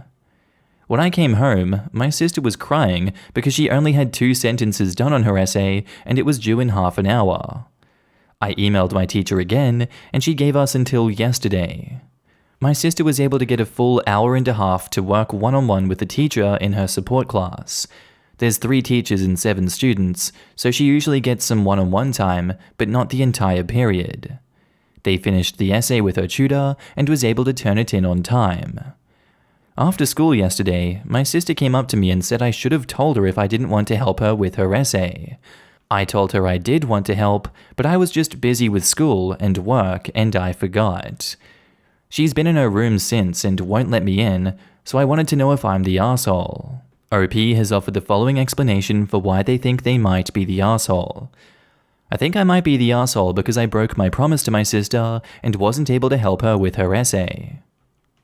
When I came home, my sister was crying because she only had 2 sentences done on her essay and it was due in half an hour. I emailed my teacher again and she gave us until yesterday. My sister was able to get a full hour and a half to work one-on-one with the teacher in her support class. There's 3 teachers and 7 students, so she usually gets some one-on-one time, but not the entire period. They finished the essay with her tutor and was able to turn it in on time. After school yesterday, my sister came up to me and said I should have told her if I didn't want to help her with her essay. I told her I did want to help, but I was just busy with school and work and I forgot. She's been in her room since and won't let me in, so I wanted to know if I'm the arsehole. OP has offered the following explanation for why they think they might be the arsehole. I think I might be the arsehole because I broke my promise to my sister and wasn't able to help her with her essay.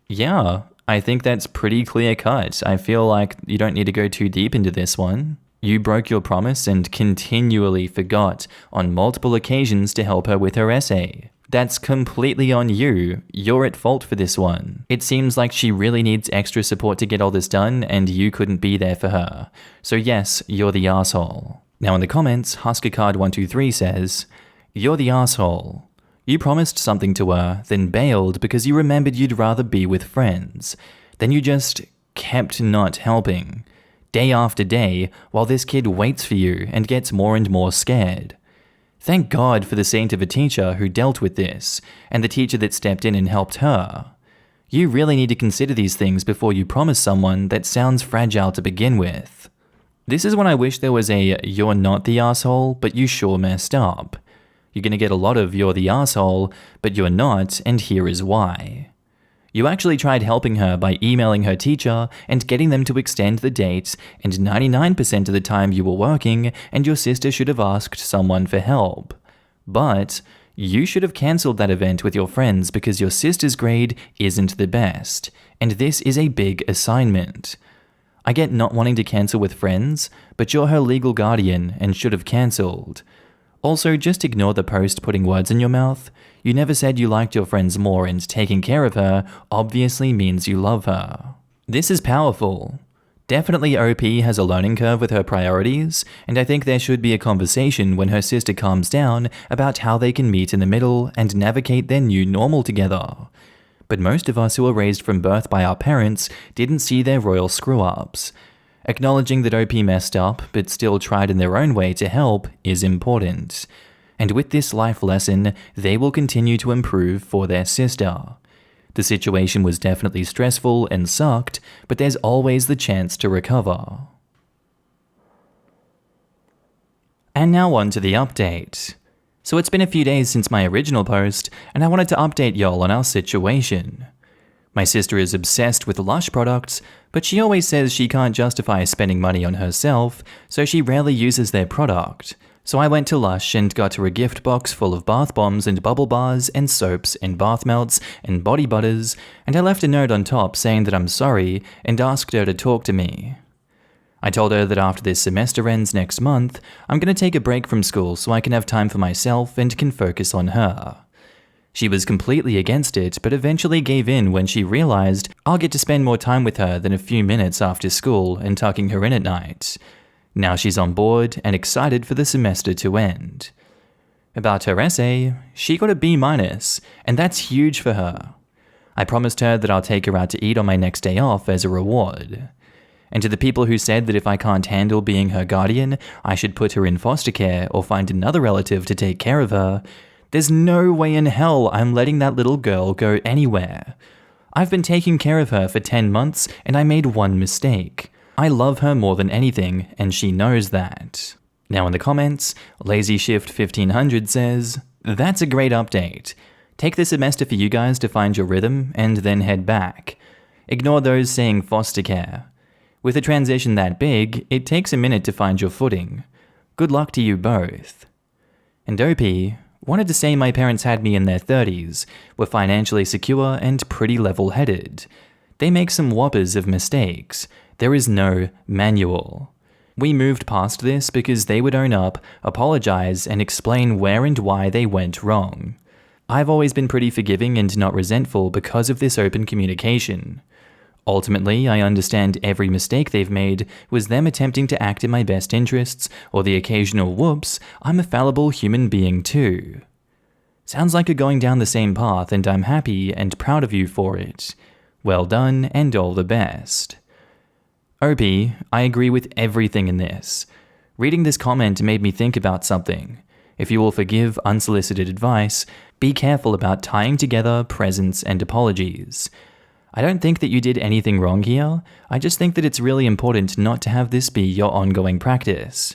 Yeah, I think that's pretty clear cut. I feel like you don't need to go too deep into this one. You broke your promise and continually forgot on multiple occasions to help her with her essay. That's completely on you. You're at fault for this one. It seems like she really needs extra support to get all this done and you couldn't be there for her. So yes, you're the arsehole. Now in the comments, HuskerCard123 says, You're the arsehole. You promised something to her, then bailed because you remembered you'd rather be with friends. Then you just kept not helping. Day after day, while this kid waits for you and gets more and more scared. Thank God for the saint of a teacher who dealt with this, and the teacher that stepped in and helped her. You really need to consider these things before you promise someone that sounds fragile to begin with. This is when I wish there was a "you're not the asshole, but you sure messed up." You're gonna get a lot of "you're the asshole, but you're not, and here is why." You actually tried helping her by emailing her teacher and getting them to extend the date, and 99% of the time you were working, and your sister should have asked someone for help. But you should have cancelled that event with your friends because your sister's grade isn't the best, and this is a big assignment. I get not wanting to cancel with friends, but you're her legal guardian and should have cancelled. Also, just ignore the post putting words in your mouth. You never said you liked your friends more, and taking care of her obviously means you love her. This is powerful. Definitely OP has a learning curve with her priorities, and I think there should be a conversation when her sister calms down about how they can meet in the middle and navigate their new normal together. But most of us who were raised from birth by our parents didn't see their royal screw-ups. Acknowledging that OP messed up, but still tried in their own way to help, is important. And with this life lesson, they will continue to improve for their sister. The situation was definitely stressful and sucked, but there's always the chance to recover. And now on to the update. So it's been a few days since my original post, and I wanted to update y'all on our situation. My sister is obsessed with Lush products, but she always says she can't justify spending money on herself, so she rarely uses their product. So I went to Lush and got her a gift box full of bath bombs and bubble bars and soaps and bath melts and body butters, and I left a note on top saying that I'm sorry and asked her to talk to me. I told her that after this semester ends next month, I'm going to take a break from school so I can have time for myself and can focus on her. She was completely against it, but eventually gave in when she realized I'll get to spend more time with her than a few minutes after school and tucking her in at night. Now she's on board and excited for the semester to end. About her essay, she got a B-, and that's huge for her. I promised her that I'll take her out to eat on my next day off as a reward. And to the people who said that if I can't handle being her guardian, I should put her in foster care or find another relative to take care of her, there's no way in hell I'm letting that little girl go anywhere. I've been taking care of her for 10 months and I made one mistake. I love her more than anything, and she knows that. Now in the comments, LazyShift1500 says, "That's a great update. Take the semester for you guys to find your rhythm and then head back. Ignore those saying foster care. With a transition that big, it takes a minute to find your footing. Good luck to you both." And OP wanted to say my parents had me in their 30s, were financially secure and pretty level-headed. They make some whoppers of mistakes. There is no manual. We moved past this because they would own up, apologize, and explain where and why they went wrong. I've always been pretty forgiving and not resentful because of this open communication. Ultimately, I understand every mistake they've made was them attempting to act in my best interests, or the occasional whoops, I'm a fallible human being too. Sounds like you're going down the same path, and I'm happy and proud of you for it. Well done, and all the best. OP, I agree with everything in this. Reading this comment made me think about something. If you will forgive unsolicited advice, be careful about tying together presents and apologies. I don't think that you did anything wrong here, I just think that it's really important not to have this be your ongoing practice.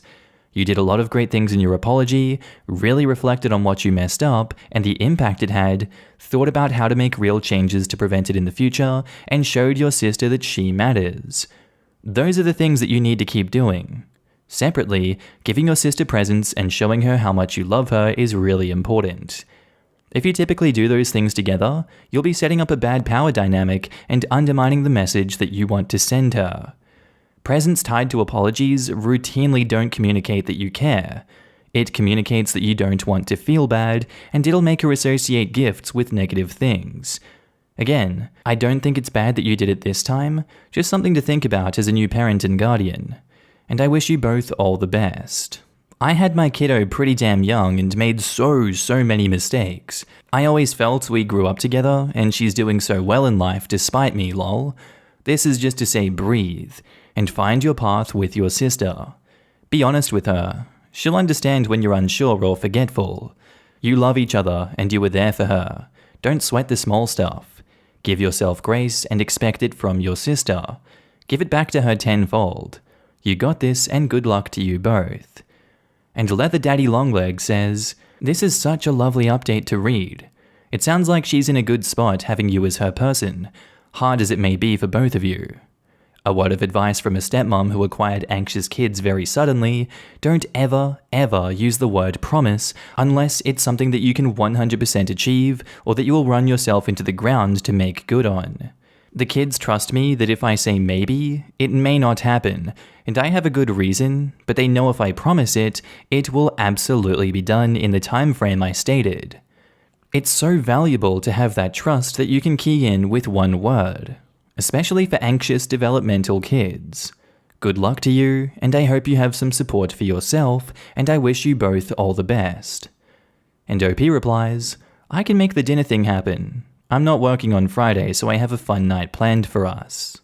You did a lot of great things in your apology, really reflected on what you messed up and the impact it had, thought about how to make real changes to prevent it in the future, and showed your sister that she matters. Those are the things that you need to keep doing. Separately, giving your sister presents and showing her how much you love her is really important. If you typically do those things together, you'll be setting up a bad power dynamic and undermining the message that you want to send her. Presents tied to apologies routinely don't communicate that you care. It communicates that you don't want to feel bad, and it'll make her associate gifts with negative things. Again, I don't think it's bad that you did it this time, just something to think about as a new parent and guardian. And I wish you both all the best. I had my kiddo pretty damn young and made so many mistakes. I always felt we grew up together, and she's doing so well in life despite me, lol. This is just to say breathe, and find your path with your sister. Be honest with her. She'll understand when you're unsure or forgetful. You love each other and you were there for her. Don't sweat the small stuff. Give yourself grace and expect it from your sister. Give it back to her tenfold. You got this and good luck to you both. And Leather Daddy Longleg says, this is such a lovely update to read. It sounds like she's in a good spot having you as her person, hard as it may be for both of you. A word of advice from a stepmom who acquired anxious kids very suddenly, don't ever, ever use the word promise unless it's something that you can 100% achieve or that you will run yourself into the ground to make good on. The kids trust me that if I say maybe, it may not happen, and I have a good reason, but they know if I promise it, it will absolutely be done in the time frame I stated. It's so valuable to have that trust that you can key in with one word, especially for anxious developmental kids. Good luck to you, and I hope you have some support for yourself, and I wish you both all the best. And OP replies, I can make the dinner thing happen. I'm not working on Friday, so I have a fun night planned for us.